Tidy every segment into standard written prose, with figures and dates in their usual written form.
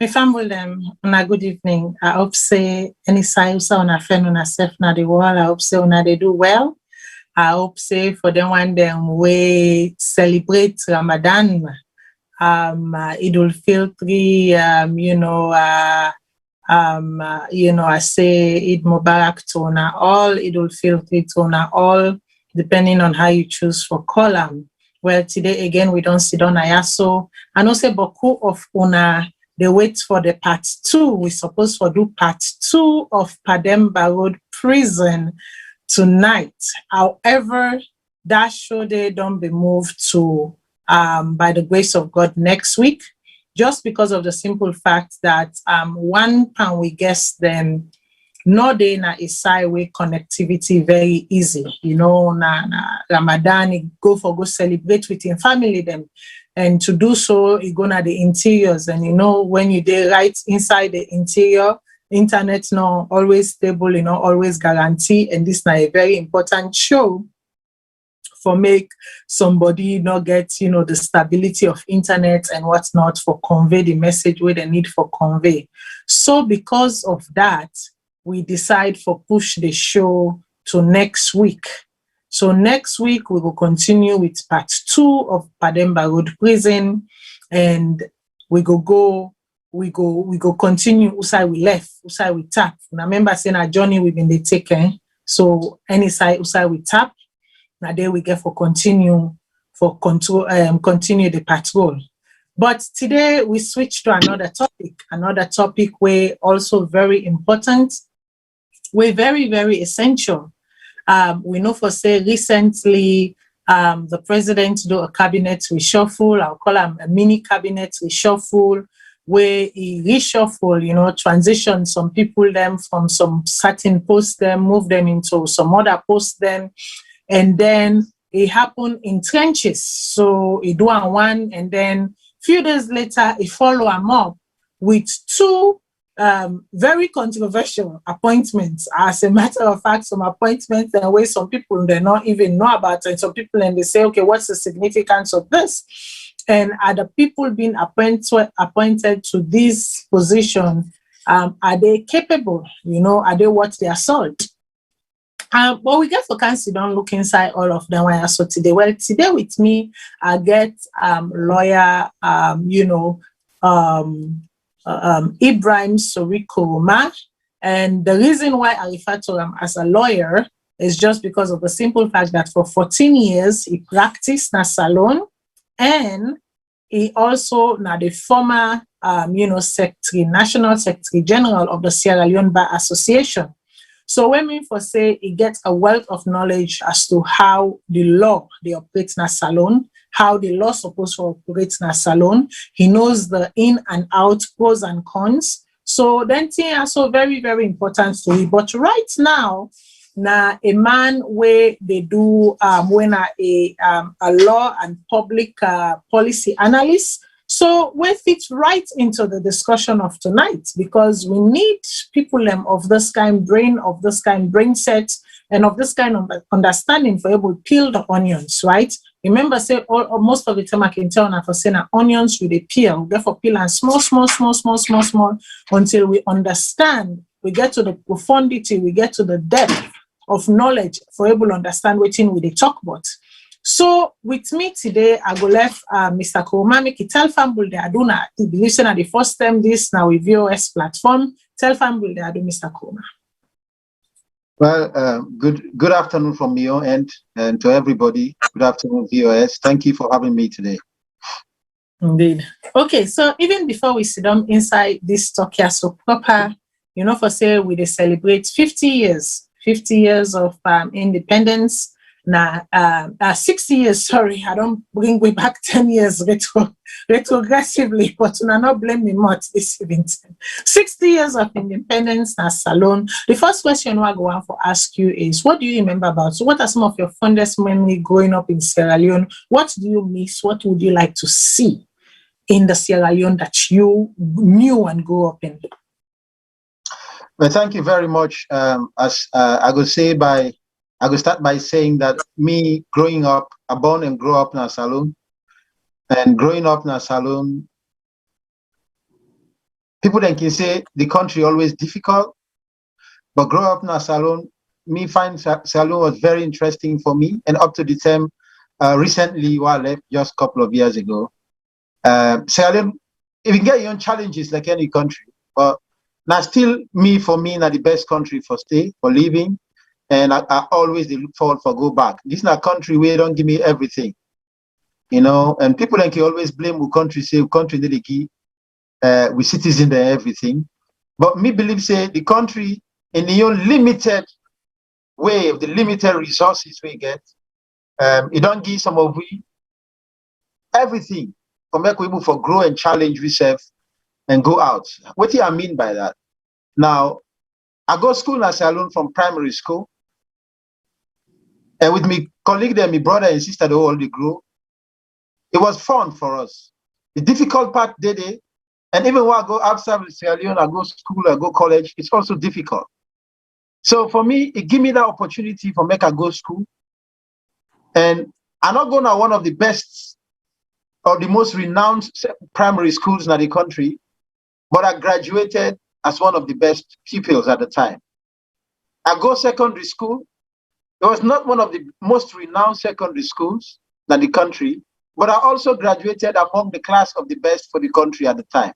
My family, on good evening. I hope say any signs on a friend on a self na the world. I hope say on they do well. I hope say for them one them we celebrate Ramadan. Idul Fitri. I say Eid Mubarak to una all. Idul Fitri to una all, depending on how you choose for column. Well, today again we don't sit on Ayaso. I know say beaucoup of una. They wait for the part 2. We're supposed to do part 2 of Pademba Road Prison tonight. However, that show they don't be moved to, by the grace of God, next week, just because of the simple fact that one pound we guess them no day na isai way connectivity very easy. You know, na Ramadan go celebrate with your family them. And to do so, you go to the interiors. And you know, when you dey right inside the interior, internet not always stable, always guarantee. And this is a very important show for make somebody not get, the stability of internet and what's not for convey the message where they need for convey. So because of that, we decide for push the show to next week. So next week we will continue with part 2 of Pademba Road Prison, and we go continue usai we left, usai we tap. Now remember saying our journey we've been taken. So any side usai we tap. Now there we get for continue the patrol. But today we switch to another topic where also very important. We're very, very essential. We know for say recently the president do a cabinet reshuffle. I'll call them a mini cabinet reshuffle, where he reshuffle, transition some people them from some certain posts them, move them into some other posts them, and then it happened in trenches. So he do one, and then few days later he follow him up with 2 very controversial appointments. As a matter of fact, some appointments and where some people they not even know about it. And some people and they say, okay, what's the significance of this? And are the people being appointed to this position, are they capable? Are they worth their salt? But we get for cancer, don't look inside all of them. So today, well, today with me, I get lawyer, Ibrahim Soriko-Ma, and the reason why I refer to him as a lawyer is just because of the simple fact that for 14 years he practiced na Salone, and he also na the former National Secretary General of the Sierra Leone Bar Association. So when we for say he gets a wealth of knowledge as to how the law they operate na Salone, how the law supposed to operate in a Salone. He knows the in and out, pros and cons. So then things are so very, very important to you. But right now, a man where they do when a law and public policy analyst. So we fit right into the discussion of tonight, because we need people of this kind brain set, and of this kind of understanding for able to peel the onions, right? Remember, say most of the time I can tell now for saying onions with a peel, therefore peel and small, until we understand, we get to the profundity, we get to the depth of knowledge for able to understand what we they talk about. So with me today, I go left Mr. Koma, make it tell family they do na listen at the first time this now with VOS platform. Tell family they do Mr. Koma. Well, good afternoon from your end, and to everybody. Good afternoon, VOS. Thank you for having me today. Indeed. Okay, so even before we sit down inside this talk here, so proper, for say we dey celebrate 50 years, 50 years of independence. Now, 60 years, sorry, I don't bring we back 10 years retrogressively, but not blame me much this event. 60 years of independence now, Salone. The first question I go on for ask you is, what do you remember about? So what are some of your fondest memories growing up in Sierra Leone? What do you miss? What would you like to see in the Sierra Leone that you knew and grew up in? Well, thank you very much. As I will start by saying that me growing up, I born and grew up in a Salone, and growing up in a Salone, people then can say the country always difficult, but grow up in a Salone, me find Salone was very interesting for me, and up to the time recently, while I left just a couple of years ago. Sierra Leone, if you get your own challenges like any country, but now still for me, not the best country for stay, for living. And I always look forward for go back. This is not a country where don't give me everything, and people like you always blame the country, say country that they give we citizens and everything. But me believe say the country in the own limited way of the limited resources we get, it don't give some of we everything for make we able for grow and challenge ourselves and go out. What do I mean by that? Now, I go school in Salone from primary school. And with me colleague there, my brother and sister, they all grew. It was fun for us. The difficult part day, and even when I go outside of Sierra Leone, I go school, I go college, it's also difficult. So for me, it gave me that opportunity for make I go school. And I'm not going to one of the best or the most renowned primary schools in the country, but I graduated as one of the best pupils at the time. I go secondary school. It was not one of the most renowned secondary schools in the country, but I also graduated among the class of the best for the country at the time.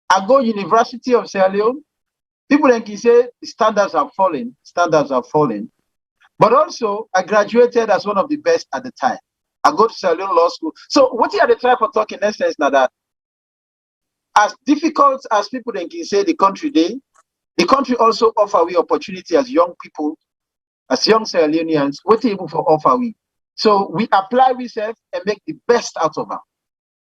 I go University of Sierra Leone. People then can say the standards are falling, but also I graduated as one of the best at the time. I go to Sierra Leone Law School. So what you are the try for talking in essence now that as difficult as people then can say the country also offer we opportunity as young people, as young Sierra Leoneans, what able for offer we. So we apply ourselves and make the best out of them.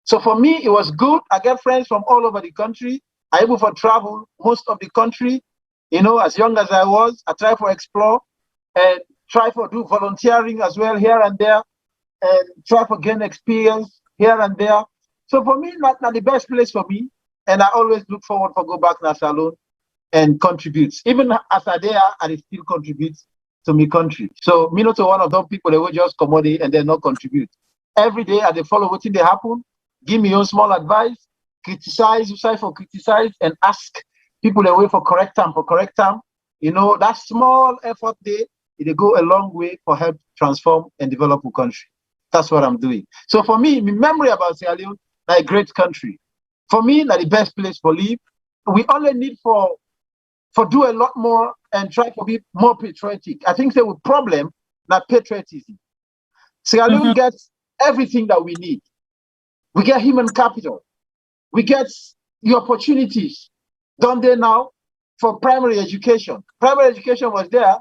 So for me, it was good. I get friends from all over the country. I able for travel most of the country. As young as I was, I try for explore and try for do volunteering as well here and there, and try for gain experience here and there. So for me, not the best place for me. And I always look forward for go back to Salone and contribute. Even as I there, I still contribute to my country. So me not one of those people that will just commodity and then not contribute. Every day I they follow what they happen, give me your small advice, criticize, and ask people that wait for correct time. That small effort there, it go a long way for help transform and develop a country. That's what I'm doing. So for me, my memory about Sierra Leone, like a great country. For me, like the best place for live. We only need for do a lot more and try to be more patriotic. I think the problem, not patriotism. Sierra Leone gets everything that we need. We get human capital. We get the opportunities done there now for primary education. Primary education was there,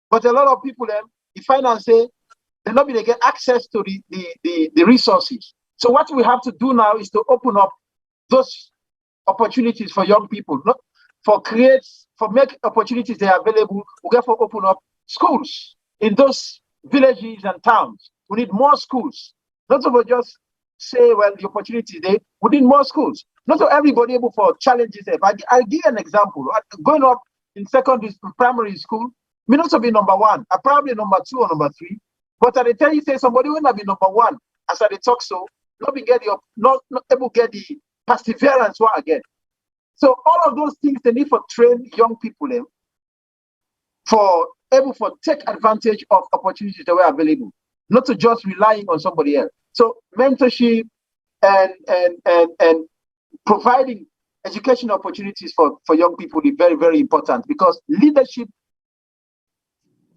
but a lot of people the finance say they not be they get access to the resources. So what we have to do now is to open up those opportunities for young people, not for make opportunities they are available. We therefore open up schools in those villages and towns. We need more schools. Not to just say, well, the opportunity there. We need more schools. Not so everybody able for challenges. I'll give an example. Going up in primary school, me not to be number one. I probably number 2 or number 3. But I tell you, say somebody will not be number 1. As I talk so, not able to get the perseverance what I get. So all of those things they need for train young people for able for take advantage of opportunities that were available, not to just relying on somebody else. So mentorship and providing education opportunities for young people is very, very important, because leadership,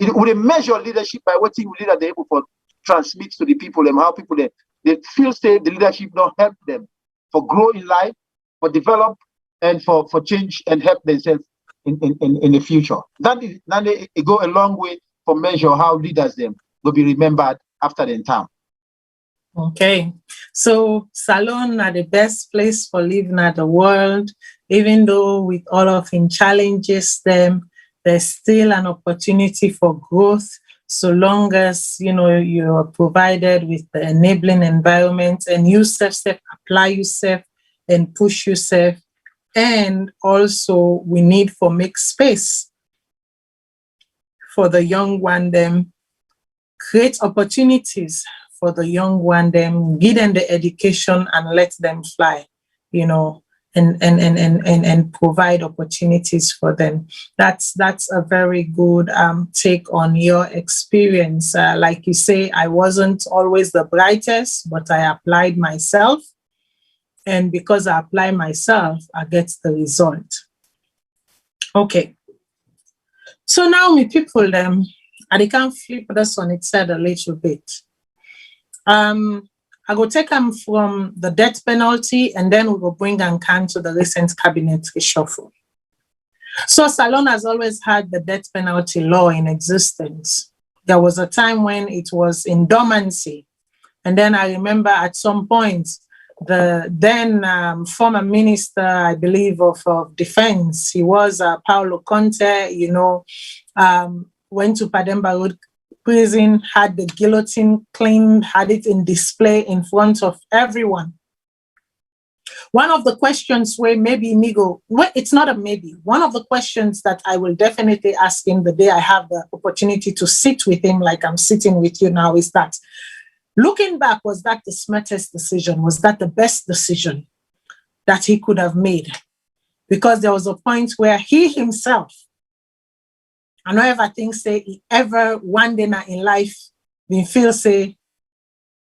we measure leadership by what leader they're able to transmit to the people and how people they feel say the leadership don't help them for grow in life, for develop, and for change and help themselves in the future. That it go a long way for measure how leaders them will be remembered after their time. Okay, so Salone are the best place for living at the world, even though with all of in challenges them, there's still an opportunity for growth, so long as you are provided with the enabling environment and you self apply yourself and push yourself. And also we need for make space for the young one them, create opportunities for the young one them, give them the education and let them fly, and provide opportunities for them. That's a very good take on your experience. Like you say, I wasn't always the brightest, but I applied myself. And because I apply myself, I get the result. Okay. So now me people I can flip this on its side a little bit. I will take them from the death penalty and then we will bring and can to the recent cabinet reshuffle. So Salone has always had the death penalty law in existence. There was a time when it was in dormancy. And then I remember at some point, the then former minister, I believe, of defense, he was Paulo Conte, went to Pademba Road prison, had the guillotine cleaned, had it in display in front of everyone. One of the questions where maybe Nigo, well, it's not a maybe, one of the questions that I will definitely ask him the day I have the opportunity to sit with him like I'm sitting with you now is that, looking back, was that the smartest decision? Was that the best decision that he could have made? Because there was a point where he himself, I don't ever think say he ever one day in life been feel say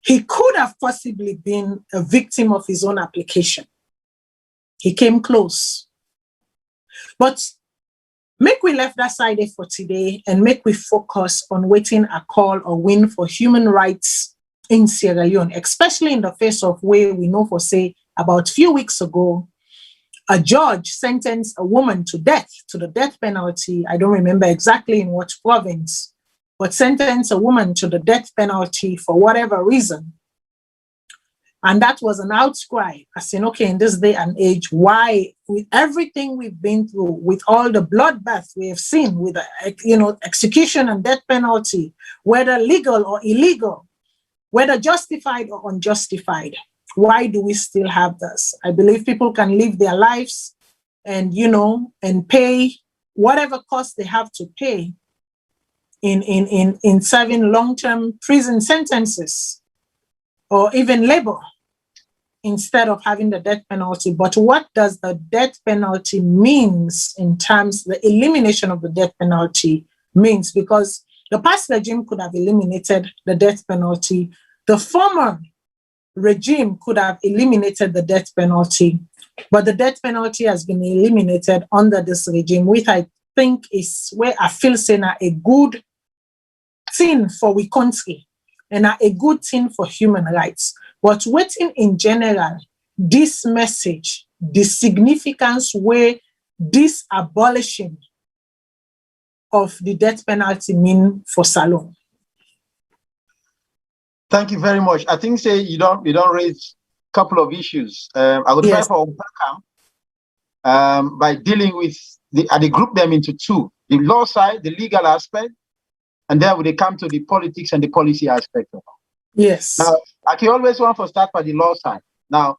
he could have possibly been a victim of his own application. He came close. But make we left that side for today and make we focus on waiting a call or win for human rights in Sierra Leone, especially in the face of where we know for say about a few weeks ago, a judge sentenced a woman to death, to the death penalty. I don't remember exactly in what province, but sentenced a woman to the death penalty for whatever reason. And that was an outcry. I said, okay, in this day and age, why, with everything we've been through, with all the bloodbath we have seen, with execution and death penalty, whether legal or illegal, whether justified or unjustified, why do we still have this? I believe people can live their lives and, and pay whatever cost they have to pay in serving long-term prison sentences or even labor instead of having the death penalty. But what does the death penalty means in terms, the elimination of the death penalty means? Because the past regime could have eliminated the death penalty. The former regime could have eliminated the death penalty, but the death penalty has been eliminated under this regime, which I think is where I feel saying a good thing for we country and a good thing for human rights. But waiting in general, this message, the significance where this abolition of the death penalty mean for Salone. Thank you very much. I think say you don't raise a couple of issues. I would try for by dealing with the group them into two: the law side, the legal aspect, and then they come to the politics and the policy aspect of it. Yes. Now, I can always want to start by the law side. Now,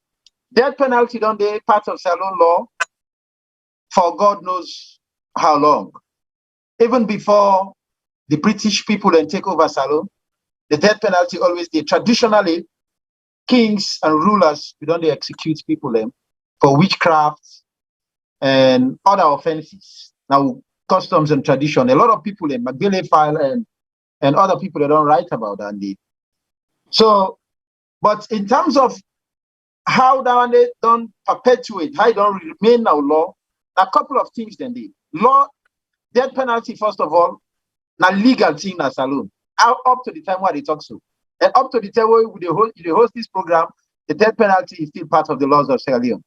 death penalty don't they part of Salone law for God knows how long. Even before the British people then take over Salone, the death penalty always did. Traditionally, kings and rulers, we don't execute people them for witchcraft and other offenses. Now, customs and tradition, a lot of people in McGilley file and other people that don't write about that indeed. So, but in terms of how that they don't perpetuate, how it don't remain now law, a couple of things then did. Law, death penalty, first of all, now legal thing na Salone. Up to the time where they talk so. And up to the time where they host this program, the death penalty is still part of the laws of Sierra Leone.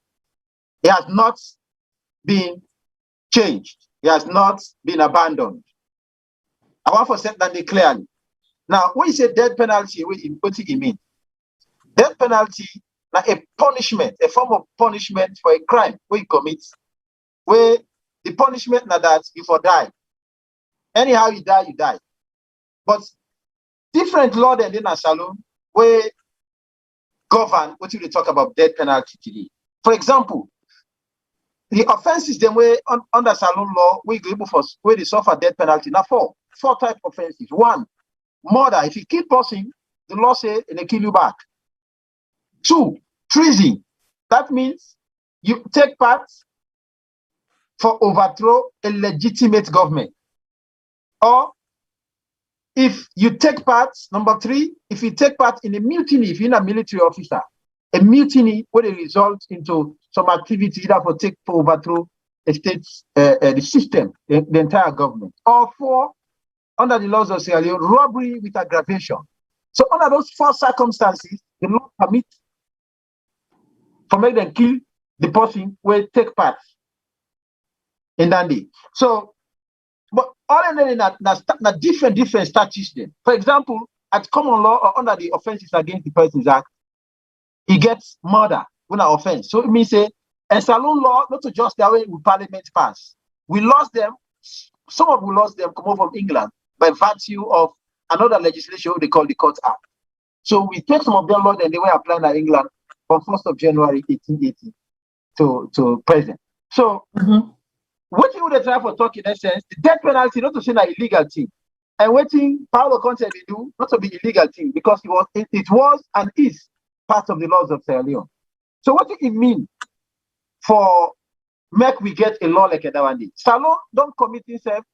It has not been changed. It has not been abandoned. I want to set that clearly. Now, when you say death penalty, what do you mean? Death penalty, now a punishment, a form of punishment for a crime where you commit, where the punishment now that you for die. Anyhow you die, you die. But different law than in a Salone where govern what you talk about death penalty today. For example, the offenses them way under Salone law, we go able for where they suffer death penalty. Now four type of offenses. One, murder. If you kill person, the law say they kill you back. Two, treason. That means you take part for overthrow a legitimate government. Or if you take part, number three, if you take part in a mutiny, if you're a military officer, a mutiny where it results into some activity either for overthrow a state, the system, the entire government. Or four, under the laws of Sierra Leone, robbery with aggravation. So under those four circumstances, the law permits for make them kill the person who take part in that day. So, but all in all, that different statutes then. For example, at common law or under the Offenses Against the Persons Act, he gets murder when an offense. So it means say, and Salone law, not to just that way with Parliament pass. We lost them, some of we lost them come over from England by virtue of another legislation they call the Court Act. So we take some of them law and they were applied in England from 1st of January 1880 to present. So what you would try for talk in essence, the death penalty, not to say an illegal thing. And waiting power content they do, not to be illegal thing, because it was and is part of the laws of Sierra Leone. So what do it mean for make we get a law like that one day? Salone don't commit himself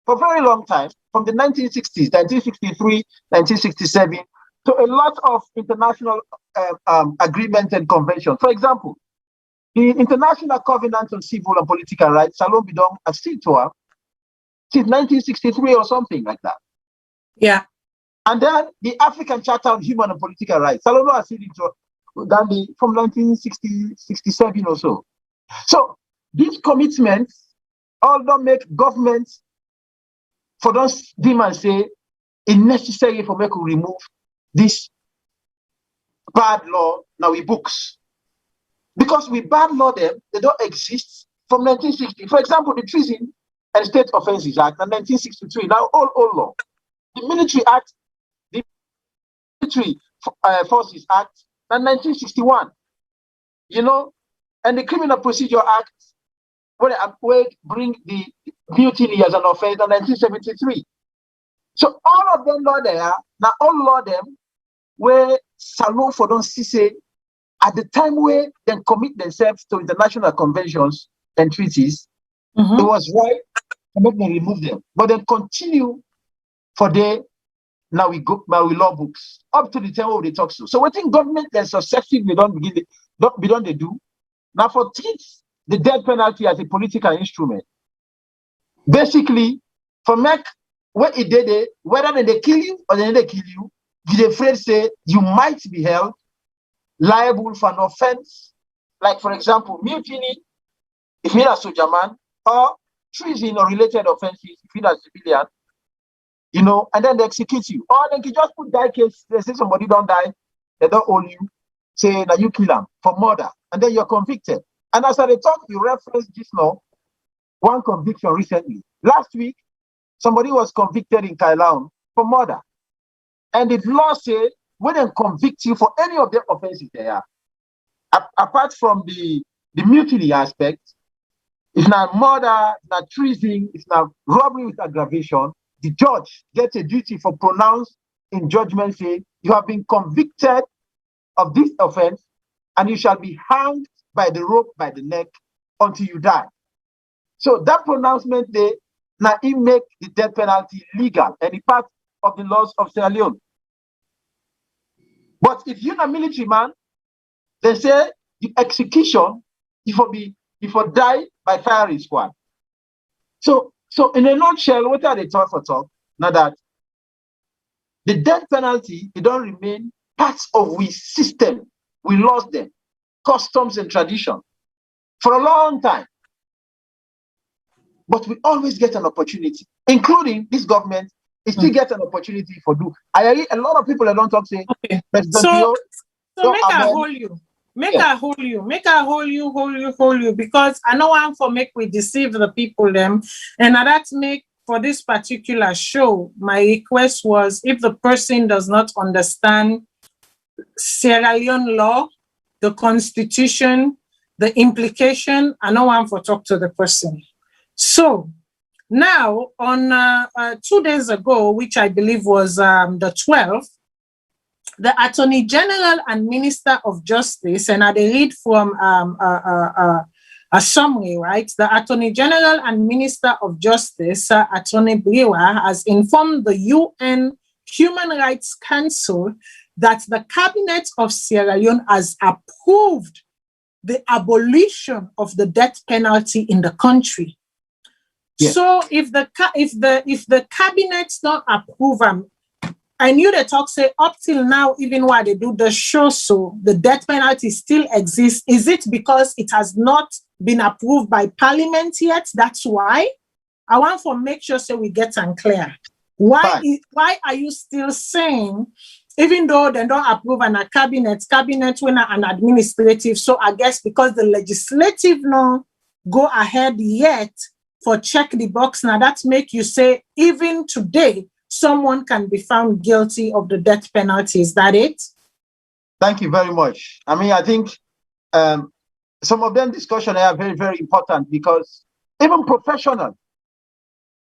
for a very long time, from the 1960s, 1963, 1967, to a lot of international agreements and conventions. For example, the International Covenant on Civil and Political Rights, Salone Bidong has still to her since 1963 or something like that. Yeah. And then the African Charter on Human and Political Rights, Salone has seen it from 1967 or so. So these commitments all don't make governments for those demands say it's necessary for me to remove this bad law now we books. Because we bad law them, they don't exist from 1960. For example, the Treason and State Offences Act in 1963, now all law. The Military Act, the Military Forces Act in 1961, you know, and the Criminal Procedure Act, where bring the mutiny as an offense in 1973. So all of them law there, now all law them, where Salone for don't see say, at the time where they commit themselves to international conventions and treaties, it was right to make them remove them. But then continue for the now we law books up to the time where they talk so. So what think government that's successive they don't begin they do. Now for treat the death penalty as a political instrument. Basically, for make what it did, whether they kill you or they kill you, you're afraid say you might be held liable for an offense, like for example, mutiny, if you're a soldier man, or treason or related offenses, if you're a civilian, you know, and then they execute you. Or they can just put die case, they say somebody don't die, they don't own you, say now you kill them for murder, and then you're convicted. And as I talk, you reference this now, one conviction recently. Last week, somebody was convicted in Salone for murder. And the law said, when they convict you for any of the offenses there, apart from the mutiny aspect, it's not murder, it's not treason, it's not robbery with aggravation. The judge gets a duty for pronounce in judgment say, you have been convicted of this offense and you shall be hanged by the rope by the neck until you die. So that pronouncement there, now it make the death penalty legal and it's part of the laws of Sierra Leone. But if you're a military man, they say the execution before die by firing squad. So in a nutshell, what are they talk for talk? Now that the death penalty, it don't remain part of we system We lost them. Customs and tradition for a long time. But we always get an opportunity, including this government. It still gets an opportunity for do. A lot of people that don't talk say, okay. President So Bio, make I hold you. Make I hold you, because I know I'm for make we deceive the people them. And that make for this particular show, my request was if the person does not understand Sierra Leone law, the constitution, the implication, I know I'm for talk to the person. So now on 2 days ago, which I believe was the 12th, the Attorney General and Minister of Justice, and I read from a summary, right? The Attorney General and Minister of Justice, Attorney Briwa, has informed the UN Human Rights Council that the Cabinet of Sierra Leone has approved the abolition of the death penalty in the country. Yes. So if the cabinet don't approve them, I knew the talk say up till now, even while they do the show, so the death penalty still exists. Is it because it has not been approved by Parliament yet? That's why I want to make sure so we get unclear. Why are you still saying, even though they don't approve an cabinet when an administrative? So I guess because the legislative no go ahead yet for check the box now, that make you say even today someone can be found guilty of the death penalty. Is that it? Thank you very much. I mean, I think some of them discussions are very, very important because even professionals,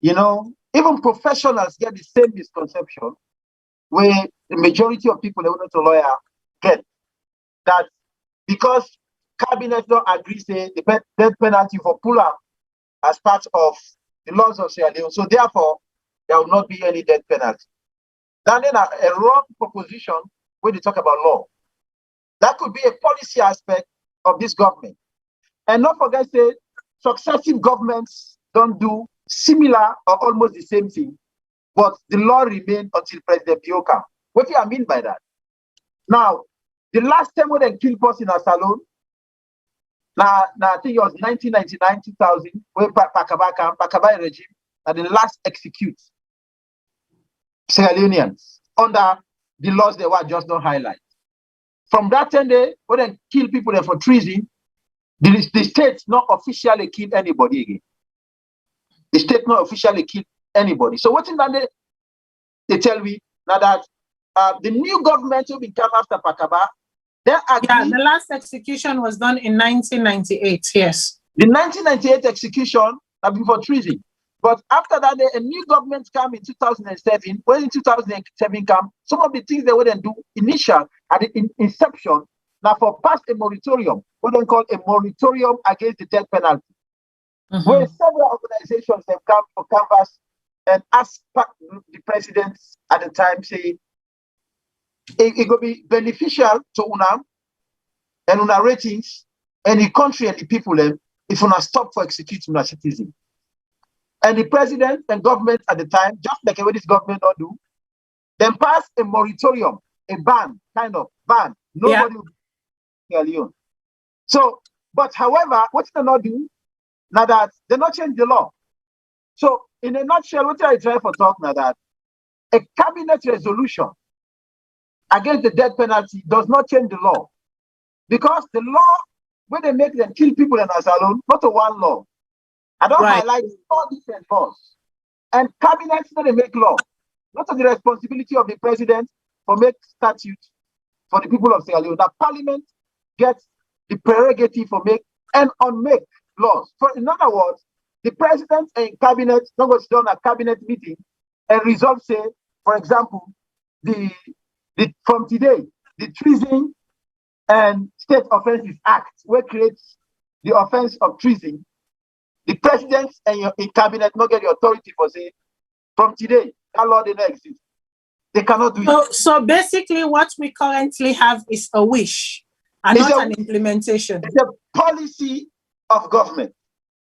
even professionals get the same misconception where the majority of people, not a lawyer, get that because cabinet don't agree, say the death penalty for pull-up as part of the laws of Sierra Leone. So therefore, there will not be any death penalty. Then a wrong proposition when they talk about law. That could be a policy aspect of this government. And not forget, say, successive governments don't do similar or almost the same thing, but the law remained until President Bio comes. What do I mean by that? Now, the last time when they killed us in a Salone, now I think it was 1999, 2000, when Pakaba regime, and the last execute Sierra Leoneans under the laws they were just not highlight. From that 10 days, when they kill people there for treason, the state not officially killed anybody again. The state not officially killed anybody. So what's in that they tell me now that the new government will become after Pakaba. The last execution was done in 1998, yes. The 1998 execution have been for treason. But after that, a new government came in 2007. When in 2007 came, some of the things they wouldn't do initial at the inception, now for pass a moratorium, what they call a moratorium against the death penalty. Where several organizations have come for canvas and ask the president at the time, say, it will be beneficial to UNAM and UNA ratings and the country and the people if UNA stop for executing our citizens. And the president and government at the time, just like what this government don't do, then pass a moratorium, a ban, kind of ban. Nobody will be Sierra Leone. So, but however, what they not do, now that they not change the law. So, in a nutshell, what I try for talk now that a cabinet resolution against the death penalty does not change the law. Because the law, when they make them kill people in Salone, not a one law. I don't highlight 4 different laws. And cabinets, when they make law, not the responsibility of the president for make statutes for the people of Sierra Leone. That parliament gets the prerogative for make and unmake laws. For in other words, the president and cabinet don't go sit down at cabinet meeting and resolve, say, for example, from today, the Treason and State Offences Act, which creates the offense of treason. The president and your cabinet not get the authority for say, from today, that law did not exist. They cannot do it. So basically what we currently have is a wish and not an implementation. It's a policy of government.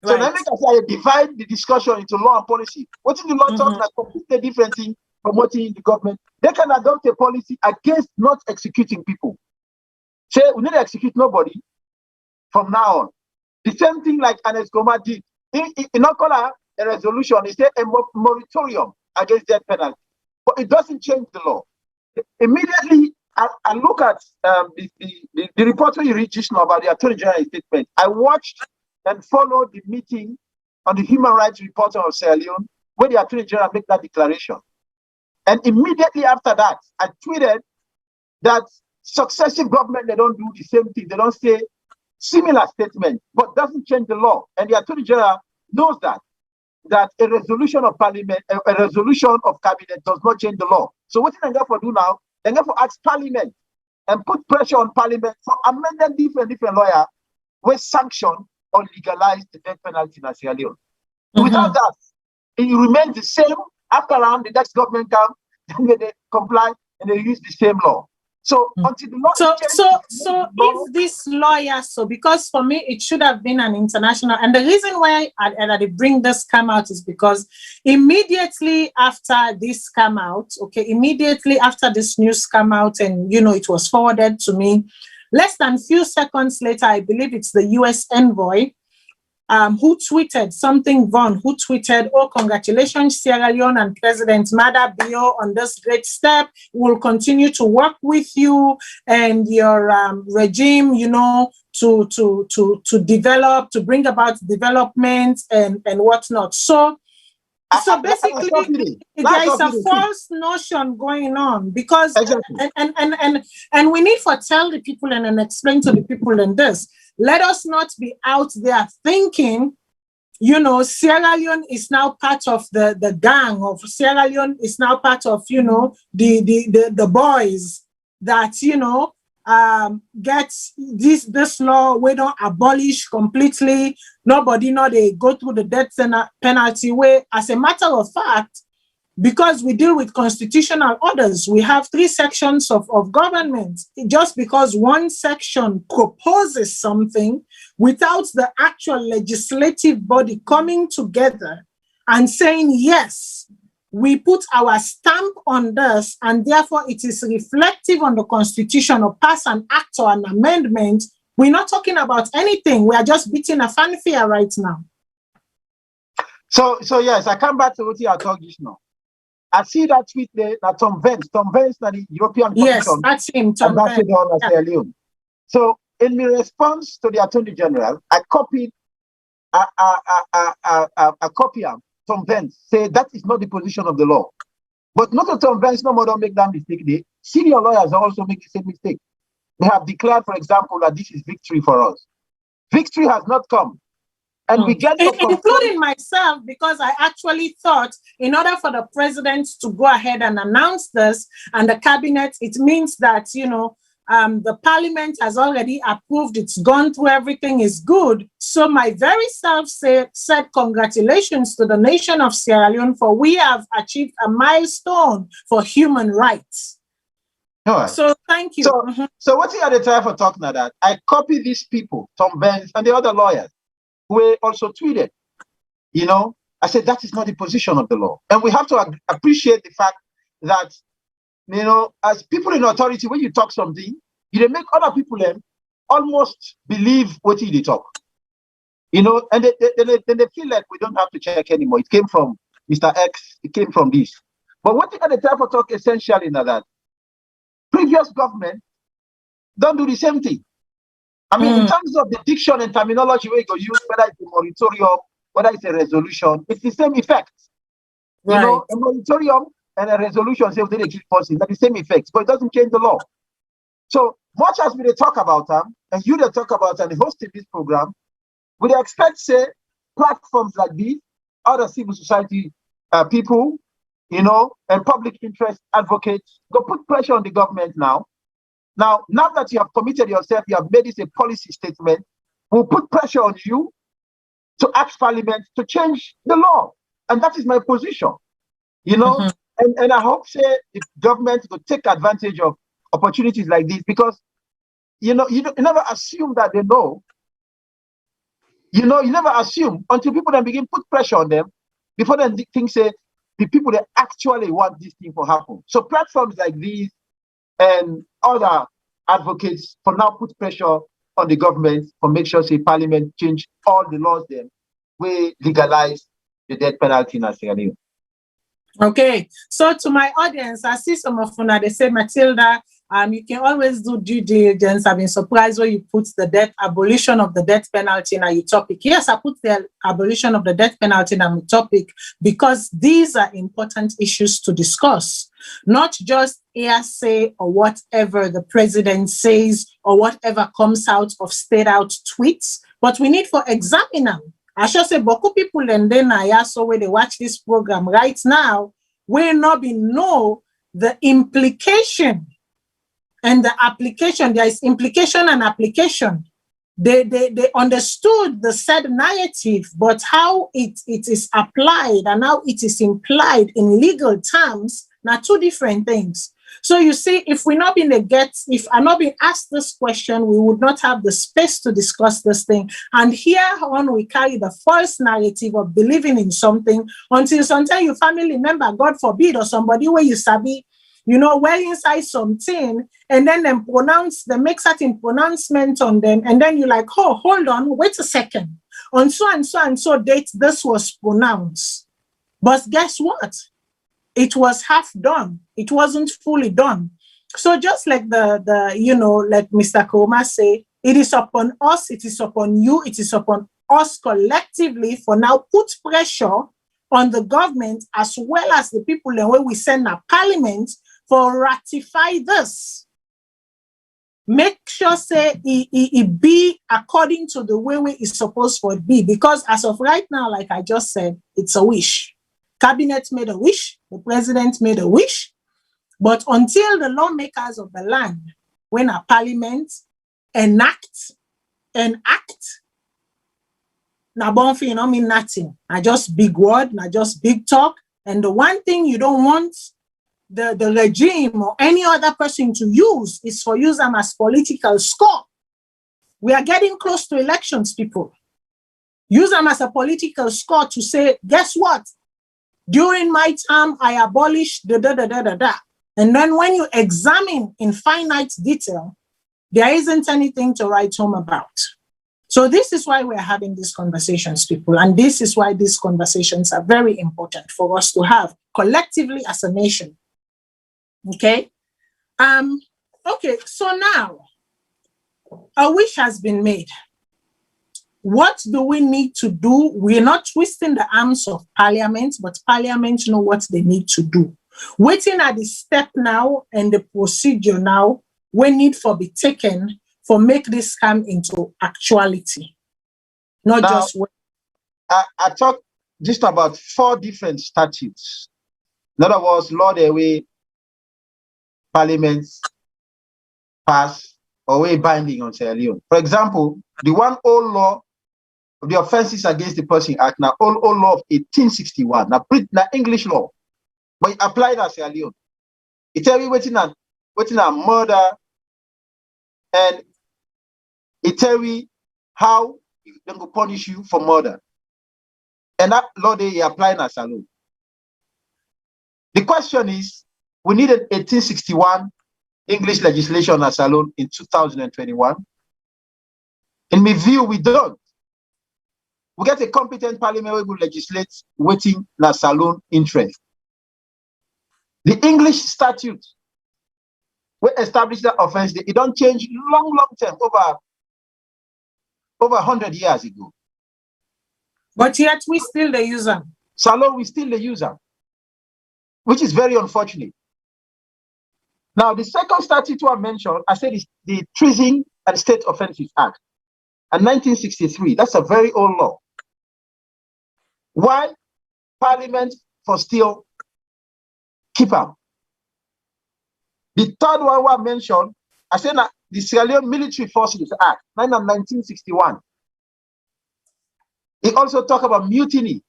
So let me divide the discussion into law and policy. What is the law talking about? Completely different thing from what is in the government. They can adopt a policy against not executing people. say we need to execute nobody from now on. The same thing like Anes Goma did. In Okola, a resolution, he said a moratorium against death penalty. But it doesn't change the law. Immediately, I look at the report when you read just now about the Attorney General statement. I watched and followed the meeting on the human rights report of Sierra Leone where the Attorney General made that declaration. And immediately after that, I tweeted that successive government, they don't do the same thing. They don't say similar statements, but doesn't change the law. And the Attorney General knows that a resolution of parliament, a resolution of cabinet does not change the law. So what they going to do now? They're going to ask parliament and put pressure on parliament for amending different lawyer with sanction or legalize the death penalty in Sierra Leone. Without that, it remains the same. After around the next government comes, they comply and they use the same law. So until the law so if this lawyer, because for me it should have been an international, and the reason why I bring this come out is because immediately after this come out, immediately after this news come out, and it was forwarded to me, less than few seconds later, I believe it's the US envoy who tweeted something, who tweeted, "Oh, congratulations, Sierra Leone and President Mada Bio on this great step. We'll continue to work with you and your regime, to develop, to bring about development and whatnot." So basically, there is a false notion going on because, and we need to tell the people and explain to the people in this. Let us not be out there thinking, Sierra Leone is now part of the gang, of Sierra Leone is now part of, the boys that, gets this law, we don't abolish completely. Nobody they go through the death penalty way. As a matter of fact, because we deal with constitutional orders, we have 3 sections of government. Just because one section proposes something without the actual legislative body coming together and saying, yes, we put our stamp on this, and therefore it is reflective on the constitution, or pass an act or an amendment, we're not talking about anything. We are just beating a fanfare right now. So yes, I come back to what you are talking now. I see that tweet there, that Tom Vance, the European Commission. Yes, that's him, Tom Vance. Sierra Leone. So in my response to the Attorney General, I copied a copy of Tom Vance, say that is not the position of the law. But not that Tom Vance no more don't make that mistake. The senior lawyers also make the same mistake. They have declared, for example, that this is victory for us. Victory has not come. And we get including myself, because I actually thought in order for the president to go ahead and announce this and the cabinet, it means that, the parliament has already approved, it's gone through, everything is good. So my very self said congratulations to the nation of Sierra Leone, for we have achieved a milestone for human rights. Right. So thank you. So what you had the time for talking about that? I copied these people, Tom Vance and the other lawyers, who also tweeted, I said, that is not the position of the law. And we have to appreciate the fact that, as people in authority, when you talk something, you make other people almost believe what you talk. And they feel like we don't have to check anymore. It came from Mr. X, it came from this. But what you had the time for talk essentially in that, previous government don't do the same thing. I mean, in terms of the diction and terminology we go use, whether it's a moratorium, whether it's a resolution, it's the same effect. Right. A moratorium and a resolution say they keep forcing, but the same effects, but it doesn't change the law. So much as we talk about them, and you talk about and hosting this program, we expect say platforms like these, other civil society people, and public interest advocates go put pressure on the government now. Now that you have committed yourself, you have made this a policy statement, we'll put pressure on you to ask Parliament to change the law. And that is my position, and I hope say the government will take advantage of opportunities like this, because, you never assume that they know. You never assume until people then begin put pressure on them before then think say the people that actually want this thing to happen. So platforms like these and other advocates for now put pressure on the government for make sure say Parliament change all the laws then we legalize the death penalty in Sierra Leone. Okay, so to my audience, I see some of you, they say, Matilda, you can always do due diligence. I've been surprised when you put the abolition of the death penalty in your topic. Yes, I put the abolition of the death penalty in my topic because these are important issues to discuss, not just hearsay or whatever the president says or whatever comes out of state out tweets, but we need to examine them. I should say, beaucoup people and then I also when they watch this program right now will not be know the implication and the application. There is implication and application. They understood the said narrative, but how it is applied and how it is implied in legal terms, now two different things. So you see, if I'm not being asked this question, we would not have the space to discuss this thing. And here on, we carry the false narrative of believing in something until sometimes your family member, God forbid, or somebody where you sabi, well inside something, and then they make certain pronouncement on them, and then you're like, oh, hold on, wait a second. On so and so and so date, this was pronounced. But guess what? It was half done. It wasn't fully done. So just like like Mr. Koma say, it is upon us, it is upon you, it is upon us collectively for now put pressure on the government as well as the people and when we send our parliament for ratify this. Make sure say it be according to the way it's supposed to be, because as of right now, like I just said, it's a wish. Cabinet made a wish, the president made a wish, but until the lawmakers of the land, when a parliament enact, now bonfi don't mean nothing. Now just big word, now just big talk. And the one thing you don't want the regime or any other person to use is for use them as political score. We are getting close to elections, people. Use them as a political score to say, guess what? During my time, I abolished da. And then when you examine in finite detail, there isn't anything to write home about. So this is why we're having these conversations, people. And this is why these conversations are very important for us to have collectively as a nation. Okay? Okay, so now, a wish has been made. What do we need to do? We're not twisting the arms of Parliament, but Parliament know what they need to do. Waiting at the step now and the procedure now, we need for be taken for make this come into actuality. Not now, just what. I talked just about 4 different statutes. In other words, law the way Parliament pass or way binding on Sierra Leone. For example, the one old law of the Offences Against the Person Act, now old law of 1861, now English law, but it applied at Sierra Leone. It tell you waiting on murder, and it tell you how they will punish you for murder. And that law they applied at Salone. The question is, we needed 1861 English legislation at Salone in 2021. In my view, we don't. We get a competent parliament who will legislate waiting na Salone interest. The English statute will establish that offense. It don't change long term, over 100 years ago. But yet we still the user. Salone, we still the user, which is very unfortunate. Now, the second statute I mentioned, I said, is the Treason and State Offences Act, and 1963. That's a very old law. Why Parliament for still keep up? The third one I mentioned, I said that the Sierra Leone Military Forces Act, 1961. It also talk about mutiny,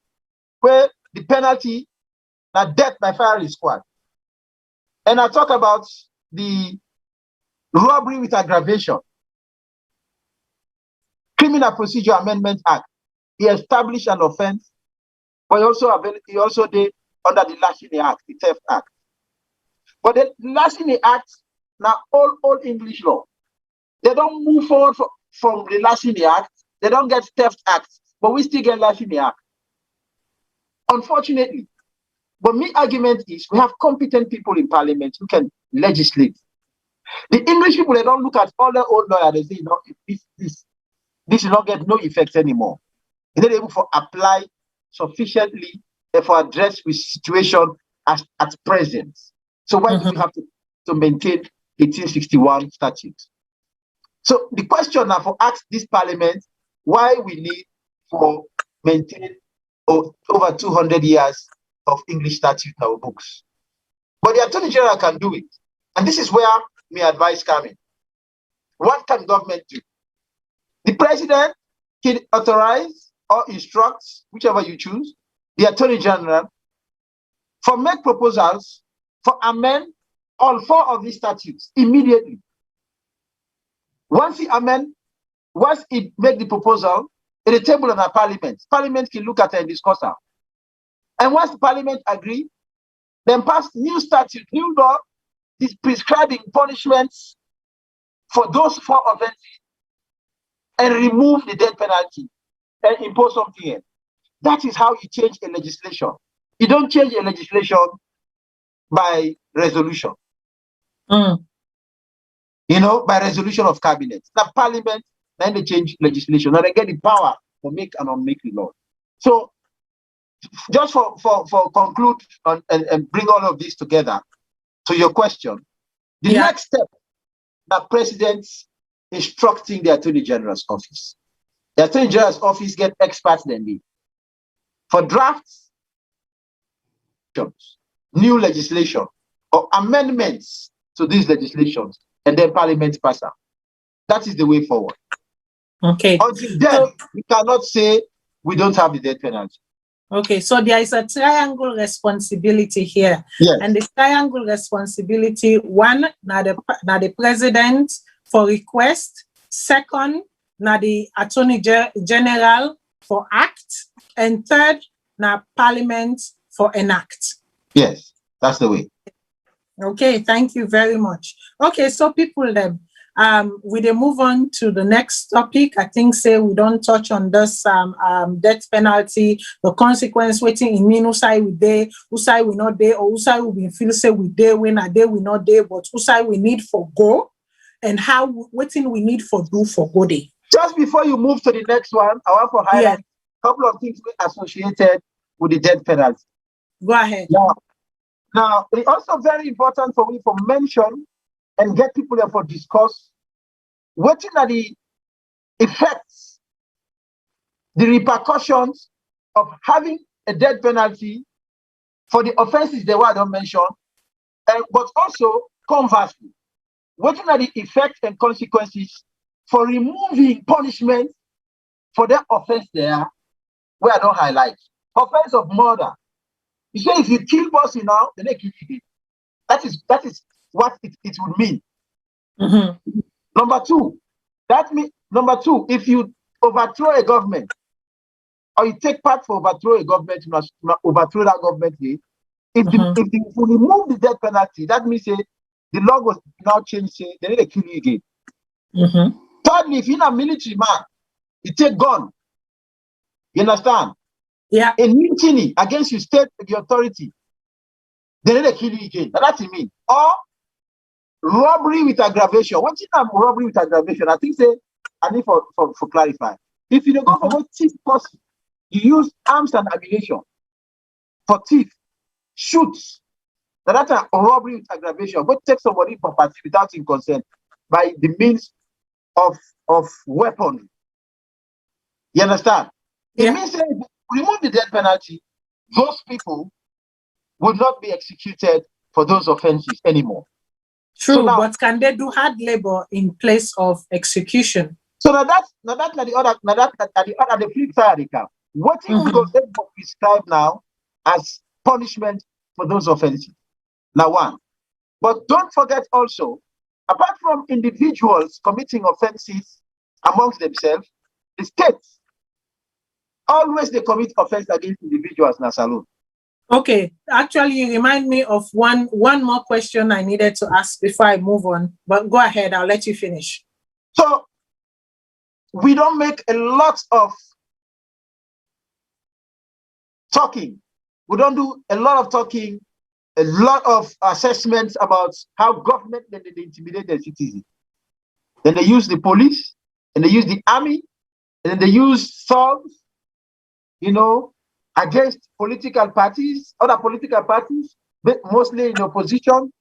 where the penalty na death by firing squad. And I talk about the robbery with aggravation. Criminal Procedure Amendment Act. He established an offense, but he also did under the Larceny Act, the Theft Act. But the Larceny Act, now old English law. They don't move forward from the Larceny Act. They don't get Theft Act, but we still get Larceny Act. Unfortunately. But my argument is we have competent people in parliament who can legislate. The English people, they don't look at all the old lawyers, they say, no, this will not get no effect anymore. They're not able to apply sufficiently for address with situation at present. So why do we have to maintain 1861 statutes? So the question now for ask this parliament why we need for maintain over 200 years of English statute in our books. But the Attorney General can do it. And this is where my advice comes in. What can government do? The president can authorize or instruct, whichever you choose, the Attorney General for make proposals for amend all 4 of these statutes immediately. Once he make the proposal, in the table of the parliament can look at it and discuss it. And once the parliament agree, then pass new statute, new law, is prescribing punishments for those 4 offenses and remove the death penalty and impose something else. That is how you change a legislation. You don't change a legislation by resolution. You know, by resolution of cabinet. Now parliament, then they change legislation. Now they get the power to make and unmake the law. So just for conclude and bring all of this together to your question, the next step, the president's instructing the Attorney General's office. The Attorney General's office get experts than me for drafts, new legislation or amendments to these legislations, and then parliament pass out. That is the way forward. Okay. Until then, we cannot say we don't have the death penalty. Okay, so there is a triangle responsibility here. Yes. And the triangle responsibility, one, now the president for request, second, now the Attorney General for act, and third, now Parliament for enact. Yes, that's the way. Okay, thank you very much. Okay, so people then, we then move on to the next topic. I think say we don't touch on this death penalty, the consequence waiting in mean usai we day, usai we not day, or usai we feel say we day when a day we not day, but usai we need for go, and how waiting we need for do for go day. Just before you move to the next one, I want to highlight a couple of things associated with the death penalty. Go ahead. Now, it's also very important for me to mention and get people there for discuss what are the effects, the repercussions of having a death penalty for the offenses they were don't mention, but also conversely, what are the effects and consequences for removing punishment for that offense there, where I don't highlight. Offense of murder. You say if you kill person now, then they kill you again. That is what it would mean. Number two, if you overthrow a government, or you take part for overthrow a government, you must overthrow that government. If you remove the death penalty, that means the law was now changed, they need to kill you again. Thirdly, if you're a military man, you take gun. You understand? Yeah. A mutiny against your state, the authority, they need to kill you again. That's what it means. Or robbery with aggravation. What is robbery with aggravation? I think I need for clarify. If you go for a thief person, you use arms and ammunition for thief, shoots. That's a robbery with aggravation. Go take somebody property without his consent by the means of weaponry. You understand? It means that if you remove the death penalty, those people would not be executed for those offenses anymore. True, so now, but can they do hard labor in place of execution? So that's the flip side. What we go prescribe now as punishment for those offenses? Now one. But don't forget also, apart from individuals committing offenses amongst themselves, the states always they commit offense against individuals in Salone. Okay, actually, you remind me of one more question I needed to ask before I move on. But go ahead, I'll let you finish. So we don't make a lot of talking. We don't do a lot of talking, a lot of assessments about how government they intimidate their citizens. Then they use the police, and they use the army, and then they use thugs, you know, against political parties, other political parties, but mostly in opposition,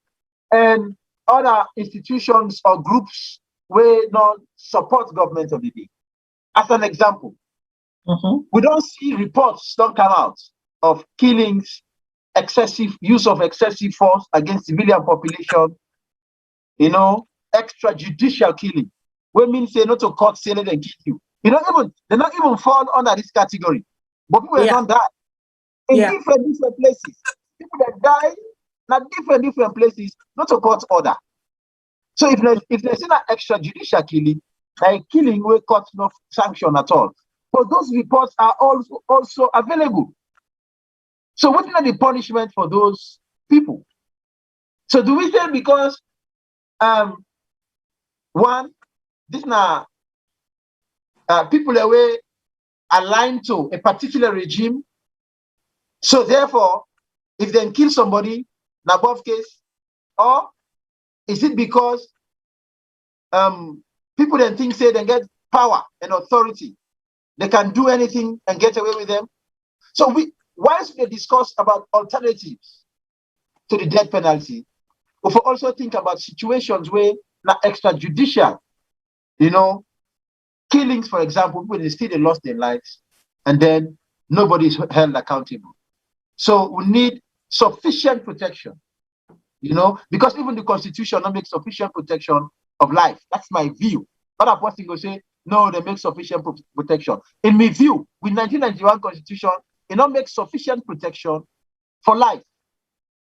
and other institutions or groups where not support government of the day. As an example, we don't see reports don't come out of killings, excessive use of excessive force against civilian population, you know, extrajudicial killing. We mean say not to court say and kill you. You know, even they not even fall under this category. But people have done that in different places. People that die in different places, not to court order. So if there's an extrajudicial killing, like killing where court no sanction at all. But those reports are also available. So what is the punishment for those people? So do we say because one, this now people are aligned to a particular regime, so therefore, if they kill somebody, na above case, or is it because people then think say they get power and authority, they can do anything and get away with them? So whilst we discuss about alternatives to the death penalty, we also think about situations where na extrajudicial, you know, killings, for example, when they still lost their lives, and then nobody is held accountable. So we need sufficient protection, you know, because even the Constitution not make sufficient protection of life. That's my view. Other person will say, no, they make sufficient protection. In my view, with 1991 Constitution, it not make sufficient protection for life,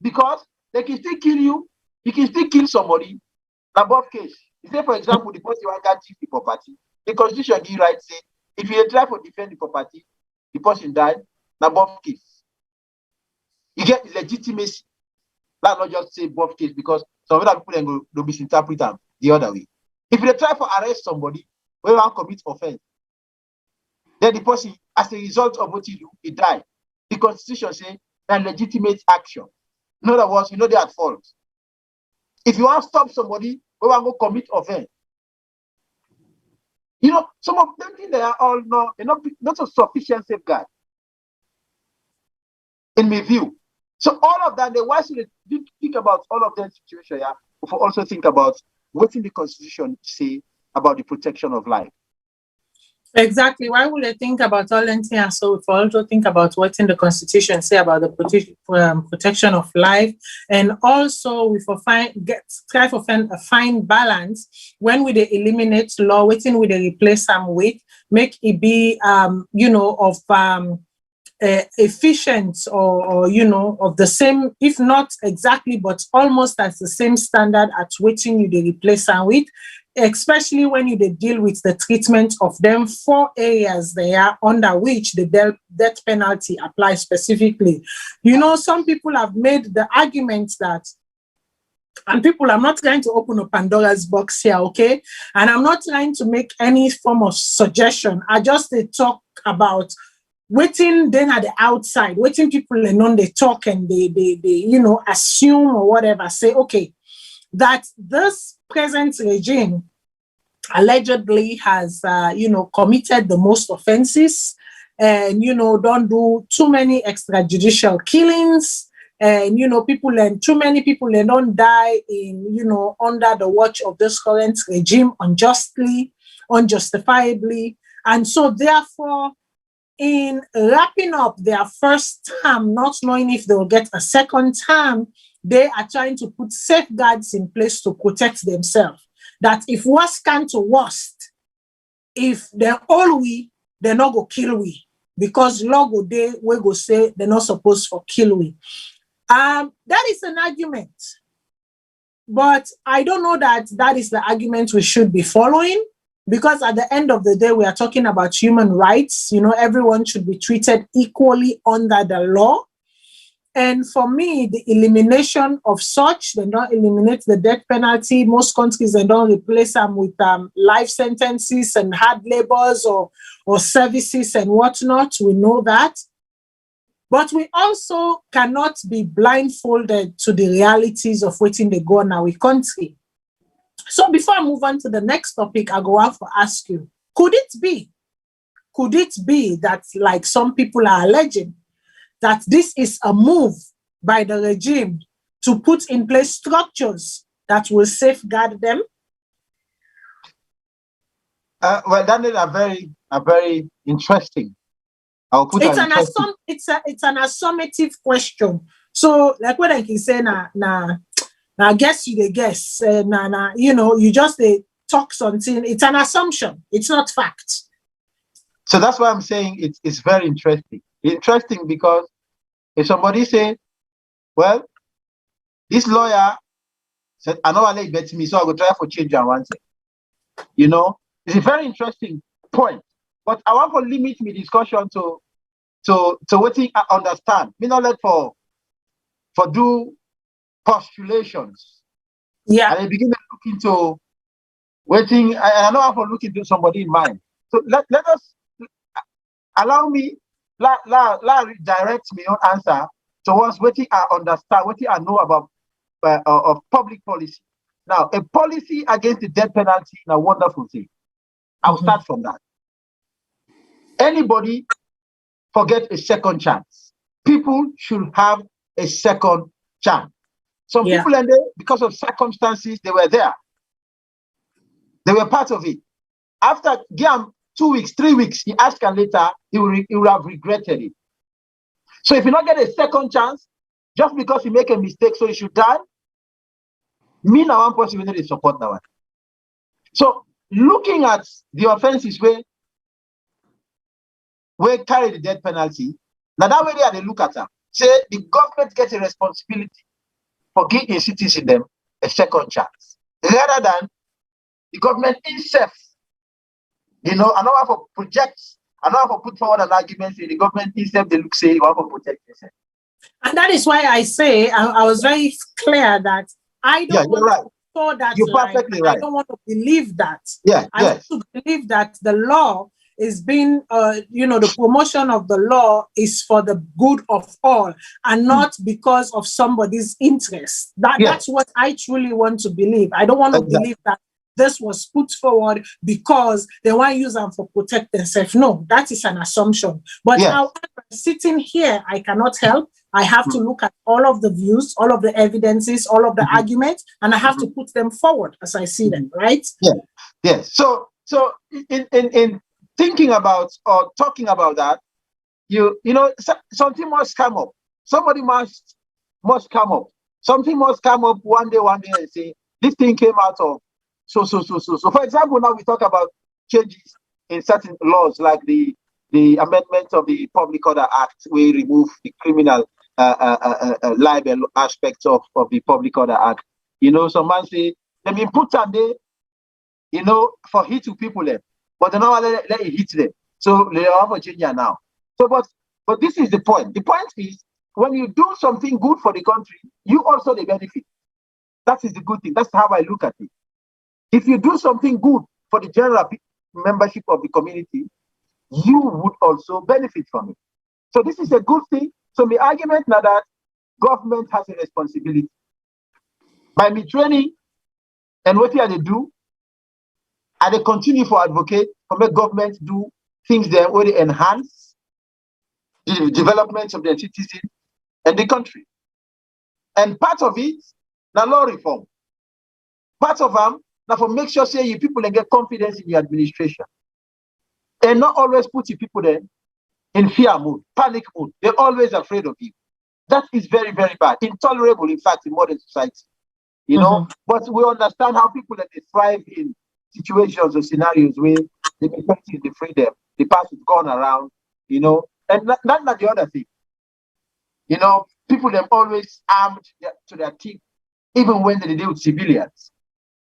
because they can still kill you, you can still kill somebody, above case. You say, for example, the person who got the property, the Constitution give right say, if you try to defend the property, the person died, above case. You get legitimacy. That not just say above case, because some other people then go misinterpret them the other way. If you try to arrest somebody when you commit offense, then the person, as a result of what you do, he died. The Constitution says that legitimate action. In other words, you know they are at fault. If you want to stop somebody when you go commit offense, you know, some of them think they are all not a sufficient safeguard, in my view. So all of that, why should they think about all of that situation? Yeah, we also think about what in the Constitution say about the protection of life. Exactly. Why would they think about all that? And so we also think about what in the Constitution say about the protection of life, and also we try to find a fine balance when we they eliminate law, waiting we they replace them with, make it be you know, of efficient or you know, of the same, if not exactly, but almost as the same standard at waiting you they replace them with, especially when you deal with the treatment of them 4 areas they are under which the death penalty applies specifically. You know, some people have made the argument that, and people, I'm not trying to open a Pandora's box here, okay? And I'm not trying to make any form of suggestion. I just talk about waiting then at the outside, waiting people and on they talk and they you know, assume or whatever, say, okay, that this present regime allegedly has, you know, committed the most offenses and, you know, don't do too many extrajudicial killings. And, you know, too many people, they don't die in, you know, under the watch of this current regime unjustly, unjustifiably. And so therefore, in wrapping up their first term, not knowing if they will get a second term, they are trying to put safeguards in place to protect themselves. That if worst come to worst, if they're all they're not go kill we. Because law go day, we go say they're not supposed to kill we. That is an argument. But I don't know that is the argument we should be following. Because at the end of the day, we are talking about human rights. You know, everyone should be treated equally under the law. And for me, the elimination of such, they don't eliminate the death penalty. Most countries, they don't replace them with life sentences and hard labors or services and whatnot. We know that. But we also cannot be blindfolded to the realities of waiting they go in our country. So before I move on to the next topic, I go out to ask you, could it be that, like some people are alleging, that this is a move by the regime to put in place structures that will safeguard them? Well, that is a very interesting. I'll put it's an assumptive question. So, like what I can say, I guess you guess, you just talk something. It's an assumption. It's not fact. So that's why I'm saying it's very interesting. Interesting because if somebody say, well, this lawyer said, I know I like bet me, so I will try for change and one thing. It's a very interesting point. But I want to limit my discussion to what I understand. Me not let for do postulations. Yeah. And I begin to look into waiting. I know how to look into somebody in mind. So let us allow me, direct me on answer towards what I understand, what I know about of public policy. Now, a policy against the death penalty is a wonderful thing. I'll start from that. Anybody forget a second chance. People should have a second chance. Some people, and they, because of circumstances, they were there. They were part of it. After 2 weeks, 3 weeks, he asked and later, he will have regretted it. So if you not get a second chance, just because you make a mistake, so you should die, me now one person will need support that one. So looking at the offenses where carry the death penalty, now that way they look at them. Say the government gets a responsibility for giving citizens them a second chance, rather than the government itself. I know how to project, I know how to put forward an argument. Say the government itself, they look say you have to protect yourself. And that is why I say I was very clear that I don't want to follow that You're line. perfectly right. I don't want to believe that. I want to believe that the law is being, the promotion of the law is for the good of all and not because of somebody's interest. That's what I truly want to believe. I don't want to believe that this was put forward because they want to use them for protect themselves. No, that is an assumption. But however, sitting here, I cannot help. I have to look at all of the views, all of the evidences, all of the arguments, and I have to put them forward as I see them, right? Yes. So in thinking about or talking about that, something must come up. Somebody must come up. Something must come up one day and say, this thing came out of so. For example, now we talk about changes in certain laws like the amendment of the Public Order Act. We remove the criminal libel aspects of the Public Order Act. Some man say, they been put on there, for hit to people there, but they don't let it hit them. So they have a change now. So, but this is the point. The point is, when you do something good for the country, you also the benefit. That is the good thing. That's how I look at it. If you do something good for the general membership of the community, you would also benefit from it. So this is a good thing. So the argument now that government has a responsibility. By me training and what they do, and they continue for advocate, for make government do things that will enhance the development of their citizens and the country. And part of it, now law reform. Part of them, now for make sure say you people and get confidence in your administration. And not always put your people there in fear mode, panic mode. They're always afraid of you. That is very, very bad. Intolerable, in fact, in modern society. But we understand how people that they thrive in situations or scenarios where the perspective is the freedom, the past is gone around, and not the other thing. People them always armed to their teeth, even when they deal with civilians,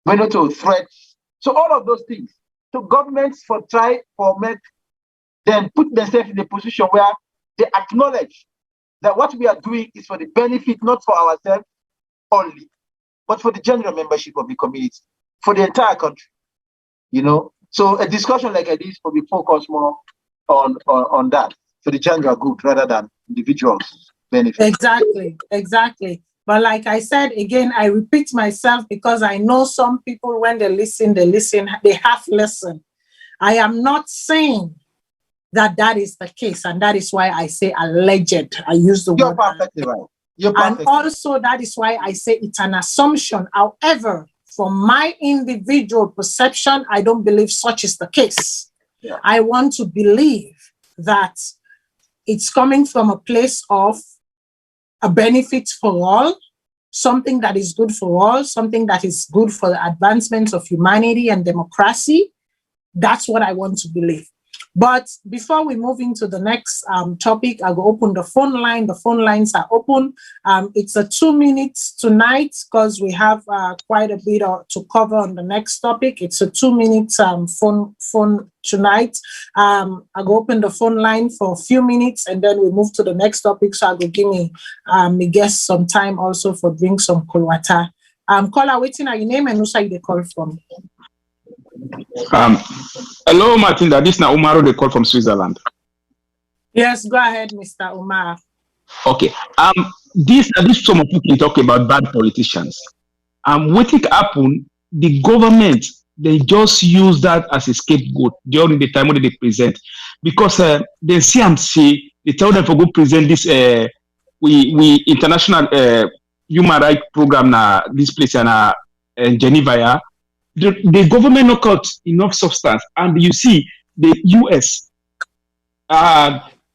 when not to threats. So all of those things. So governments make them put themselves in a position where they acknowledge that what we are doing is for the benefit, not for ourselves only, but for the general membership of the community, for the entire country. So a discussion like this will be focused more on that, for the general good rather than individuals' benefit. Exactly. But like I said, again, I repeat myself because I know some people, when they listen, they half listen. I am not saying that is the case, and that is why I say alleged. I use the word. You're perfectly right. And also that is why I say it's an assumption. However, from my individual perception, I don't believe such is the case. Yeah. I want to believe that it's coming from a place of a benefit for all, something that is good for all, something that is good for the advancement of humanity and democracy. That's what I want to believe. But before we move into the next topic, I'll open the phone line. The phone lines are open. It's a 2 minutes tonight because we have quite a bit to cover on the next topic. It's a 2 minutes phone tonight. I'll open the phone line for a few minutes and then we move to the next topic. So I'll give me guests some time also for drink some kolwata. Caller, waiting at your name and also you call from. Hello, Martinda. This is Umaro, they call from Switzerland. Yes, go ahead, Mr. Umar. Okay. This some of you can talk about bad politicians. What it happened, the government, they just use that as a scapegoat during the time when they present. Because they see and say, they tell them for go present this we international human rights program na this place in Geneva. Yeah? The government knock out enough substance, and you see the US,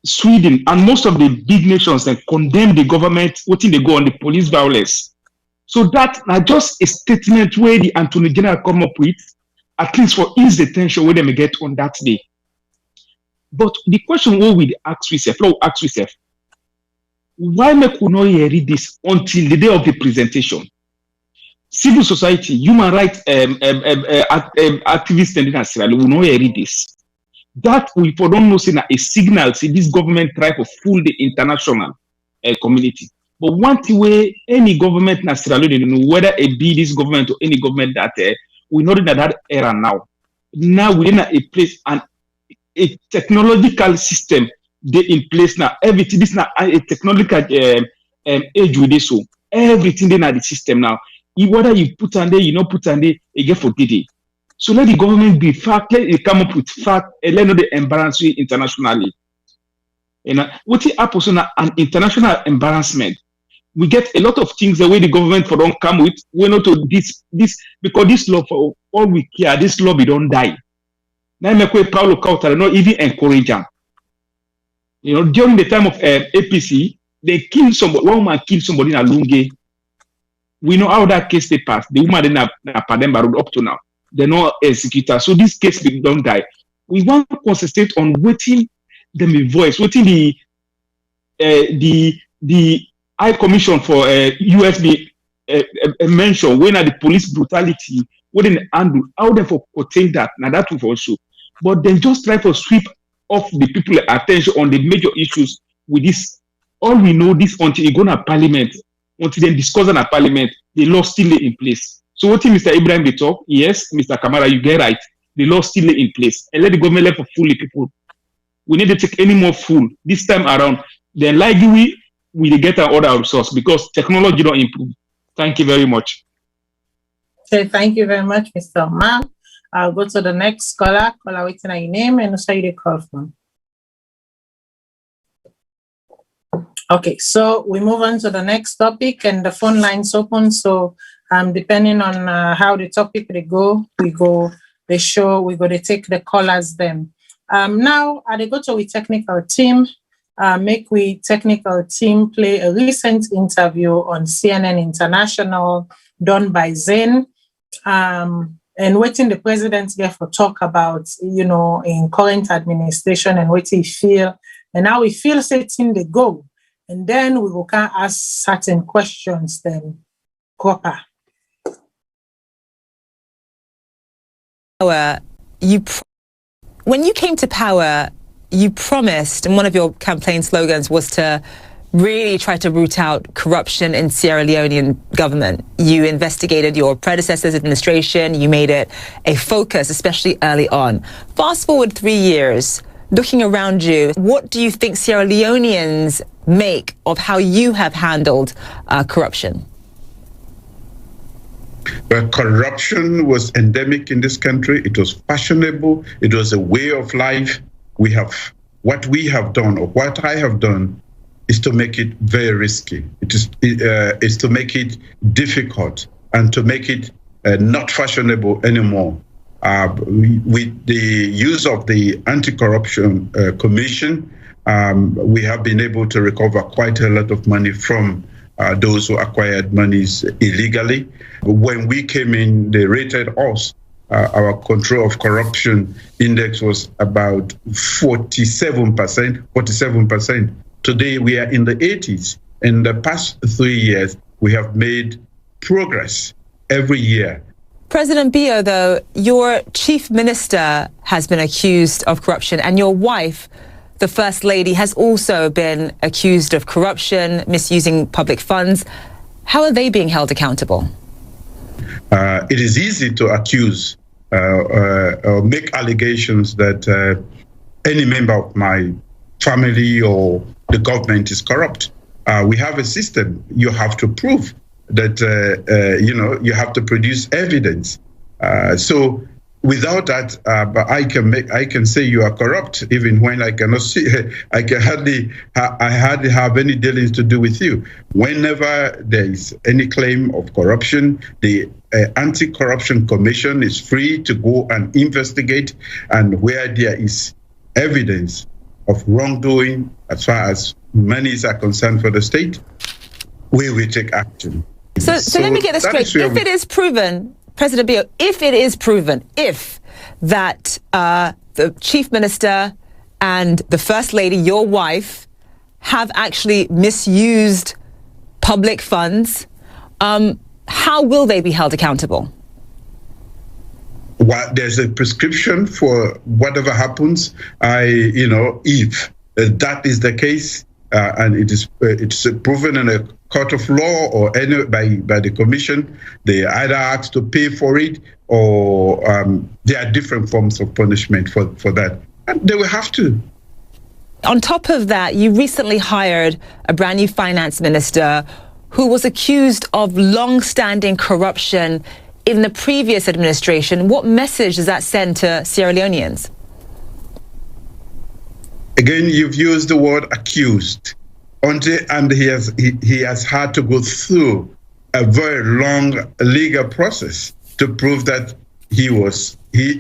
Sweden, and most of the big nations that condemn the government, what they go on the police violence. So that now just a statement where the Attorney General come up with, at least for ease the tension where they may get on that day. But the question what we ask ourselves, why make we not read this until the day of the presentation? Civil society, human rights activists in Israel will not read this. That we for don't know say a signal. See, this government try to fool the international community. But one way any government in Israel, they don't know whether it be this government or any government that we're not in that era now. Now we're in a place and a technological system they in place now. Everything this now a technological age with this so everything they now the system now. Whether you put on there, you not put on there, you get forget it. So let the government be fact, let it come up with fact, and let the embarrassment internationally. What it happens on an international embarrassment, we get a lot of things the way the government for don't come with. We not to this because this law for all we care, this law we don't die. Now make way Paulo Kautar not even encourage them. During the time of APC, they kill somebody. One man killed somebody in Alunge. We know how that case they passed. The woman didn't have Pademba road up to now. They're not executor. So this case don't die. We want to concentrate on waiting them a voice, waiting the High Commission for USB mention when at the police brutality, when they handle how them for contain that. Now that will also. But then just try to sweep off the people's attention on the major issues with this. All we know this until you go to Parliament. Until they discuss in a parliament, the law still in place. So what Mr. Ibrahim they talk, yes, Mr. Kamara, you get right. The law still in place. And let the government let for fool the people. We need to take any more fool this time around. Then likely we get our other resource because technology don't improve. Thank you very much. Okay, thank you very much, Mr. Omar. I'll go to the next caller. Caller waiting at your name and say the call from. Okay, so we move on to the next topic and the phone lines open. So depending on how the topic they go to take the callers then. Now I go to the technical team, make we technical team play a recent interview on CNN International done by Zen. And waiting the president get for talk about, in current administration and what he feel and how he feels it in the go. And then we will can ask certain questions then. Proper. When you came to power, you promised, and one of your campaign slogans was to really tried to root out corruption in Sierra Leonean government. You investigated your predecessor's administration. You made it a focus, especially early on. Fast forward 3 years, looking around you, what do you think Sierra Leoneans make of how you have handled corruption? Well, corruption was endemic in this country. It was fashionable. It was a way of life. What we have done, or what I have done, is to make it very risky. It is to make it difficult and to make it not fashionable anymore. With the use of the Anti-Corruption Commission, we have been able to recover quite a lot of money from those who acquired monies illegally. When we came in, they rated us. Our control of corruption index was about 47%. Today, we are in the 80s. In the past 3 years, we have made progress every year. President Bio, though, your chief minister has been accused of corruption, and your wife, the First Lady, has also been accused of corruption, misusing public funds. How are they being held accountable? It is easy to accuse or make allegations that any member of my family or the government is corrupt. We have a system. You have to prove that, you have to produce evidence. So without that, I can say you are corrupt, even when I cannot see. I hardly have any dealings to do with you. Whenever there is any claim of corruption, the Anti-Corruption Commission is free to go and investigate, and where there is evidence of wrongdoing, as far as monies are concerned for the state, we will take action. So let me get this straight. If it is proven, President Bio, if that the Chief Minister and the First Lady, your wife, have actually misused public funds, how will they be held accountable? Well, there's a prescription for whatever happens. If that is the case, and it's proven in a court of law or by the commission, they either ask to pay for it, or there are different forms of punishment for that, and they will have to. On top of that, you recently hired a brand new finance minister who was accused of long-standing corruption in the previous administration. What message does that send to Sierra Leoneans? Again, you've used the word accused, and he has had to go through a very long legal process to prove that he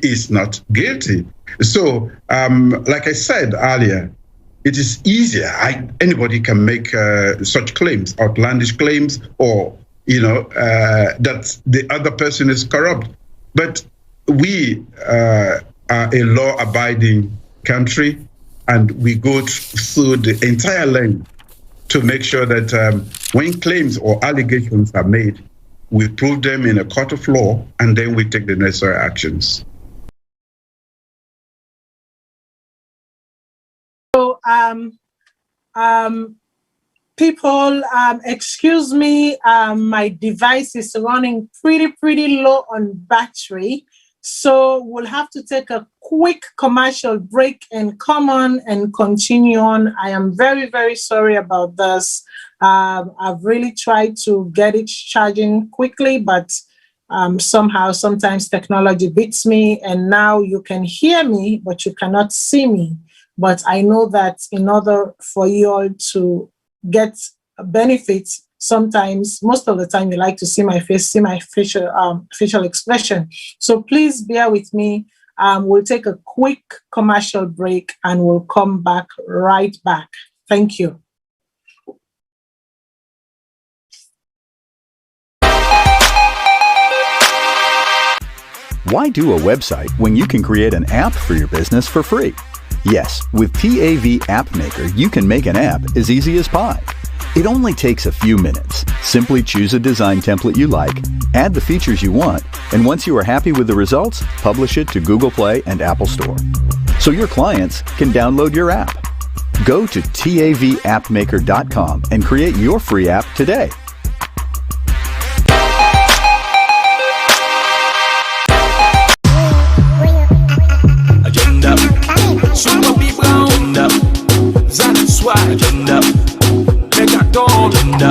is not guilty. So, like I said earlier, it is easier. Anybody can make such claims, outlandish claims, or that the other person is corrupt. But we are a law-abiding country, and we go through the entire length to make sure that when claims or allegations are made, we prove them in a court of law, and then we take the necessary actions. So, people, excuse me, my device is running pretty low on battery. So we'll have to take a quick commercial break and come on and continue on. I am very, very sorry about this. I've really tried to get it charging quickly, but sometimes technology beats me, and now you can hear me, but you cannot see me. But I know that in order for you all to get benefits, sometimes, most of the time, you like to see my face, see my facial expression. So please bear with me. We'll take a quick commercial break and we'll come back right back. Thank you. Why do a website when you can create an app for your business for free? Yes, with PAV App Maker, you can make an app as easy as pie. It only takes a few minutes. Simply choose a design template you like, add the features you want, and once you are happy with the results, publish it to Google Play and Apple Store, so your clients can download your app. Go to TAVAppmaker.com and create your free app today. Agenda. Super people agenda. That's why agenda. Megaton agenda.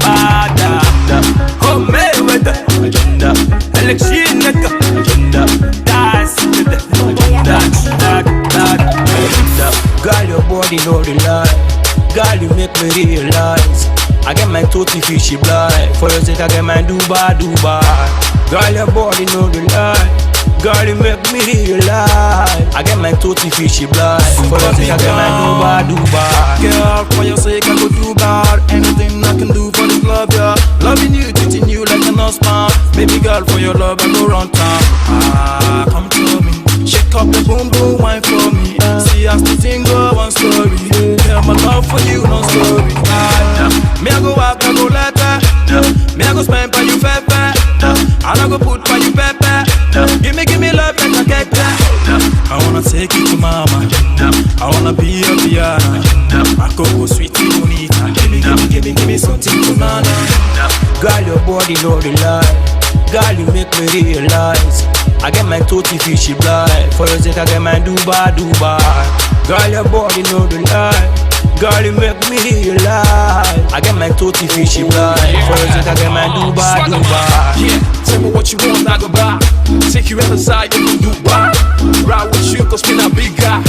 Agenda. Home with the agenda. Election agenda. That's it. That. Girl, your body know the lie. Girl, you make me realize I get my toty fishy blind. For your sake, I get my Dubai. Girl, your body know the lie. Girl, you make me realize I get my toty fishy blind. For your sake, I get my Dubai. Girl, for your sake, I go do bad. Anything I can do for this love, yeah. Loving you, treating you like an husband. Baby girl, for your love, I go run town. Come to me. Shake up the boom boom, wine for me. See us the thing go one story. Tell my love for you, no story. Me I go walk, I go letter. Me I go spend for you fair. And I go put for you pepper. Give me love like I get that. I wanna take you to mama. I wanna be your piano. I go sweetie bonita. Give me something to nana. Girl, your body know the lie. Girl, you make me realize I get my toty fishy blind. For your sake, I get my Dubai. Girl, your body know the lie. Girl, you make me realize I get my toty fishy blind. For your sake, I get my Dubai. Yeah, tell me what you want, I go buy. Take you outside, you can Dubai. Ride with you, cause me not big guy.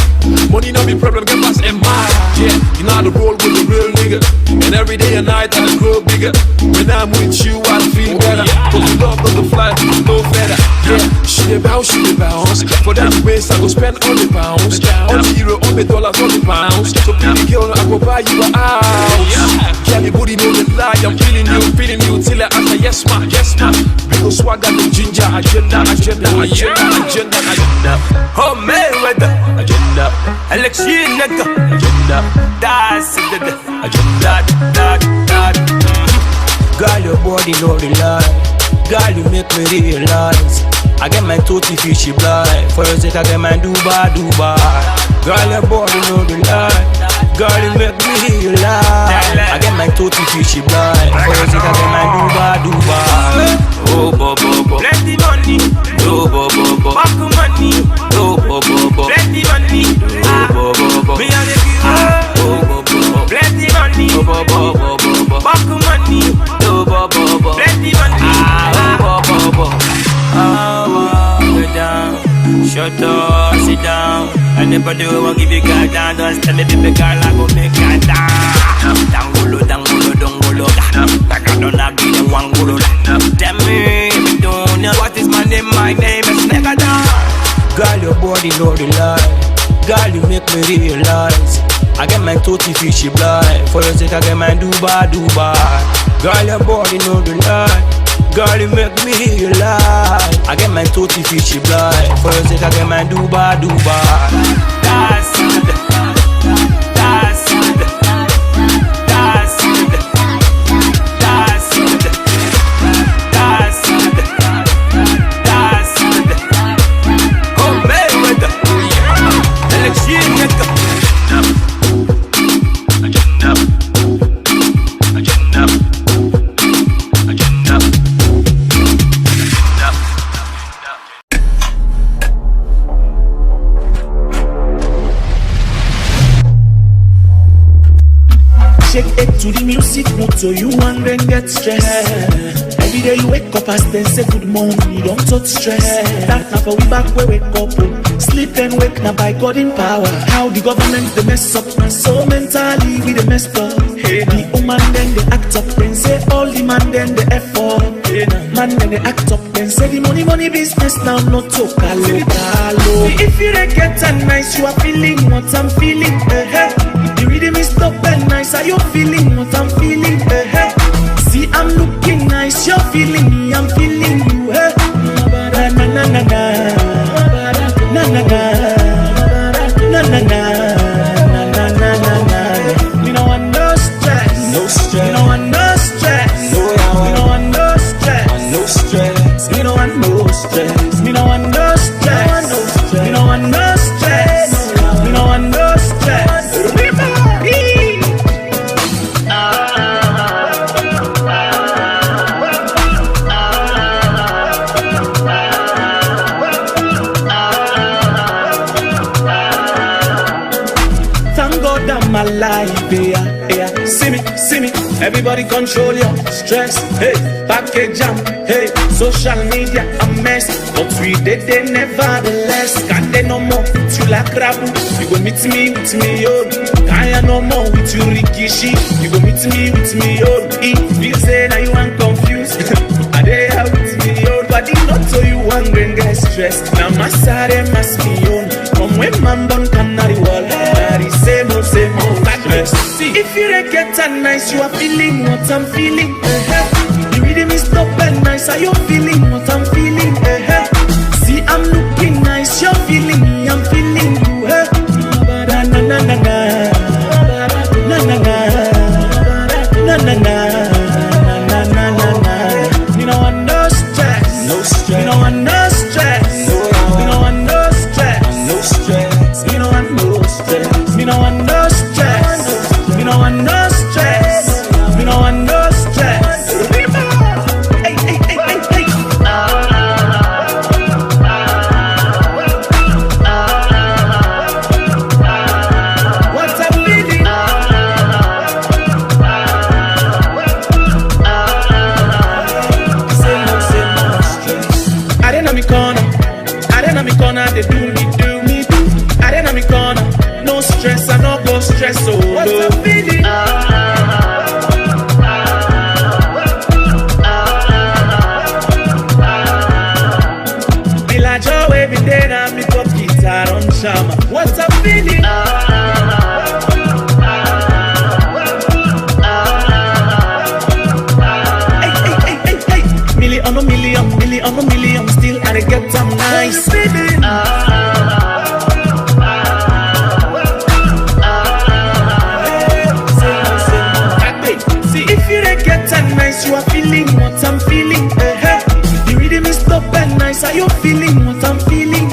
Money not be problem, get past MI. Yeah, you know how to roll with a real nigga. And every day and night, I grow bigger. When I'm with you, I feel better. Cause the love doesn't fly, no feather. Yeah, she the bounce. For that waist, I go spend all the pounds. All the euro, all the dollars, all the pounds. So pretty girl, I go buy you a house. Yeah, your booty know the lie. I'm feeling you till I answer yes ma. Because swag got the ginger. Agenda. Home with the agenda. Election agenda. That's it. Agenda. Girl, your body know the lie. Girl, you make me realize I get my toty fishy blind. For your sake, I get my Dubai. Girl, your body know the lie. Girl, you make me realize I get my toty fishy blind. For your sake, I get my Dubai. Oh, bobo, plenty money. Oh, bobo, back money. Oh, bobo, plenty money. Oh, bobo, me and the girl. Oh, bobo, plenty money. Oh, bobo, back money. Oh, bobo, plenty money. Oh, bobo. Get down, shut up, sit down. And if I do, I'll give you girl down. Just tell me, baby girl, I go make her down. Dangolo. Like I don't have give them one golo. Tell me, if you don't know what is my name is Nigga down. Girl, your body know the lie. Girl, you make me realize I get my toty fishy blind. For your sake, I get my Dubai. Girl, your body know the lie. Girl, you make me realize I get my toty fishy blind. For your sake, I get my Dubai. That's it. Home with the election Shake it to the music, move so you and then get stressed. Every day you wake up as then say good morning, you don't touch stress. That now for we back where wake up, sleep and wake now by God in power. How the government they mess up, and so mentally we they messed up. Hey, the woman then they act up, then say all the man then they effort. Man then they act up, then say the money business now not so calo. If you don't get a nice, you are feeling what I'm feeling. The rhythm is top and nice. Are you feeling what I'm feeling? See, I'm looking nice. You're feeling me. I'm feeling you. Na na na na na na na na na na. Me no want no stress. Me no want no stress. Me no want no stress. Me no want no stress. Me no want no stress. Me no want no stress. Me no want no stress. yeah. See me, everybody control your stress. Hey, package jam, hey, social media a mess. But we did they nevertheless. Can't they no more with you like rabu. You go meet me, yo. Kaya no more with you rikishi. You go meet me, yo. If you say that you ain't confused, are they out with me, yo? But it's not so you hungry and get stressed. Now my side must be on. From when man born canary wall, same old stress. If you don't get a nice, you are feeling what I'm feeling. You really miss up and nice, are you feeling what I'm feeling? See, I'm looking nice, you're feeling me, I'm feeling you. Na na na na na, na na na, na na na. You know I no stress, no stress. You know I no stress, you know I no stress, no stress. You know I no stress, you know I no stress, you know I no stress, you know I no stress. Hey, hey, hey, hey, hey. What's up, Lily? I didn't know me corner, they do me. I didn't know me corner, no stress, I no go stress. So what's up, feeling? Village oh, every day now me pop guitar on shama. What's up, feeling? Million on a million, still I get some nice. See if you don't get a nice, you are feeling what I'm feeling. You really missed up and nice, are you feeling what I'm feeling?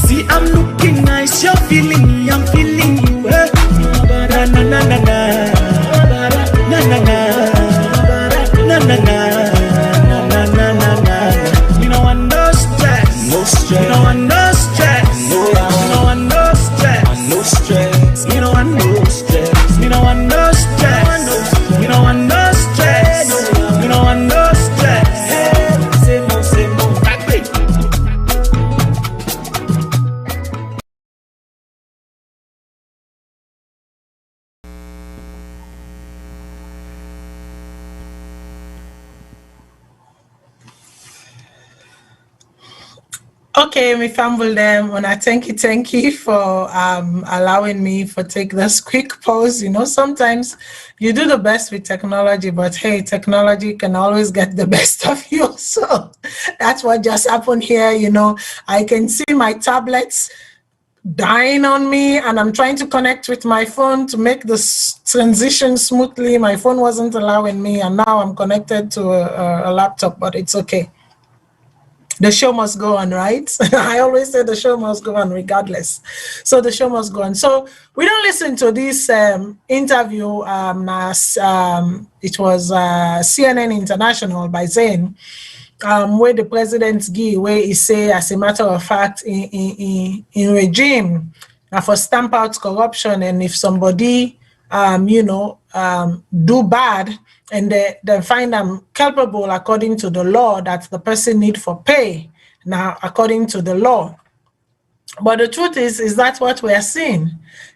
See I'm looking nice, you're feeling me, I'm feeling you. Na na na na na, na na na, na na na. You know I no stress, you know I no stress, no stress. You know I no stress, you know I no stress, you know I no stress, you know I no stress. Say more, Okay, me fumble them. And I thank you for allowing me for take this quick pause. You know, sometimes you do the best with technology, but hey, technology can always get the best of you. So that's what just happened here. You know, I can see my tablets dying on me and I'm trying to connect with my phone to make this transition smoothly. My phone wasn't allowing me and now I'm connected to a laptop, but it's okay. The show must go on, right? I always say the show must go on regardless. So the show must go on. So we don't listen to this interview. It was CNN International by Zain, where the president give, where he say, as a matter of fact, in regime, for stamp out corruption, and if somebody, do bad, and they find them culpable according to the law that the person need for pay now according to the law. But the truth is that what we are seeing?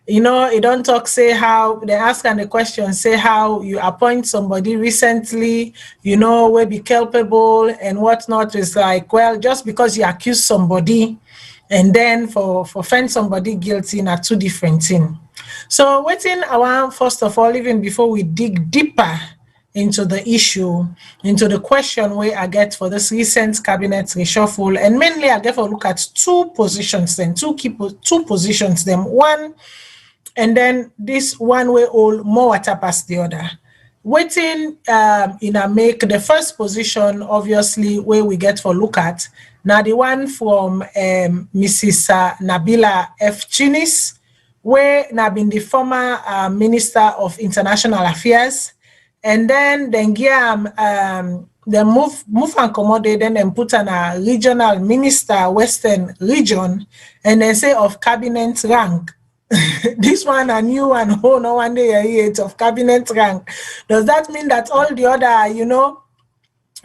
You know, it don't talk, say how they ask and the question, say how you appoint somebody recently, you know, will be culpable and whatnot. Is like, well, just because you accuse somebody and then for find somebody guilty are two different things. So waiting around, first of all, even before we dig deeper into the issue, into the question where I get for this recent cabinet reshuffle, and mainly I get for look at two positions, then two positions, them one, and then this one way all more water past the other. Waiting in a make the first position, obviously, where we get for look at, now the one from Mrs. Nabila F. Chinis, where now been the former Minister of International Affairs. And then they move and accommodate, then put on a regional minister, Western region, and they say of cabinet rank. this one and you and who no one day it's of cabinet rank. Does that mean that all the other,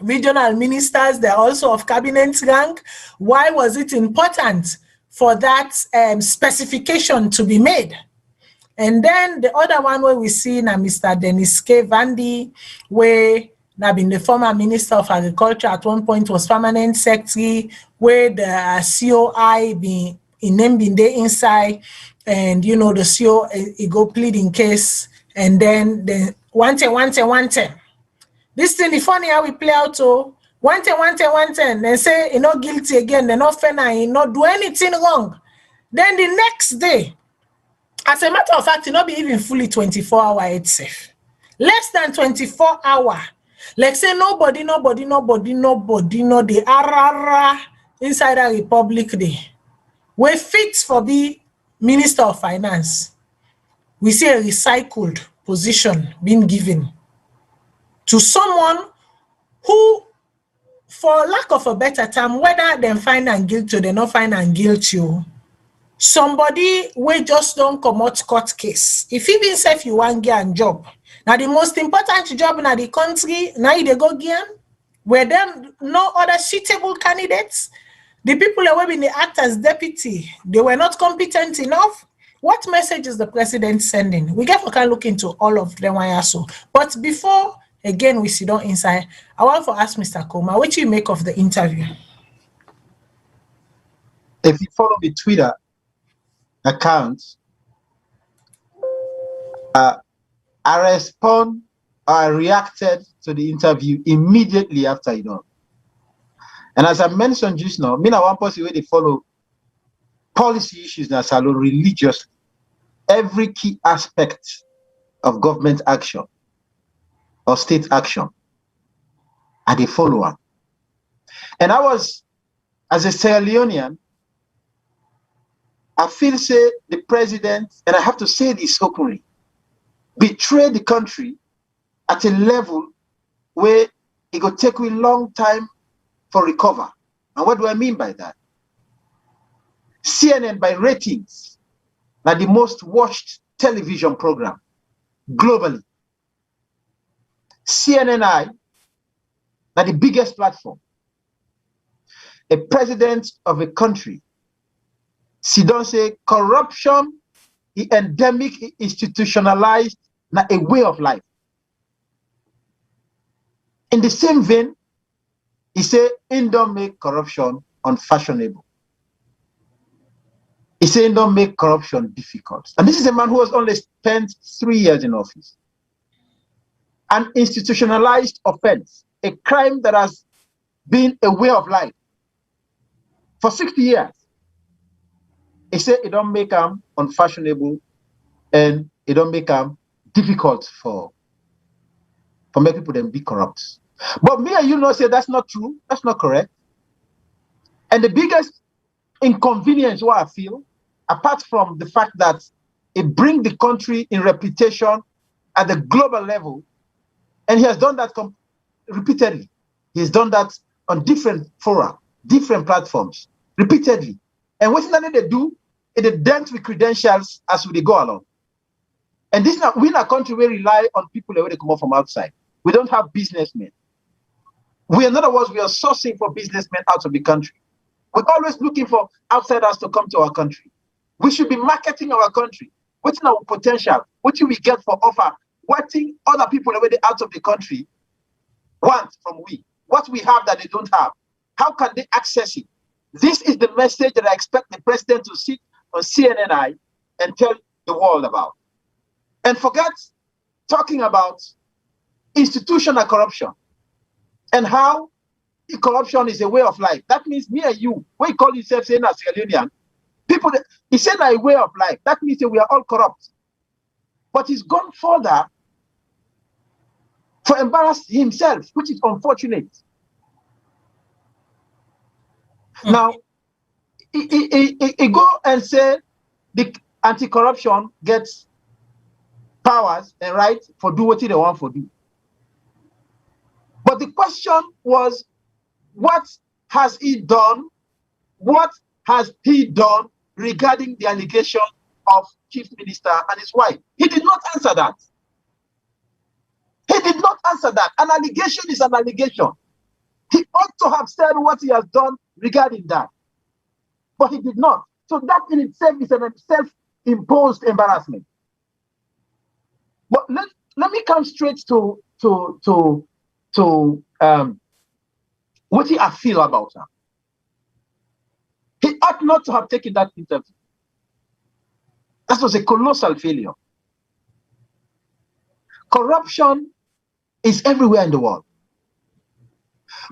regional ministers, they're also of cabinet rank? Why was it important for that specification to be made? And then the other one where we see now Mr. Dennis K. Vandy, where now been the former Minister of Agriculture at one point, was permanent secretary, where the COI been in them been there inside, and the CO it go plead in case, and then the one ten. This thing is funny how we play out. So one ten. They say you're not guilty again. They're not fair. You not do anything wrong. Then the next day, as a matter of fact, it not be even fully 24 hour itself. Less than 24 hour. Like say nobody know the arara inside a Republic Day. We fit for the Minister of Finance. We see a recycled position being given to someone who, for lack of a better term, whether they find and guilty or they not find and guilty, somebody we just don't come out court case. If even say if you want get a job, now the most important job in the country, now they go get where them no other suitable candidates. The people that were in the act as deputy, they were not competent enough. What message is the president sending? We can look into all of them also. But before again we sit down inside, I want to ask Mr. Koma, what do you make of the interview? If you follow the Twitter account, I reacted to the interview immediately after it done. And as I mentioned just now, me na one person where they follow policy issues in Salone religiously. Every key aspect of government action or state action, and they follow up. And I was, as a Sierra Leonean, I feel say the president, and I have to say this openly, betrayed the country at a level where it will take a long time for recover. And what do I mean by that? CNN by ratings are the most watched television program globally. CNNI are the biggest platform. A president of a country, don't say corruption is endemic, institutionalized, not a way of life. In the same vein, he said, don't make corruption unfashionable. He said, don't make corruption difficult. And this is a man who has only spent 3 years in office. An institutionalized offense, a crime that has been a way of life for 60 years. He said, it don't make them unfashionable and it don't make them difficult for make people then be corrupt. But me and you know say that's not true. That's not correct. And the biggest inconvenience what I feel, apart from the fact that it brings the country in reputation at the global level, and he has done that repeatedly. He's done that on different fora, different platforms, repeatedly. And what they do, it dent with credentials as they go along. And this we in a country where we rely on people that come up from outside. We don't have businessmen. In other words, we are sourcing for businessmen out of the country. We're always looking for outsiders to come to our country. We should be marketing our country. What's our potential? What do we get for offer? What thing other people already out of the country want from we? What we have that they don't have? How can they access it? This is the message that I expect the president to sit on CNNI and tell the world about. And forget talking about institutional corruption and how corruption is a way of life. That means me and you, when you call yourself saying as Sierra Leonean, people, he said a way of life. That means that we are all corrupt. But he's gone further for embarrassing himself, which is unfortunate. Now, he go and say the anti-corruption gets powers and rights for do what they want for do. But the question was, what has he done? What has he done regarding the allegation of chief minister and his wife. He did not answer that. He did not answer that. An allegation is an allegation. He ought to have said what he has done regarding that. But he did not. So that in itself is a self-imposed embarrassment. But let me come straight to what I feel about her. He ought not to have taken that interview. That was a colossal failure. Corruption is everywhere in the world.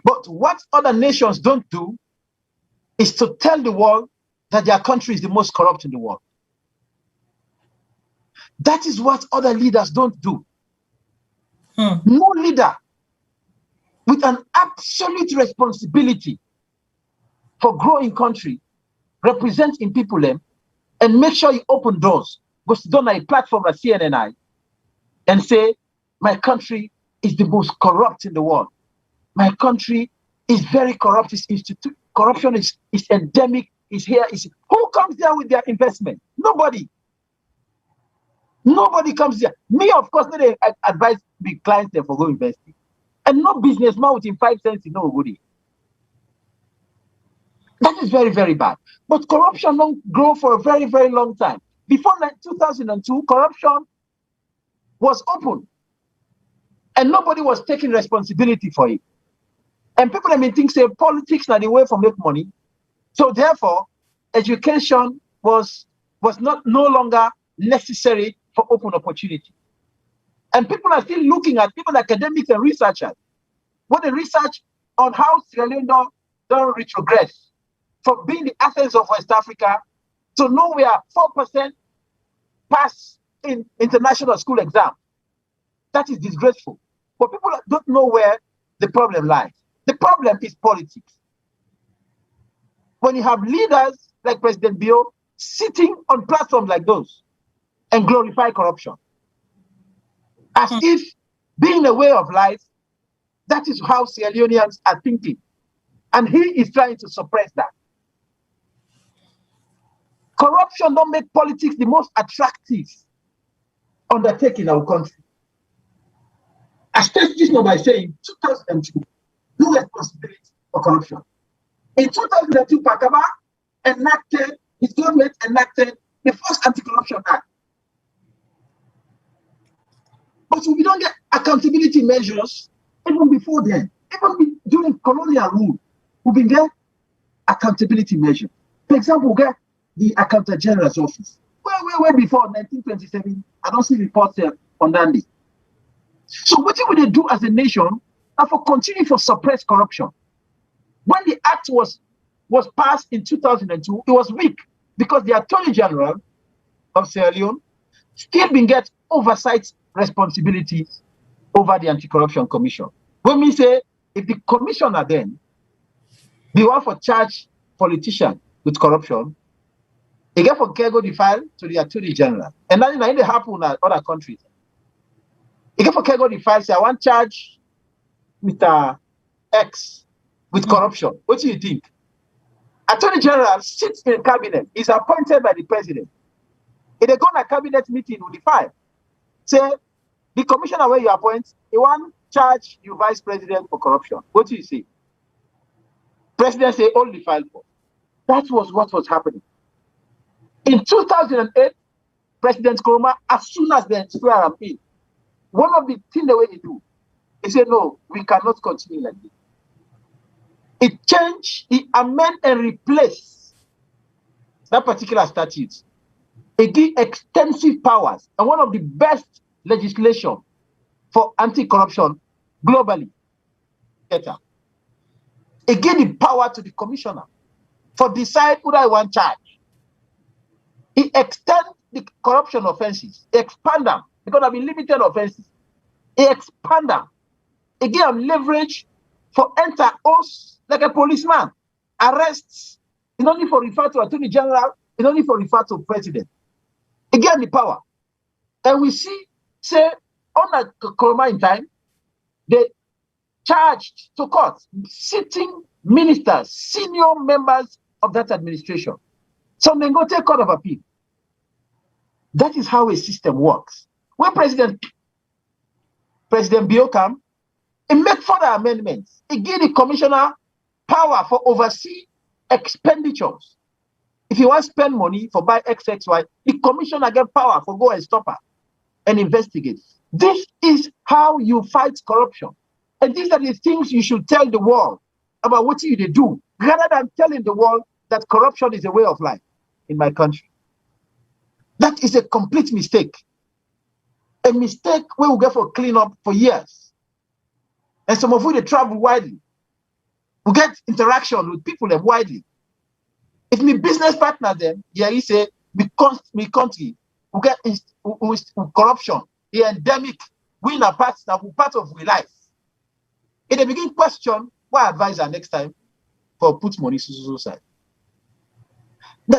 But what other nations don't do is to tell the world that their country is the most corrupt in the world. That is what other leaders don't do. No leader with an absolute responsibility for growing country, representing people them, and make sure you open doors. Go sit down on a platform like CNNI and say, my country is the most corrupt in the world. My country is very corrupt. Corruption is endemic, is here. Who comes there with their investment? Nobody. Nobody comes there. Me, of course, they advise big clients there for go investing. And no businessman with 5 cents in no goodie. That is very, very bad. But corruption don't grow for a very, very long time. Before 2002, corruption was open. And nobody was taking responsibility for it. And people have been thinking, say, politics are the way for make money. So therefore, education was no longer necessary for open opportunity. And people are still looking at, people academics and researchers, what they research on how Sierra Leone don't retrogress from being the Athens of West Africa to nowhere 4% pass in international school exam. That is disgraceful. But people don't know where the problem lies. The problem is politics. When you have leaders like President Bio sitting on platforms like those and glorify corruption, as if being a way of life, that is how Sierra Leoneans are thinking. And he is trying to suppress that. Corruption don't make politics the most attractive undertaking in our country. I state this now by saying 2002, no responsibility for corruption. In 2002, Pakaba his government enacted the first anti-corruption act. But we don't get accountability measures even before then. Even during colonial rule, we can get accountability measures. For example, we get the Accountant General's office. Way before 1927, I don't see reports on that day. So what would they do as a nation and for continue to suppress corruption? When the act was passed in 2002, it was weak because the Attorney General of Sierra Leone still been get oversight responsibilities over the Anti-Corruption Commission. When we say, if the commissioner then, the one for charge politician with corruption, they get for cargo the file to the Attorney General. And then it happen in other countries. They get for cargo the file, say, I want charge Mr. X with corruption. What do you think? Attorney General sits in cabinet, is appointed by the president. If they go on a cabinet meeting with the file, say, the commissioner where you appoint, he want charge you vice president for corruption. What do you say? President say, hold the file for. That was what was happening. In 2008, President Nkrumah, as soon as they swear him in, one of the things the way he do, he said, no, we cannot continue like this. It changed, he amend and replace that particular statute. It gives extensive powers and one of the best legislation for anti-corruption globally. It gave the power to the commissioner for decide who I want charge. He extend the corruption offenses, he expand them because I've been limited offenses. He expand them. He give them leverage for enter us like a policeman. Arrests, it's only for refer to Attorney General, it's only for refer to President. He gave the power. And we see, say, on that Nkrumah in time, they charged to court sitting ministers, senior members of that administration. Some then go take court of appeal. That is how a system works. When President Bio came, he made further amendments. He gave the commissioner power for oversee expenditures. If you want to spend money for buy XXY, the commissioner get power for go and stop her and investigate. This is how you fight corruption. And these are the things you should tell the world about what you do, rather than telling the world that corruption is a way of life in my country. That is a complete mistake. A mistake we will get for clean up for years. And some of you, they travel widely. We get interaction with people widely. If me business partner them, yeah, he say, me country, we get corruption, the endemic, we in a part of our life. In the beginning question, what advisor next time for put money to society?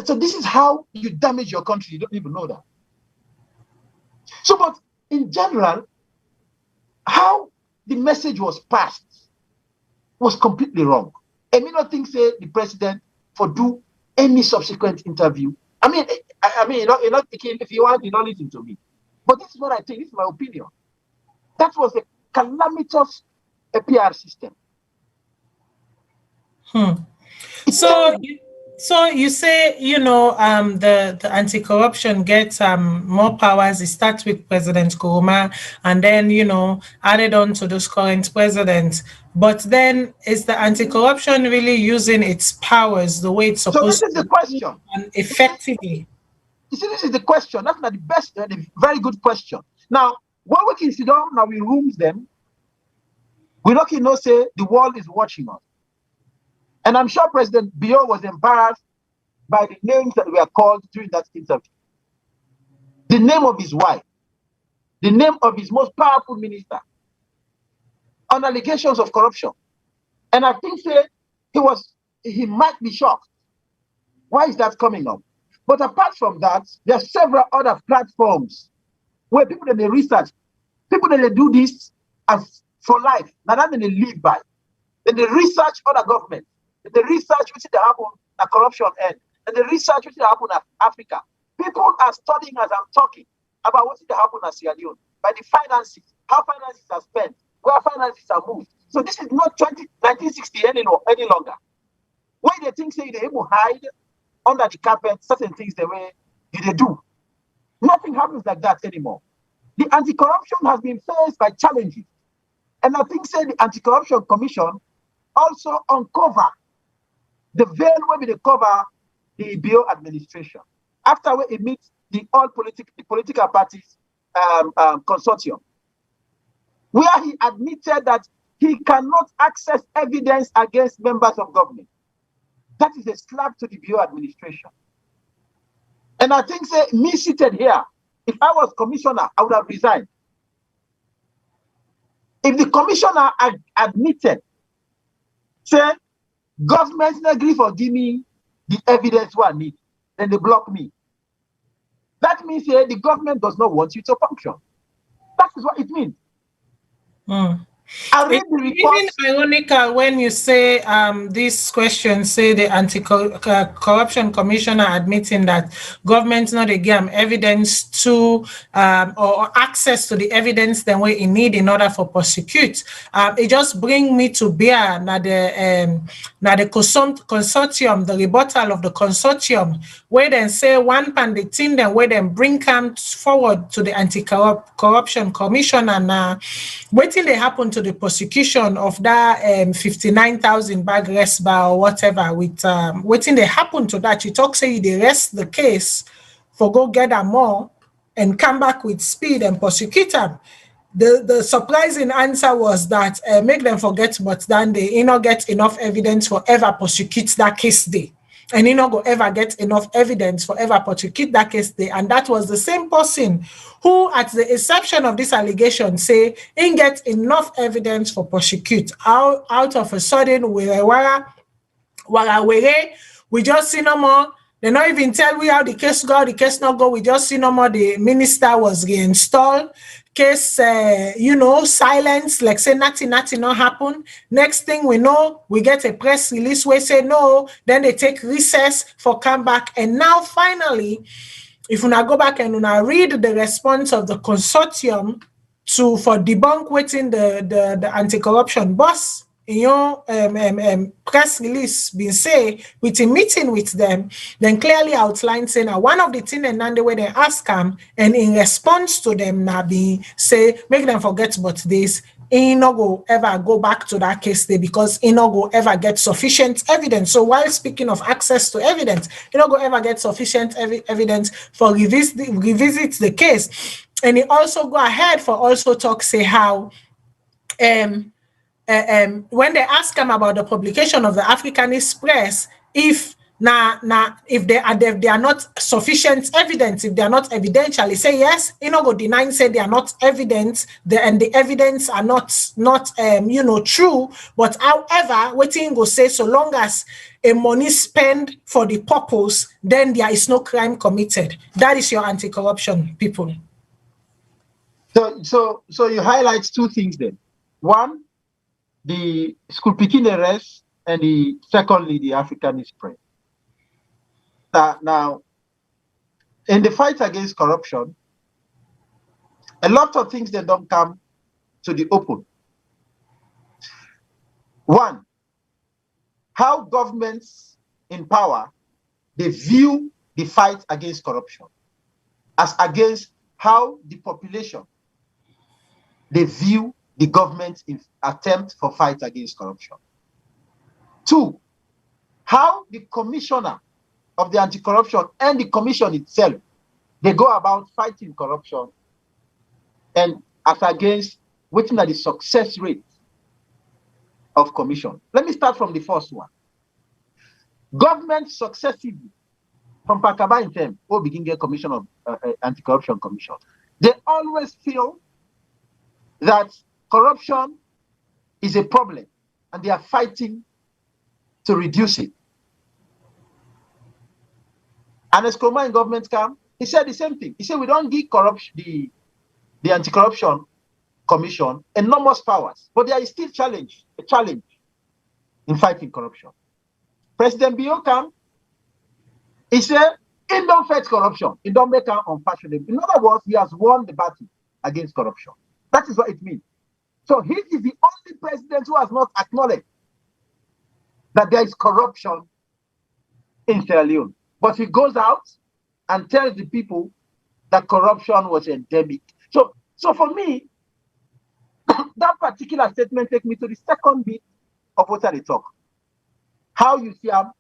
So this is how you damage your country. You don't even know that. So, but in general, how the message was passed was completely wrong. I mean, not think say the president for do any subsequent interview. I mean, if you want, you don't listen to me. But this is what I think. This is my opinion. That was a calamitous PR system. So you say, the anti-corruption gets more powers. It starts with President Nkrumah and then, added on to those current presidents. But then is the anti-corruption really using its powers the way it's supposed to? So this is the question. And effectively. You see, this is the question. That's not the best, the very good question. Now, what we can sit down, now we rooms them. We not can say the world is watching us. And I'm sure President Bio was embarrassed by the names that were called during that interview. The name of his wife, the name of his most powerful minister, on allegations of corruption. And I think he might be shocked. Why is that coming up? But apart from that, there are several other platforms where people that they research, people that they do this as for life, not that they live by. Then they research other governments. Then they research what they happen at corruption end. And they research what happen at Africa. People are studying as I'm talking about what happen at Sierra Leone by the finances, how finances are spent, where finances are moved. So this is not 1960 any longer. Why they think say they will hide under the carpet certain things the way they do. Nothing happens like that anymore. The anti-corruption has been faced by challenges. And I think say the Anti-Corruption Commission also uncover the veil where they cover the Bio administration. After we meet the political parties consortium, where he admitted that he cannot access evidence against members of government. That is a slap to the Bio administration. And I think say me seated here, if I was commissioner, I would have resigned. If the commissioner admitted, say, government not agree for give me the evidence what I need, then they block me. That means the government does not want you to function. That is what it means. I read the report. It's even ironical when you say this question, say the Anti-Corruption Commissioner admitting that government not give evidence to or access to the evidence than we need in order for prosecute. It just bring me to bear now the consortium, the rebuttal of the consortium, where then say one pandit thing, then where then bring come forward to the Anti-Corruption Commission and waiting they happen to the prosecution of that 59,000 bag rest bar or whatever with waiting they happen to that. You talk say they rest the case for go get them more and come back with speed and prosecute them. The surprising answer was that make them forget but then they get enough evidence for ever prosecute that case day. And go ever get enough evidence for ever prosecute that case day. And that was the same person who, at the exception of this allegation, say ain't get enough evidence for prosecute. Out of a sudden, we just see no more. They not even tell we how the case go, the case not go. We just see no more. The minister was reinstalled. Case, silence, like say nothing not happen. Next thing we know, we get a press release where say no, then they take recess for comeback. And now finally, if una go back and una read the response of the consortium for debunk within the anti-corruption boss, press release been say with a meeting with them, then clearly outlined saying one of the things and then the way they ask them, and in response to them now be say make them forget about this. He no go ever go back to that case day because he no go ever get sufficient evidence. So while speaking of access to evidence, he no go ever get sufficient evidence for revisit the case. And he also go ahead for also talk say how when they ask him about the publication of the Africanist press, if they are not sufficient evidence, if they are not evidential, he say yes, he no go deny say they are not evidence, and the evidence are not true. But however, what he go say, so long as a money spent for the purpose, then there is no crime committed. That is your anti-corruption, people. So you highlight two things then. One, the school picking arrest, and secondly, the Africanist press. Now, in the fight against corruption, a lot of things that don't come to the open. One, how governments in power, they view the fight against corruption as against how the population, they view the government's attempt for fight against corruption. Two, how the commissioner of the anti-corruption and the commission itself, they go about fighting corruption and as against waiting at the success rate of commission. Let me start from the first one. Government successively, from Pakaba in term, or begin get commission of anti-corruption commission, they always feel that corruption is a problem and they are fighting to reduce it. And as Kroma in government came, he said the same thing. He said we don't give corruption the anti-corruption commission enormous powers, but there is still a challenge in fighting corruption. President Bio came, he said he don't fight corruption, he don't make it unfashionable. In other words, he has won the battle against corruption. That is what it means. So he is the only president who has not acknowledged that there is corruption in Sierra Leone. But he goes out and tells the people that corruption was endemic. So for me, that particular statement takes me to the second bit of what I talk. How you see them,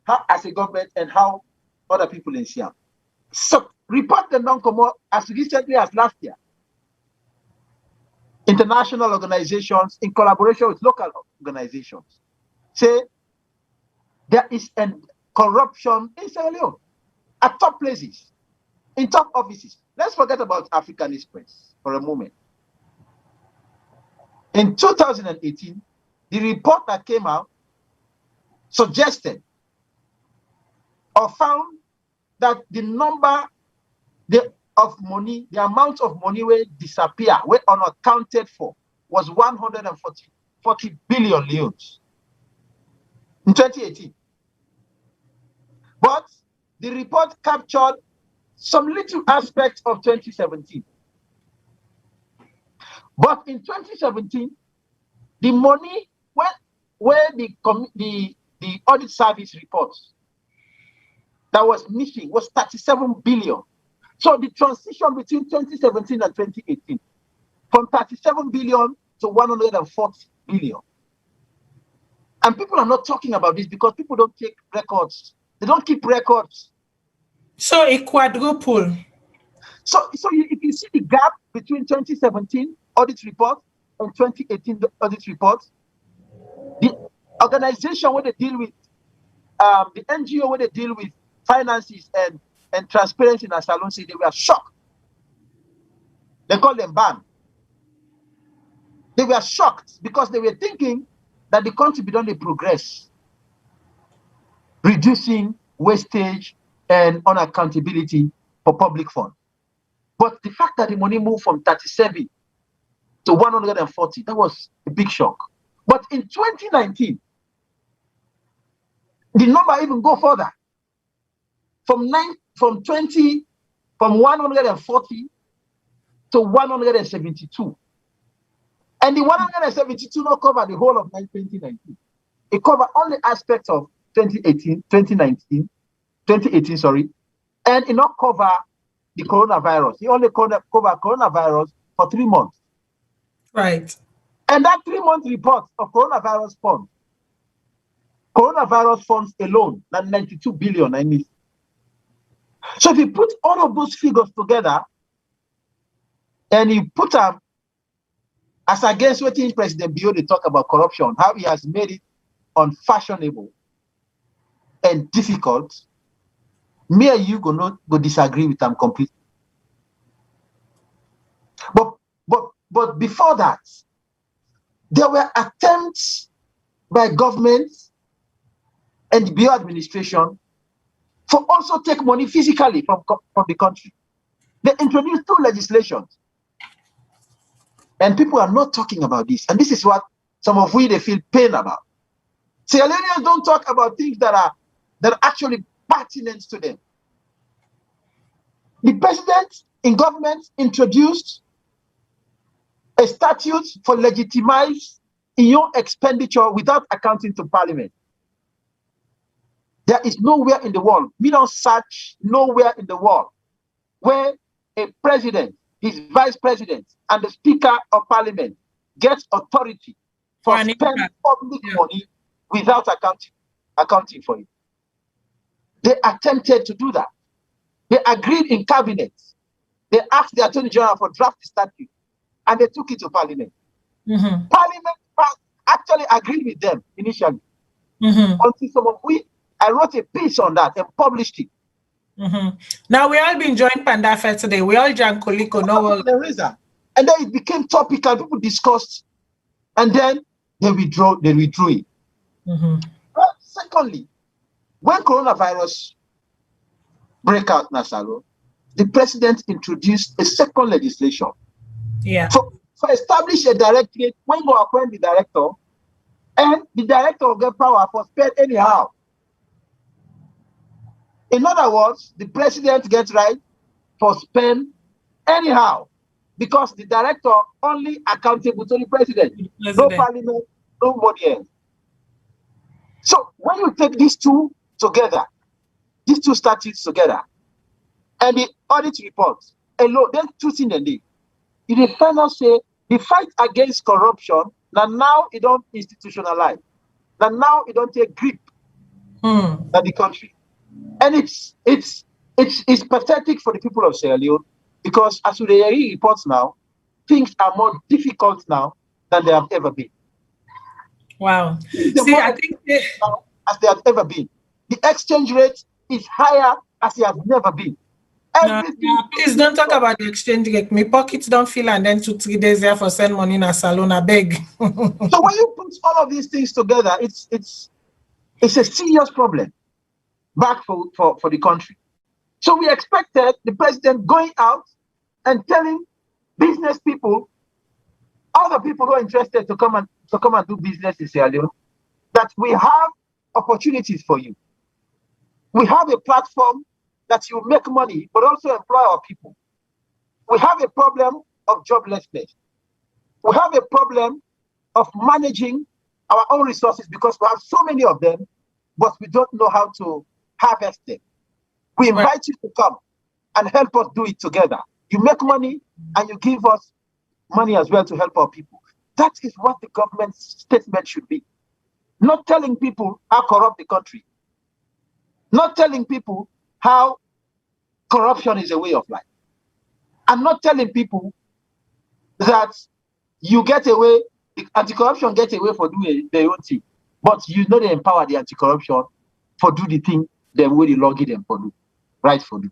how as a government, and how other people in Siam. So report the non-common as recently as last year. International organizations in collaboration with local organizations say there is corruption in Sierra Leone at top places, in top offices. Let's forget about Africanist press for a moment. In 2018, the report that came out suggested or found that the amount of money will disappear, were unaccounted for, was 140 billion leones in 2018. But the report captured some little aspects of 2017. But in 2017, the money where the audit service reports that was missing was 37 billion. So the transition between 2017 and 2018, from 37 billion to 140 billion. And people are not talking about this because people don't take records. They don't keep records. So it quadruple. So if you see the gap between 2017 audit report and 2018 audit report, the organization where they deal with, the NGO where they deal with finances and transparency in Salone, they were shocked. They call them ban. They were shocked because they were thinking that the country be done a progress, reducing wastage and unaccountability for public funds. But the fact that the money moved from 37 to 140, that was a big shock. But in 2019, the number even go further. From 20 from 140 to 172. And the 172 not cover the whole of 2019. It cover only aspects of 2018, sorry, and it not cover the coronavirus. It only cover coronavirus for 3 months. Right. And that 3-month report of coronavirus funds alone, that 92 billion I miss. So if you put all of those figures together and you put them as against what President Biode talk about corruption, how he has made it unfashionable and difficult, me and you go disagree with them completely. But before that, there were attempts by governments and the Bio administration for also take money physically from the country. They introduced 2 legislations. And people are not talking about this. And this is what some of we they feel pain about. Sierra Leoneans don't talk about things that are actually pertinent to them. The president in government introduced a statute for legitimize your expenditure without accounting to parliament. There is nowhere in the world, we don't search nowhere in the world where a president, his vice president, and the speaker of parliament gets authority for spending public money without accounting for it. They attempted to do that. They agreed in cabinet. They asked the Attorney General for draft statute, and they took it to parliament. Parliament actually agreed with them initially. Until some of I wrote a piece on that and published it. Now we all been enjoying Panda Fair today. We all drank Koliko. And then it became topical. People discussed, and then they withdrew it. But secondly, when coronavirus break out in Salone, the president introduced a second legislation. For establish a directorate, when you appoint the director, and the director will get power for spend anyhow. In other words, the president gets right for spend anyhow, because the director only accountable to the president. No parliament, nobody else. So when you take these two together, these 2 statutes together, and the audit reports alone, then 2 things in the it final say the fight against corruption now it don't institutionalize. Now it don't take grip at the country. And it's pathetic for the people of Sierra Leone, because as we hear reports now, things are more difficult now than they have ever been. Wow. See, I think as they have ever been. The exchange rate is higher as it has never been. Please don't talk about the exchange rate. My pockets don't feel, and then 2-3 days there for send money in a Salone, I beg. So when you put all of these things together, it's a serious problem back for the country. So we expected the president going out and telling business people, other people who are interested to come and do business in Sierra Leone, that we have opportunities for you. We have a platform that you make money, but also employ our people. We have a problem of joblessness. We have a problem of managing our own resources because we have so many of them, but we don't know how to harvest them. We invite you to come and help us do it together. You make money and you give us money as well to help our people. That is what the government's statement should be. Not telling people how corrupt the country. Not telling people how corruption is a way of life. I'm not telling people that you get away, the anti-corruption get away for doing their own thing, but you know they empower the anti-corruption for do the thing the way the law give them for do, right for do.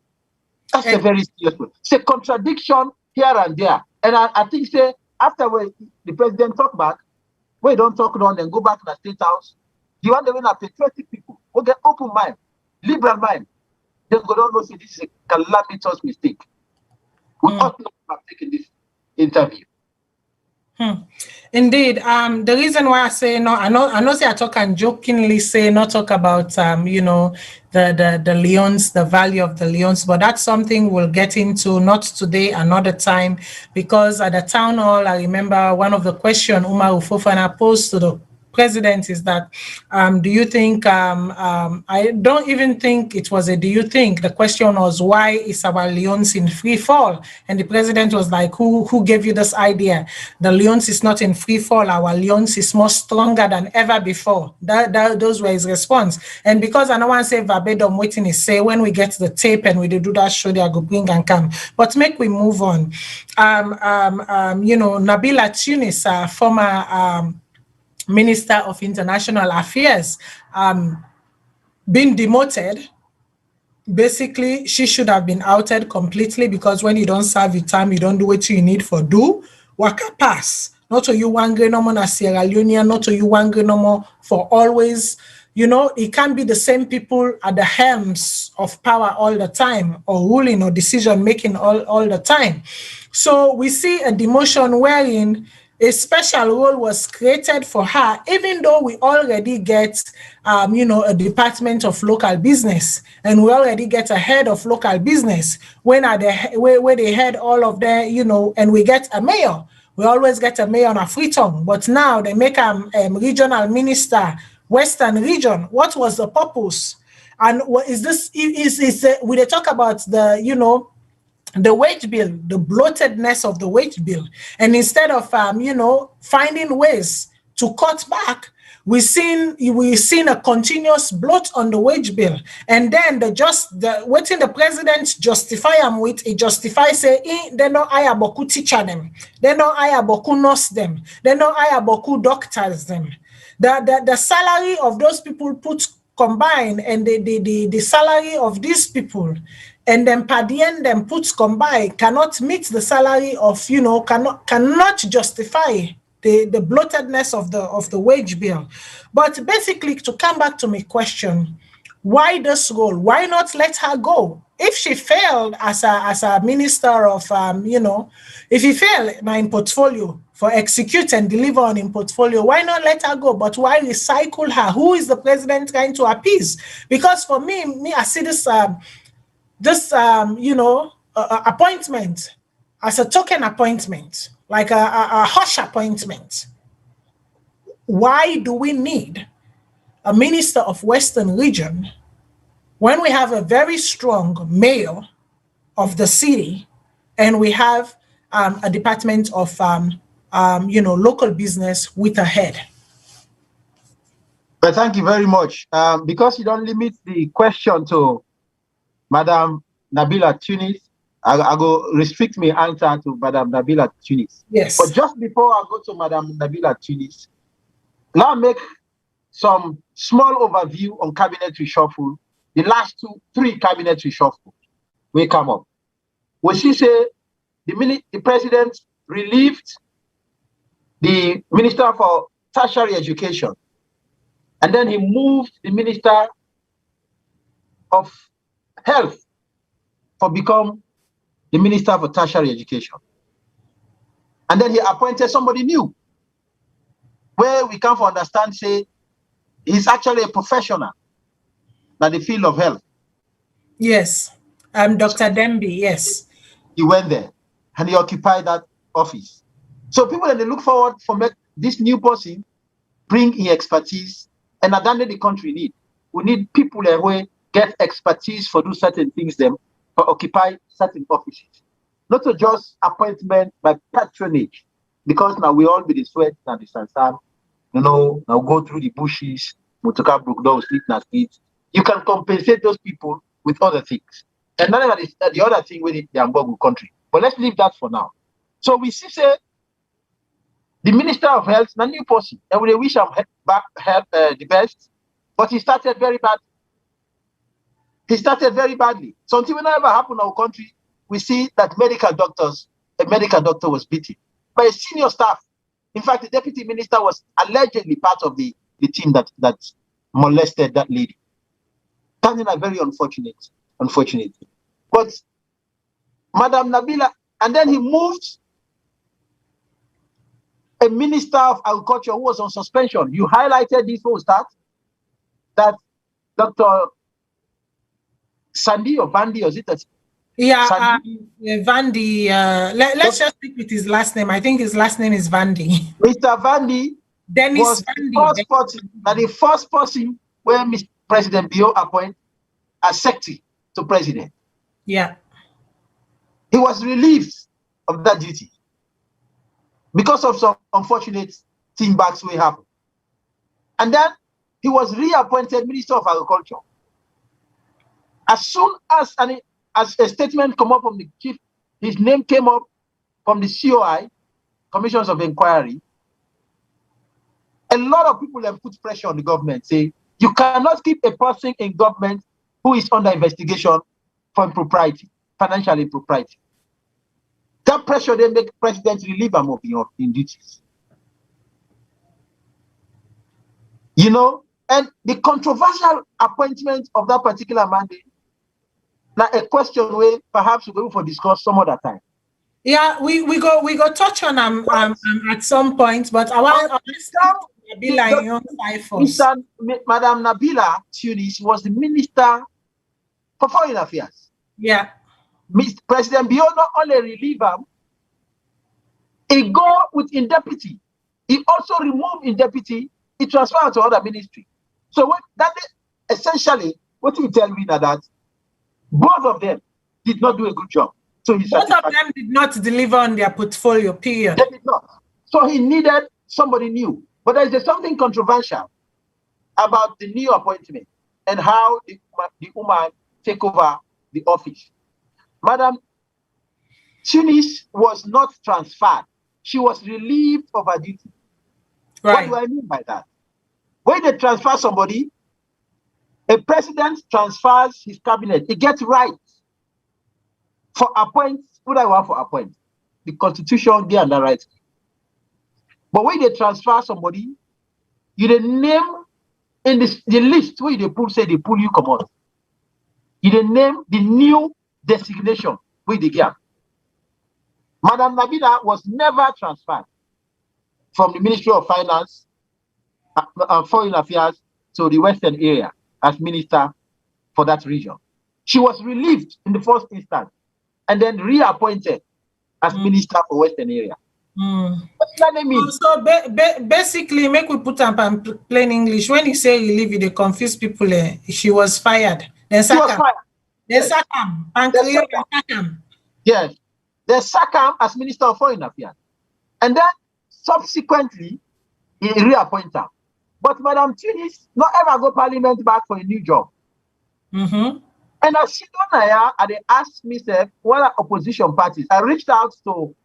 That's a very serious one. It's a contradiction here and there. And I think say after the president talk back, we don't talk on and go back to the State House, the one that will have patriotic people who get open mind, liberal mind. They go down and say this is a calamitous mistake. We ought not have taken this interview. Indeed. The reason why I say no, I know say I talk and jokingly say not talk about the leons, the value of the leons, but that's something we'll get into not today, another time, because at the town hall, I remember one of the questions Umar Ufofana posed to the president is that do you think I don't even think it was a do you think, the question was why is our leons in free fall, and the president was like, who gave you this idea? The leons is not in free fall, our leons is more stronger than ever before. Those were his response. And because I don't want to say verbatim waiting is say, when we get the tape and we do that show, they are go bring and come, but make we move on. Nabila Tunis, former Minister of International Affairs, been demoted. Basically, she should have been outed completely, because when you don't serve your time, you don't do what you need for do. Waka pass. Not to you one no more na Sierra Leone, not to you one no more for always. It can't be the same people at the helms of power all the time, or ruling or decision making all the time. So we see a demotion wherein a special role was created for her, even though we already get, a department of local business, and we already get a head of local business where they head all of their, and we get a mayor. We always get a mayor on a Freetown, but now they make a regional minister, Western region. What was the purpose? And what is this? We they talk about the, the wage bill, the bloatedness of the wage bill. And instead of, finding ways to cut back, we've seen a continuous bloat on the wage bill. And then waiting the president justify them with, it justify say, they don't hire boku teacher them. They don't hire boku nurse them. They don't hire boku doctors them. The salary of those people put combined, and the salary of these people, and then per diem them puts combined, cannot meet the salary of, cannot justify the bloatedness of the wage bill. But basically, to come back to my question, why this role? Why not let her go? If she failed as a minister of, if he failed in portfolio for execute and deliver on in portfolio, why not let her go? But why recycle her? Who is the president trying to appease? Because for me, I see this appointment as a token appointment, like a hush appointment. Why do we need a minister of Western region when we have a very strong mayor of the city, and we have a department of local business with a head? But thank you very much. Because you don't limit the question to Madam Nabila Tunis, I go restrict my answer to Madam Nabila Tunis. Yes. But just before I go to Madam Nabila Tunis, now make some small overview on cabinet reshuffle. The last 3 cabinet reshuffle will come up. When she say the president relieved the Minister for Tertiary Education, and then he moved the Minister of Health for become the Minister for Tertiary Education. And then he appointed somebody new, where we come for understand, say, he's actually a professional in the field of health. Yes, Dr. Demby, yes. He went there and he occupied that office. So people that they look forward for this new person bring in expertise, and at the end of the country need. We need people that will get expertise for do certain things, them for occupy certain offices. Not to just appointment by patronage, because now we all be the sweat and the sansan, now go through the bushes, motoka brook down, sleep na street. You can compensate those people with other things. And none of that is the other thing with the Ambogu country. But let's leave that for now. So we see, say, the Minister of Health, a new person, and we wish him back the best, but he started very badly. Something will never happen in our country. We see that a medical doctor was beaten by a senior staff. In fact, the deputy minister was allegedly part of the team that molested that lady. Something like very unfortunate. But Madam Nabila, and then he moved Minister of Agriculture who was on suspension. You highlighted this whole start that Dr. Sandy or Vandy, or is it that? Yeah, Vandy. Let's just stick with his last name. I think his last name is Vandy. Mr. Vandy Dennis was Vandy. the first person where Mr. President Bio appointed as secretary to president. Yeah. He was relieved of that duty because of some unfortunate thing backs will happen. And then he was reappointed Minister of Agriculture. As soon as a statement come up from the chief, his name came up from the COI, Commissions of Inquiry, a lot of people have put pressure on the government, say, you cannot keep a person in government who is under investigation for impropriety, financial impropriety. That pressure then make president relieve him of in duties. You know, and the controversial appointment of that particular mandate, now a question where perhaps we'll go for discuss some other time. Yeah, we go touch on at some point, but I want Madam Nabila Tunis was the Minister for Foreign Affairs. Yeah. Mr. President Bio not only relieve him, he go with in deputy. He also remove in deputy, he transfer to other ministry. So what that is, essentially, what you tell me now that both of them did not do a good job. So both of them did not deliver on their portfolio, period. They did not. So he needed somebody new. But there is something controversial about the new appointment and how the woman take over the office. Madam Tunis was not transferred. She was relieved of her duty. Right. What do I mean by that? When they transfer somebody, a president transfers his cabinet. He gets rights for appoint, who I want for appoint. The constitution gives that right. But when they transfer somebody, you the name in the list where they pull, say they pull you come out. You the name the new designation where they get. Madam Nabila was never transferred from the Ministry of Finance and Foreign Affairs to the Western area as minister for that region. She was relieved in the first instance and then reappointed as minister for Western area. What does that mean? So basically, make we put up in plain English. When you say relieve, they confuse people. She was fired. Then she was fired. They sack him. Yes. They sack him as Minister of Foreign Affairs. And then subsequently, he reappointed her. But Madam Tunis not ever go parliament back for a new job. Mm-hmm. And as she done here, they asked myself, what are opposition parties? I reached out to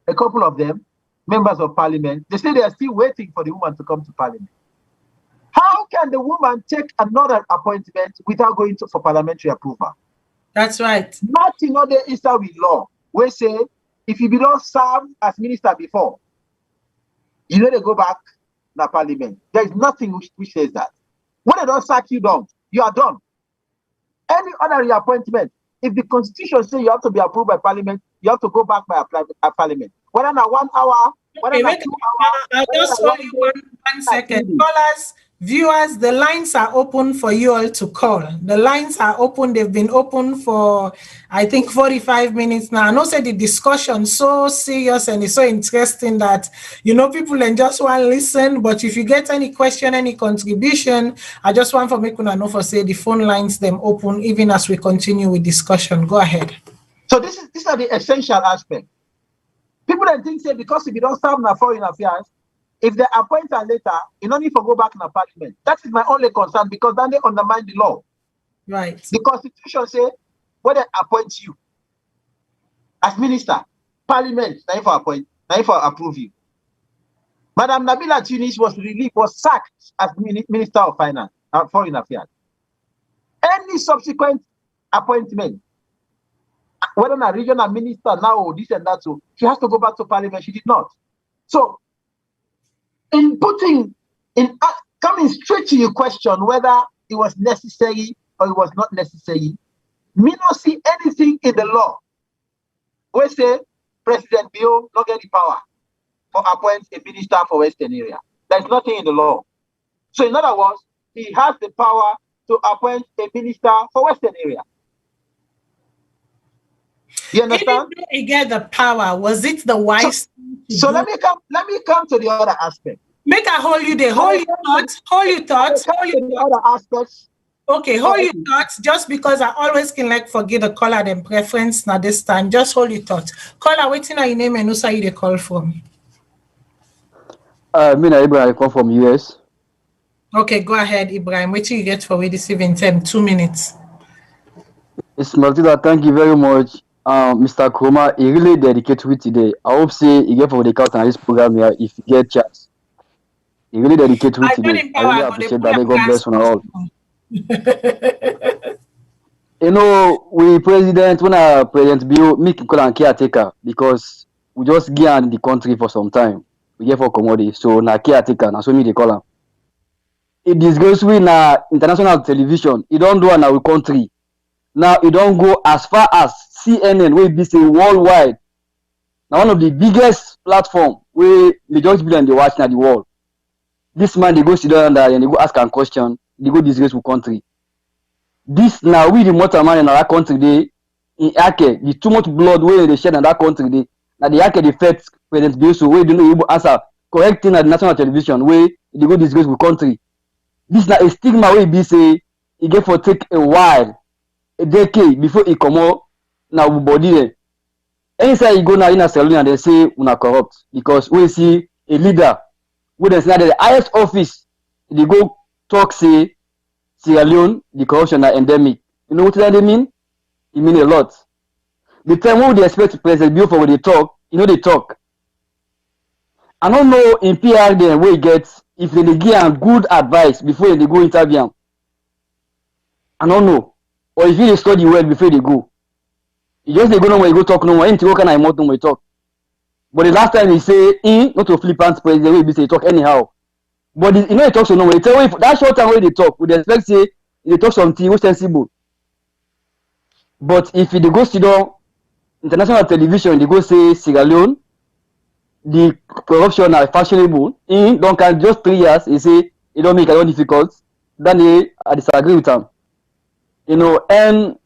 a couple of them, members of parliament. They say they are still waiting for the woman to come to parliament. How can the woman take another appointment without going for parliamentary approval? That's right. Nothing other is with law. We say, if you don't serve as minister before, you know they go back to parliament. There is nothing which says that. When they don't sack you down, you are done. Any other reappointment, if the constitution says you have to be approved by parliament, you have to go back by parliament. Whether not 1 hour, whether not 2 hours. I'll just hold you one second. Callers, viewers, the lines are open for you all to call. The lines are open. They've been open for, I think, 45 minutes now. I know say the discussion so serious and it's so interesting that, you know, people then just want to listen. But if you get any question, any contribution, I just want for me to know for say the phone lines them open even as we continue with discussion. Go ahead. So these are the essential aspects. People then think say because if you don't serve in foreign affairs, if they appoint her later, you don't need to go back in the parliament. That is my only concern because then they undermine the law. Right. The constitution says when they appoint you as minister, parliament, now for appoint, now for approve you. Madam Nabila Tunis was relieved, was sacked as Minister of Finance and Foreign Affairs. Any subsequent appointment, whether a regional minister now or this and that, so she has to go back to parliament. She did not. So, in coming straight to your question whether it was necessary or it was not necessary, me not see anything in the law where say President Bio not get the power or appoint a minister for Western area. There's nothing in the law. So in other words, he has the power to appoint a minister for Western area. You understand? Even though he get the power, was it the wise thing to So do? let me come to the other aspect. Make I hold you there. Hold your thoughts. Hold your thoughts. Hold your the other aspects. Okay, hold your thoughts. Just because I always can like forget the caller them preference now this time. Just hold your thoughts. Caller, waiting on your name and who say you the call from? Me na Ibrahim, I come from US. Okay, go ahead, Ibrahim. What you get for we this evening? 2 minutes. It's Martina, thank you very much. Mr. Kroma, he really dedicated to it today. I hope say he get for the count on this program here if you get chance. He really dedicated to it today. I really appreciate that. God bless you all. You know, we president, when our president Bill, me call and caretaker because we just get in the country for some time. We get for commodity, so na caretaker, na so me they call him. It disgraceful na international television. It don't do in our country. Now it don't go as far as CNN, where be say worldwide. Now one of the biggest platform where majority people they watch now the world. This man they go sit down there and they go ask a question. They go disgraceful country. This now we the mortal man in our country they in Ake, the too much blood where they shed in that country they now the Ake the fed President Bill where they don't able answer correcting at the national television where they go disgraceful country. This now a stigma where be say it get for take a while, a decade before it come out now body there. Anytime you go now in a Salone and they say we are corrupt because we see a leader who is not the highest office, they go talk say Sierra Leone, the corruption are endemic. You know what that mean? It mean a lot. The time when they expect President Bill for when they talk, you know they talk. I don't know in PR then where he gets if they give him good advice before they go interview him. I don't know. Or if they study well before they go. You just they go no when you go talk no more. Anything can I more no more talk. But the last time he say not to flippant president will be say talk anyhow. But you know he talks so no more. He tell you that short time when they talk, we expect say they talk something was sensible. But if they go sit down international television, they go say Sierra Leone, the corruption are fashionable. Don't can just 3 years, he say it don't make it difficult. Then I disagree with him. You know, and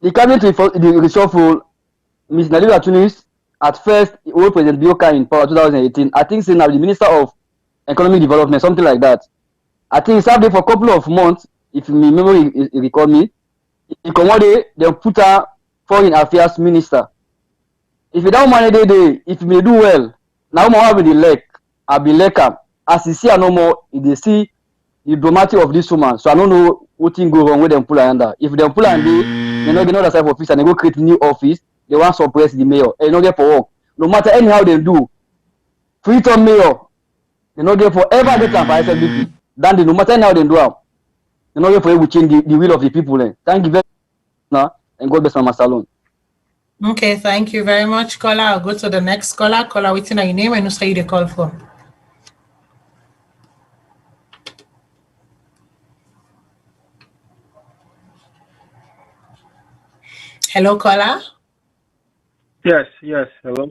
the cabinet the reshuffle, Ms. Naliba Tunis, at first, old President Bioka in power 2018, I think say now the Minister of Economic Development, something like that. I think he served there for a couple of months, if my memory recall me. He come out there, they put her Foreign Affairs Minister. If you don't manage it, if you may do well, now more have the leg, I'll be like as you see no more, they see the dramatic of this woman. So I don't know what thing go wrong with them pull her under. If they pull her under, they not get another side of office and they go create new office, they want to suppress the mayor. They not get for work. No matter anyhow they do, free-term mayor, they not get forever get them for SLBP. Then they no matter anyhow they do, they not get for able to change the will of the people. Thank you very much, and God bless my Salone. Okay, thank you very much, caller. I'll go to the next caller. Caller, what's your name and who say you the call from? Hello, caller. Yes, hello.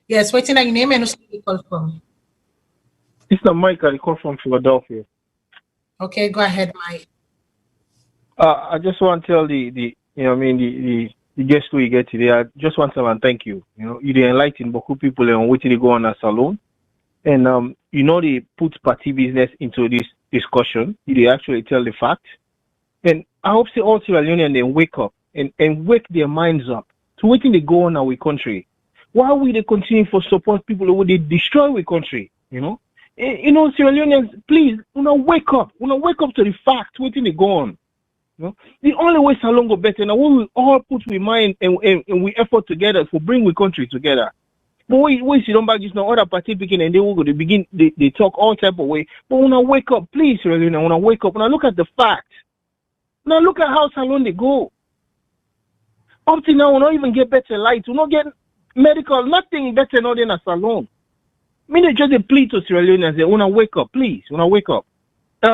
Yes, what's your name and who say you the call from? It's not Mike. I call from Philadelphia. Okay, go ahead, Mike. I just want to tell the guest who you get today. I just want to thank you. You know, you enlighten Boku people on what they go on a Salone, and they put party business into this discussion. They actually tell the fact, and I hope say all Sierra Leoneans then wake up and wake their minds up to what they go on our country. Why will they continue for support people who they destroy our country? Sierra Leoneans, please, wake up. Wake up to the fact what they go on. The only way Salone go better now, we will all put we mind and we effort together for bring we country together. But we sit on back just now other party picking and they will go to begin they talk all type of way. But when I wake up, please, really, when I wake up, when I look at the fact, now look at how Salone they go. Up to now, we don't even get better light, we don't get medical, nothing better now than a Salone. Me they just a plea to Sierra Leone and say, when I wake up, please, when I wake up.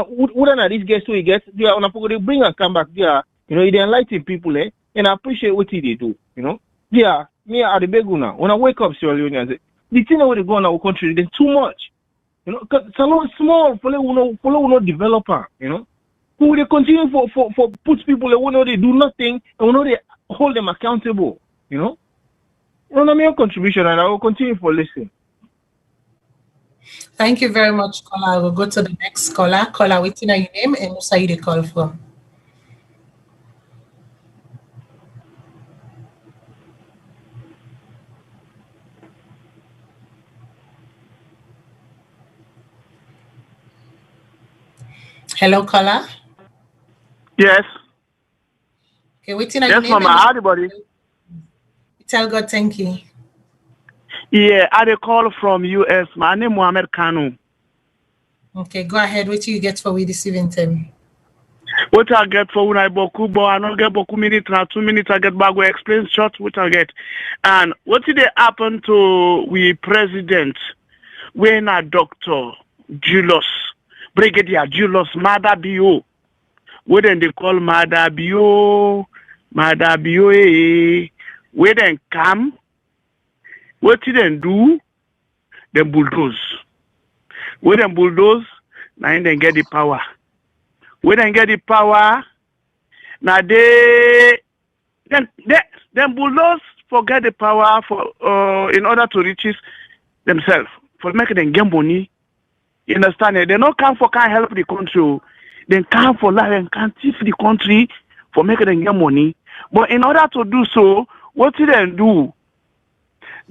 Wouldn't these guests who he gets, they are bring and come back there, they enlighten people, and I appreciate what they do, Yeah, me at the beguna. When I wake up, Sierra Leone, the thing that they go on our country, they're too much. You know, because Salone is small, follow no developer, you know. Who they continue for put people that know they do nothing and know they hold them accountable, you know. You know, my contribution, and I will continue for listening. Thank you very much, caller. I will go to the next caller. Caller, what's your name and who's you the call from? Hello, caller. Yes. Okay, what's your name? Yes, Mama. Howdy, buddy. Tell God, thank you. Yeah, I had a call from US. My name is Mohamed Kanu. Okay, go ahead. What do you get for we this evening? What I get for when I boku, but I don't get boku minutes, now 2 minutes I get back, we explain short what I get. And what did they happen to we president when a doctor, Julius, Brigadier Julius Mada Bio? What then they call Mada Bio, where then come? What did they do? They bulldoze. Where them bulldoze, now then get the power. Where then get the power, now then bulldoze forget the power for in order to reach themselves, for making them get money. You understand? They don't come for can't help the country. They come for life and can't teach the country for making them get money. But in order to do so, what do they do?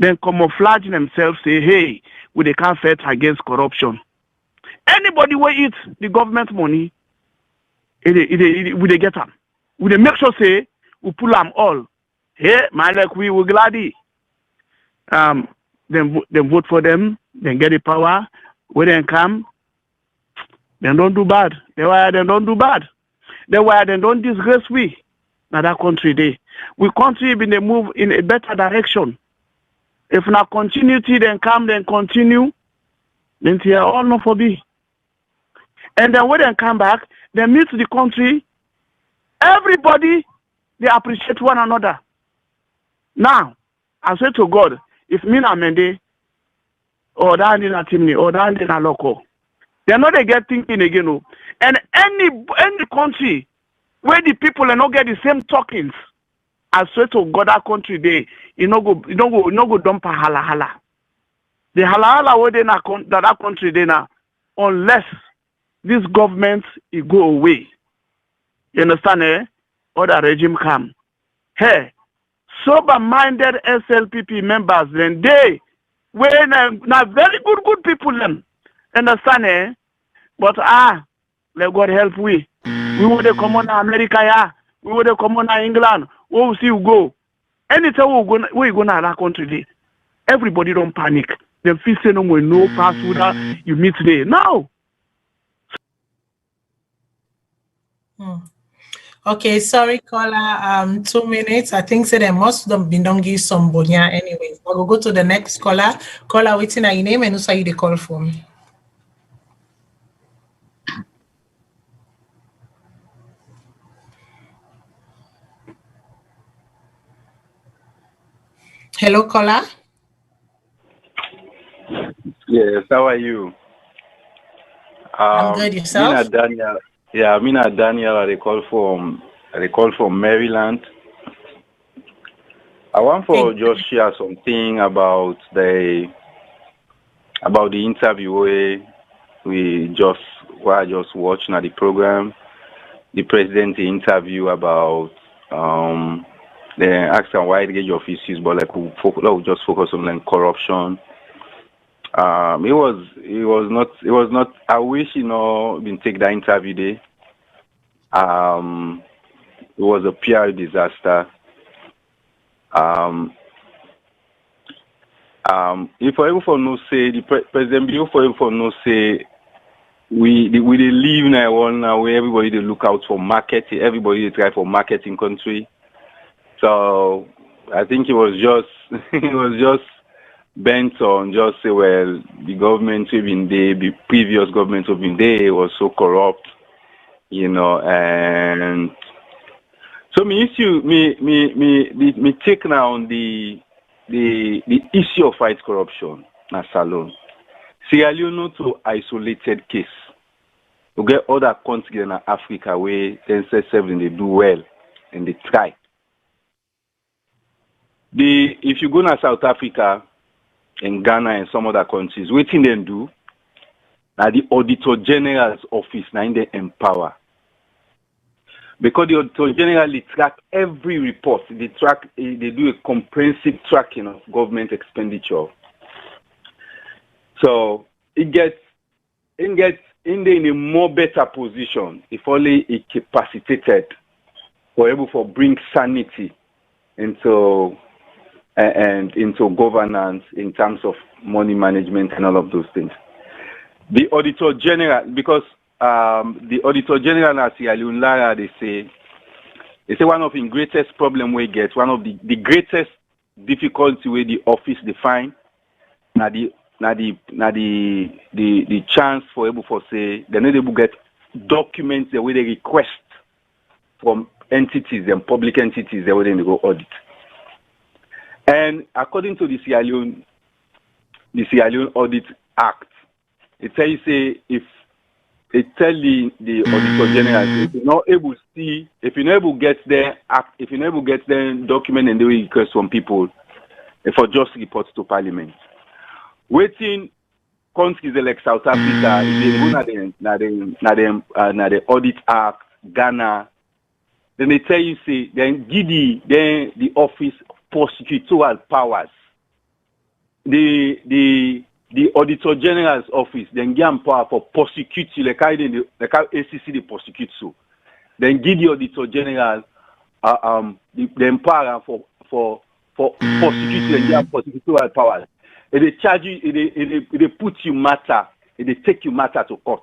Then camouflage themselves, say, hey, we can't fight against corruption. Anybody will eat the government money, we get them. We make sure say we pull them all. Hey, my like we will gladly. Then vote for them, then get the power. When they come, they don't do bad. That's why they don't do bad. That's why they don't disgrace we. Now that country they. We country been a move in a better direction. If not continuity, then come, then continue, then they are all not for be. And then when they come back, they meet the country. Everybody, they appreciate one another. Now, I say to God, if me na Mende, or that in a chimney, or that in a local, they're not they get thinking again. No. And any country where the people are not get the same talkings, I swear to God, that country they you no go dump a hala. The hala where they na that country they na unless this government it go away. You understand? Or the regime come. Hey, sober-minded SLPP members then they when na very good people them. Understand? But let God help we. We would come on America, yeah. We would come on England. We will see you go. Anytime we go to that country, everybody don't panic. They feel say no more, no password you meet today. No. Okay, sorry, caller. 2 minutes. I think they must have been done give some bonya anyways. I will go to the next caller. Caller, waiting your name and who's you the call from. Hello, caller. Yes, how are you? I'm good. Yourself? Mina Daniel. Yeah, Mina Daniel. I call from Maryland. I want to just share something about the interview I just watched now the program. The president interview about the ask a wide range of issues, but like we just focus on like corruption. It was not. I wish been take that interview day. It was a PR disaster. If for everyone no say the president, for everyone no say we live in a world now where everybody they look out for marketing, everybody they try for marketing country. So I think it was just bent on just say, well, the government have been there, the previous government have been there was so corrupt, and so me take now on the the issue of fight corruption na Salone. Sierra Leone not to isolated case. We get other countries in Africa where they do well and they try. If you go to South Africa and Ghana and some other countries, what they do? Now the Auditor General's office now they empower. Because the Auditor General they track every report, they do a comprehensive tracking of government expenditure. So it gets in a more better position if only it capacitated for able to bring sanity into governance in terms of money management and all of those things. The Auditor General, because the Auditor General at Sierra Leone, Lara, they say one of the greatest problem we get, one of the greatest difficulty where the office define, the chance for able to say they need to get documents the way they request from entities and public entities the way they go audit. And according to the Sierra Leone Audit Act, it tells say if it tell the Auditor General if you're not able to see, if you're not able to get their act, if you're not able to get their document and they request from people, for just reports to Parliament. Waiting countries like South Africa, if they go na the Audit Act, Ghana, then they tell you say then give the office prosecutorial powers. The Auditor General's office then give them power for prosecute you like how ACC they prosecute so. Then give the Auditor General the power for prosecute you and give prosecutorial powers. And they charge you, they put you matter, they take you matter to court.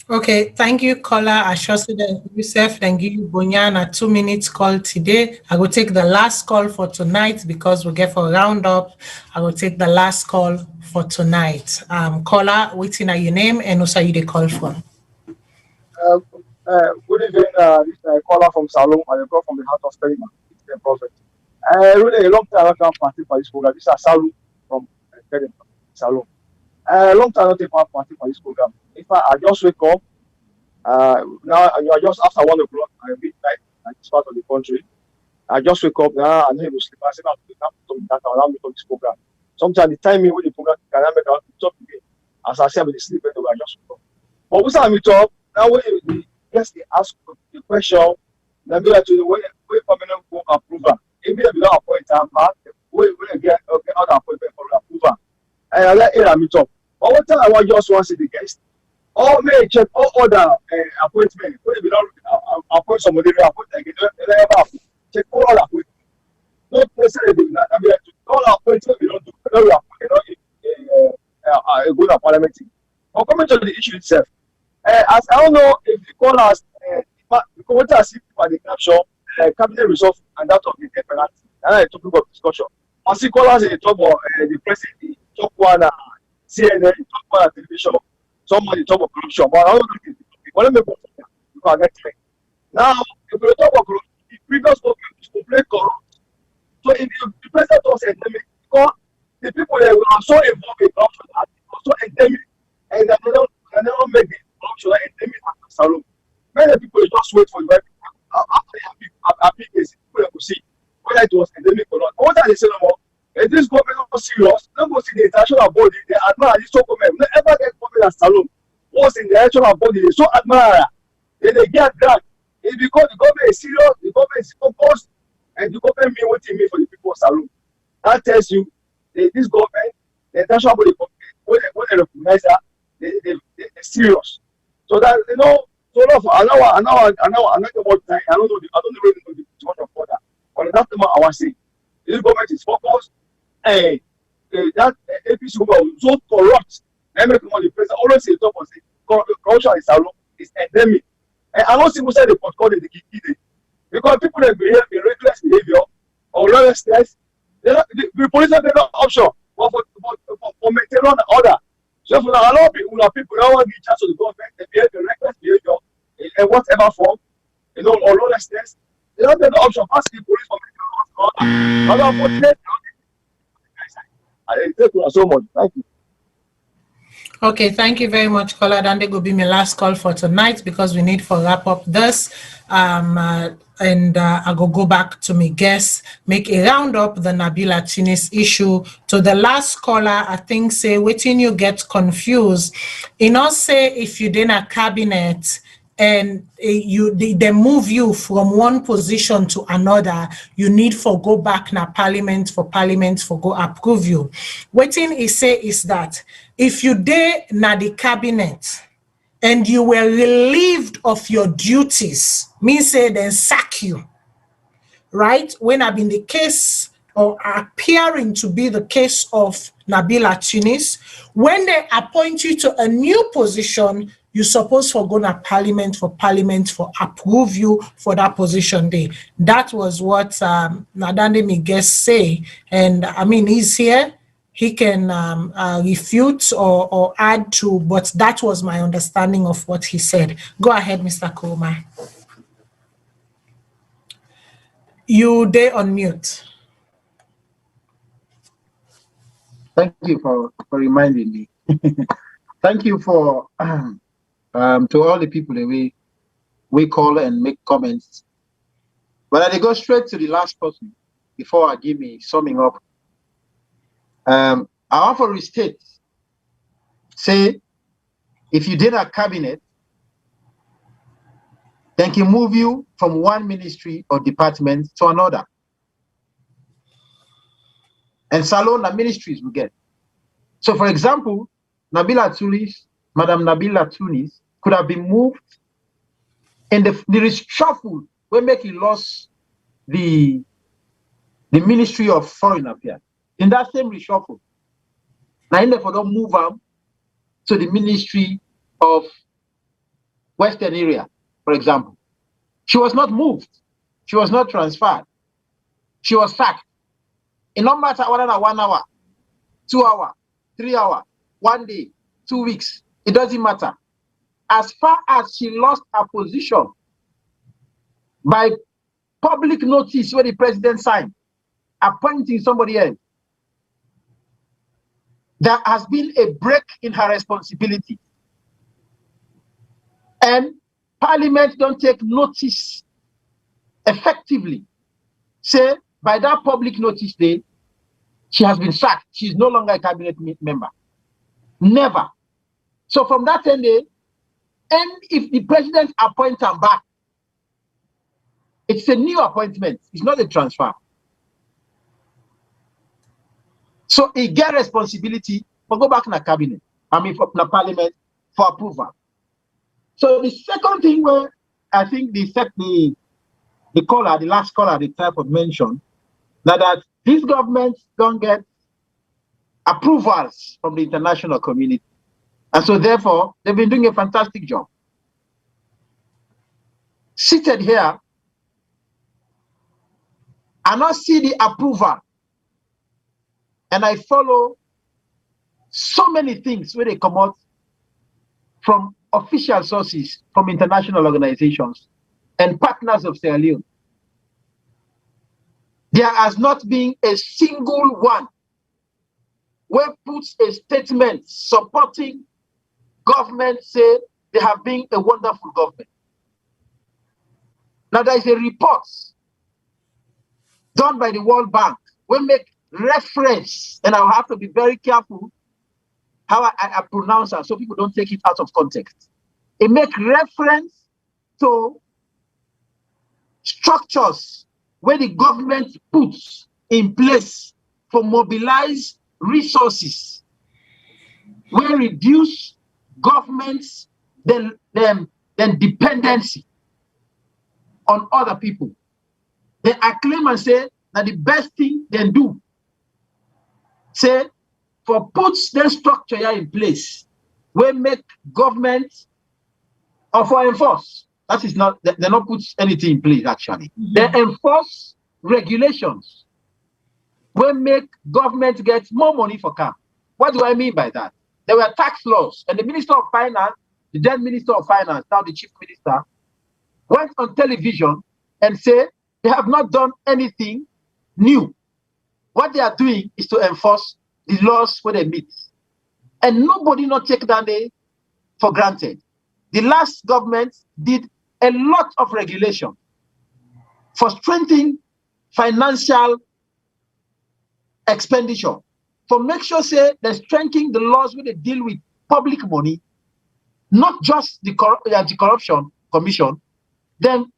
Okay, thank you, caller. I sure said Yusuf, thank you, Bunyan, a 2 minutes call today. I will take the last call for tonight because we get for a roundup. I will take the last call for tonight. Caller, waiting at your name and also you the call from. Good evening, this is a caller from Salone. I call from the heart of Telema, the prophet. Really a long time I can't party for this program. This is Salone from Salone. Long time I don't take part for this program. In fact, I just wake up. Now you are just after 1 o'clock midnight in this part of the country. I just wake up now and then you sleep. I say, that allow me to this program. Sometimes the timing when the program can I make out to talk again. As I say, I'm in the sleep anyway, I just wake up. But we start me talk. Now when you yes, they ask the question, then be like to the way permanent work approval. If you don't appoint a man, we get other appointment for approval. And I let it me talk. But what time I want just want to see the guest. All may check all other appointments. When we don't appoint somebody, appoint again. Check all appointments. Not necessarily I mean, all appointments we don't do. A good appointment. But coming to the issue itself, as I don't know if the callers, what I see for the caption, cabinet resolve and that of the death penalty. And I talk about discussion. I see callers in the top of the president, top one CNN, top one television. Somebody talk about corruption, but I don't think it's the topic. Let me go because I get time. Now, if we talk about corruption, the previous government is completely corrupt. So if the president was endemic, because the people that were so involved in corruption are so endemic, and they don't make the corruption endemic at Salone. Many people just wait for the right people. After they have big cases, people will see whether it was endemic or not. What are they saying about? If this government is not serious, don't go see the international body, they admire this government. Never get government at Salone. Once in the international body, they so admire. Then they get that. It's because the government is serious, the government is focused, and the government mean what it means for the people of Salone. That tells you that this government, the international body, when they recognize that, they're serious. So that, you know, so I know about time. I don't really know the much of further. But that's the I want to say. This government is focused. That APC government was so corrupt. Every time the president always say top and say corruption in Salone is endemic. And I don't see who said the protocol they keep it. Because people that behave in reckless behavior or lawlessness, the police have no option for maintaining order. So for a lot of people don't want to be in charge of the government, they behave in reckless behavior in whatever form, you know, or lawlessness. They don't have the option. Ask the police for maintaining order. Unfortunately, I thank you so much. Thank you. Okay, thank you very much, Kola. That will be my last call for tonight because we need to wrap up this. And I go back to my guests, make a round up the Nabila Tunis issue. To the last caller, I think say waiting you get confused. You know, say if you did a cabinet and they move you from one position to another, you need for go back na parliament for go approve you. Waiting is say is that if you dey na the cabinet and you were relieved of your duties, means say then sack you, right? When I've been the case or appearing to be the case of Nabila Tunis, when they appoint you to a new position, you supposed for go to parliament for approve you for that position day. That was what Nadande Miguel say. And I mean, he's here. He can refute or add to, but that was my understanding of what he said. Go ahead, Mr. Kurma. You there on mute. Thank you for reminding me. Thank you for to all the people that we call and make comments. But I go straight to the last person before I give me summing up. I want to restate. Say, if you did a cabinet, then can move you from one ministry or department to another. And Salone ministries we get. So, for example, Nabila Tunis, Madam Nabila Tunis, could have been moved in the reshuffle where make it lost the Ministry of Foreign Affairs. In that same reshuffle, now in therefore don't move on to the Ministry of Western Area, for example. She was not moved. She was not transferred. She was sacked. It no matter whether 1 hour, 2 hours, 3 hours, 1 day, 2 weeks, it doesn't matter. As far as she lost her position by public notice where the president signed, appointing somebody else, there has been a break in her responsibility. And Parliament don't take notice effectively. Say, by that public notice day, she has been sacked. She is no longer a cabinet member. Never. So from that day, and if the president appoints her back, it's a new appointment. It's not a transfer. So he get responsibility for go back in the cabinet. I mean, for the parliament for approval. So the second thing where I think the caller, the last caller, the type of mention, that these governments don't get approvals from the international community. And so therefore, they've been doing a fantastic job. Seated here, I not see the approval. And I follow so many things where they come out from official sources, from international organizations and partners of Sierra Leone. There has not been a single one where puts a statement supporting government say they have been a wonderful government. Now there is a report done by the World Bank. We make reference, and I'll have to be very careful how I pronounce it so people don't take it out of context. It makes reference to structures where the government puts in place for mobilize resources, where reduce government's then dependency on other people. They acclaim and say that the best thing they do, say, for puts their structure here in place, we make government or for enforce. That is not, they not put anything in place actually. Mm-hmm. They enforce regulations. We make government get more money for camp. What do I mean by that? There were tax laws, and the Minister of Finance, the then Minister of Finance, now the Chief Minister, went on television and said they have not done anything new. What they are doing is to enforce the laws where they meet. And nobody not take that day for granted. The last government did a lot of regulation for strengthening financial expenditure, for make sure say they're strengthening the laws where they deal with public money, not just the anti-corruption commission. Then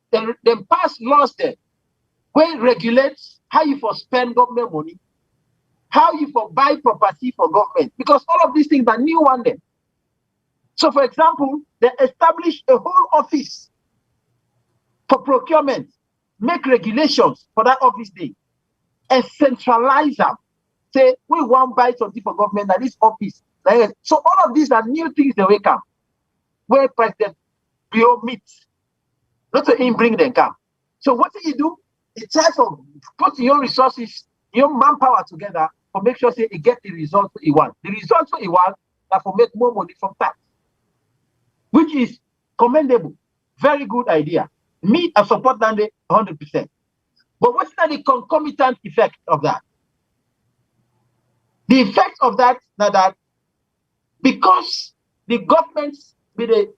pass laws there where regulates how you for spend government money, how you for buy property for government, because all of these things are new one day. So, for example, they established a whole office for procurement, make regulations for that office day, and centralize them. Say, we want to buy something for government at this office. So, all of these are new things they wake up, where President Bio meets, not to him bring them come. So, what do you do? It's time to put your resources, your manpower together to make sure say, you get the results you want. The results you want are for make more money from tax, which is commendable. Very good idea. Me, I support that 100%. But what's the concomitant effect of that? The effect of that is that because the governments will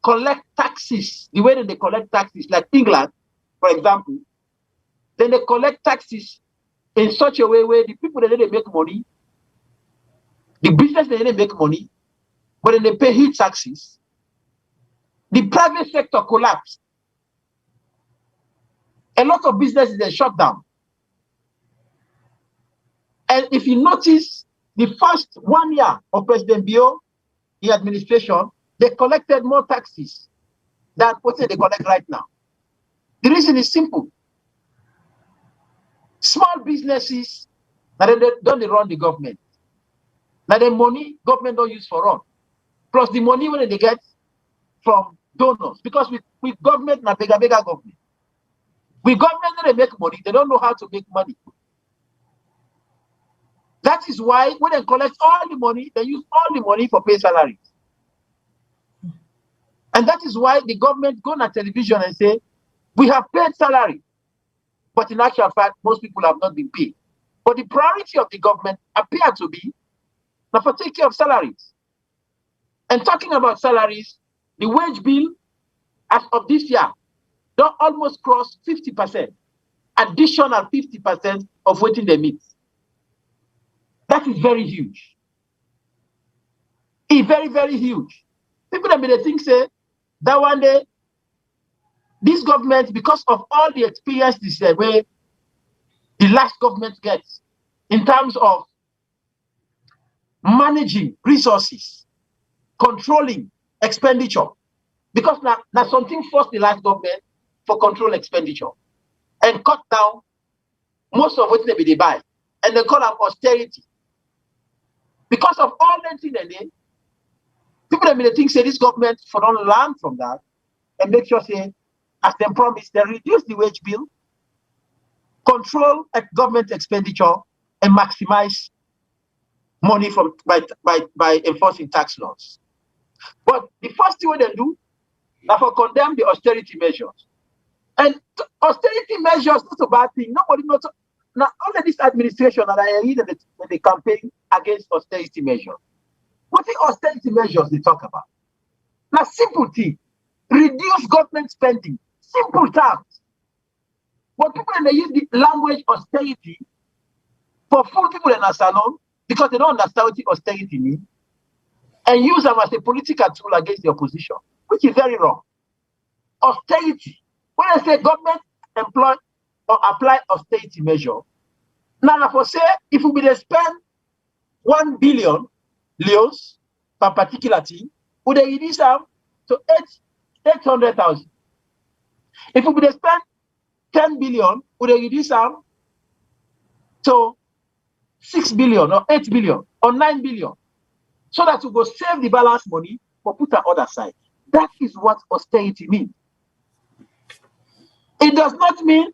collect taxes, the way that they collect taxes, like England, for example, then they collect taxes in such a way where the people that they make money, the business that they make money, but then they pay huge taxes. The private sector collapsed. A lot of businesses they shut down. And if you notice, the first 1 year of President Bio, the administration, they collected more taxes than what they collect right now. The reason is simple. Small businesses, now they don't run the government. Now the money government don't use for run. Plus the money when they get from donors. Because with government, na bigger government. With government, when they make money, they don't know how to make money. That is why when they collect all the money, they use all the money for pay salaries. And that is why the government go on television and say, we have paid salary. But in actual fact, most people have not been paid. But the priority of the government appear to be now for take care of salaries. And talking about salaries, the wage bill as of this year don't almost cross 50%, additional 50% of what they meet. That is very huge. It's very, very huge. People that may think say that one day, this government, because of all the experience this way the last government gets in terms of managing resources, controlling expenditure, because now something forced the last government for control expenditure and cut down most of what they buy, and they call them austerity. Because of all that thing they did, people that may think say this government for don't learn from that and make sure say, as they promised, they reduce the wage bill, control government expenditure, and maximize money from by enforcing tax laws. But the first thing they do, now for condemn the austerity measures. And austerity measures not a bad thing. Nobody knows. Now, under this administration, and I read that they campaign against austerity measures. What the austerity measures they talk about? Now, simple thing, reduce government spending. Simple terms. But people they use the language austerity for full people in a salon because they don't understand what the austerity means, and use them as a political tool against the opposition, which is very wrong. Austerity. When I say government employ or apply austerity measure, now for say if we will spend 1 billion leos per particular thing, would they reduce them to 800,000? If we will spend 10 billion, would they reduce them to 6 billion or 8 billion or 9 billion? So that we go save the balance money for put on other side. That is what austerity means. It does not mean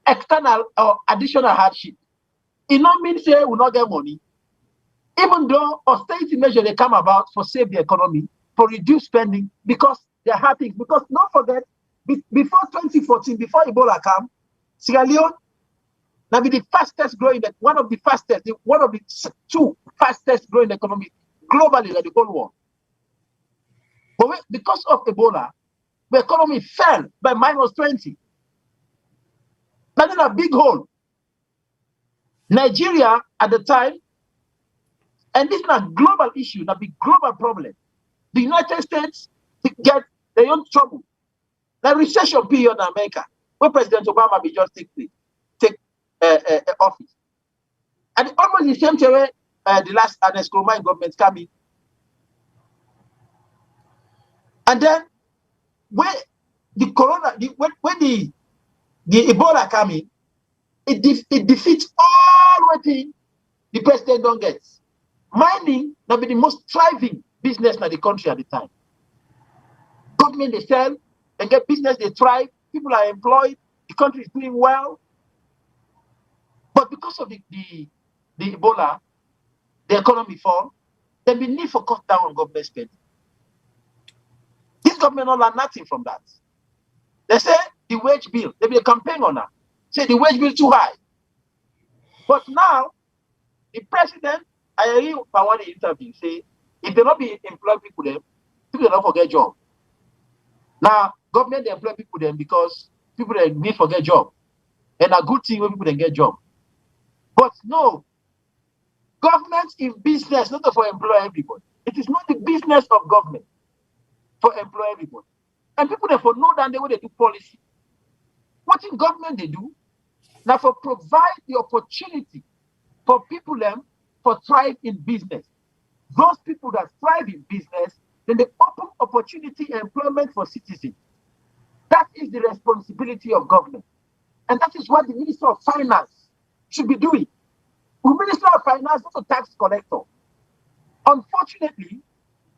external or additional hardship. It not mean say we not get money. Even though austerity measures they come about for save the economy, for reduce spending, because they're happening. Because don't forget, before 2014, before Ebola came, Sierra Leone, now be the fastest growing, one of the two fastest growing economies globally in the whole world. But because of Ebola, the economy fell by -20. That is a big hole. Nigeria at the time, and this is a global issue, a big global problem. The United States get their own trouble. The recession period in America, where President Obama be just take office. And almost the same time the last Ernest Goldman government came in. And then when the corona, when the Ebola came in, it defeats all what the president don't get. Mining that be the most thriving business in the country at the time. Government they sell, they get business, they thrive, people are employed, the country is doing well. But because of the Ebola, the economy fall, there be need for cut down on government spending. This government don't learn nothing from that. They say the wage bill, there be a campaign on that. Say the wage bill too high. But now, the president, I hear by one interview, say, if they not be employ people don't forget job. Now, government they employ people then because people they need for get job. And a good thing when people they get job. But no, government in business, not for employ everybody. It is not the business of government for employ everybody. And people therefore know that the way they do policy. What in government they do? Now for provide the opportunity for people for thrive in business. Those people that thrive in business, then they open opportunity and employment for citizens. That is the responsibility of government. And that is what the Minister of Finance should be doing. The Minister of Finance is not a tax collector. Unfortunately,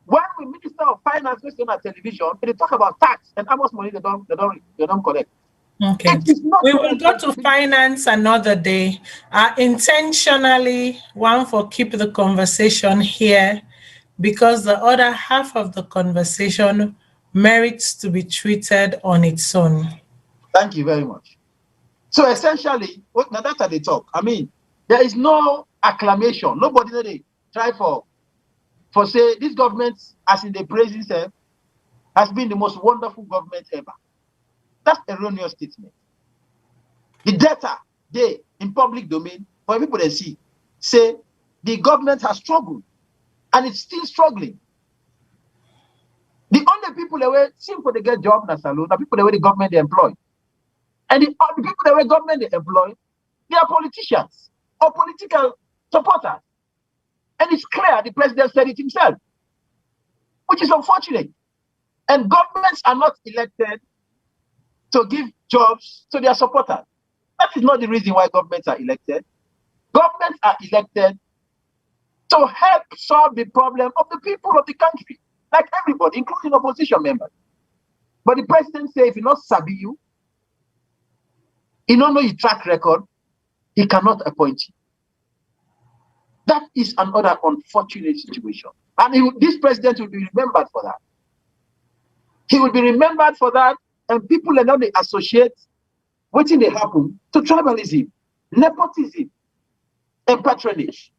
when the Minister of Finance goes on television, they talk about tax and how much money they don't collect. Okay. We will go to finance another day. Intentionally, one for keep the conversation here because the other half of the conversation merits to be treated on its own. Thank you very much. So essentially, now that's they talk. I mean, there is no acclamation. Nobody they try for say this government, as in the praise itself, has been the most wonderful government ever. That's erroneous statement. The data they in public domain for people they see say the government has struggled and it's still struggling. The only people that were simple to get job in Salone are people that were the government they employ. And the people that were government they employ, they are politicians or political supporters. And it's clear the president said it himself, which is unfortunate. And governments are not elected to give jobs to their supporters. That is not the reason why governments are elected. Governments are elected to help solve the problem of the people of the country, like everybody, including opposition members. But the president says if he not sabi you, he don't know your track record, he cannot appoint you. That is another unfortunate situation. And this president will be remembered for that. He will be remembered for that, and people are now they associate what they happen to tribalism, nepotism, and patronage.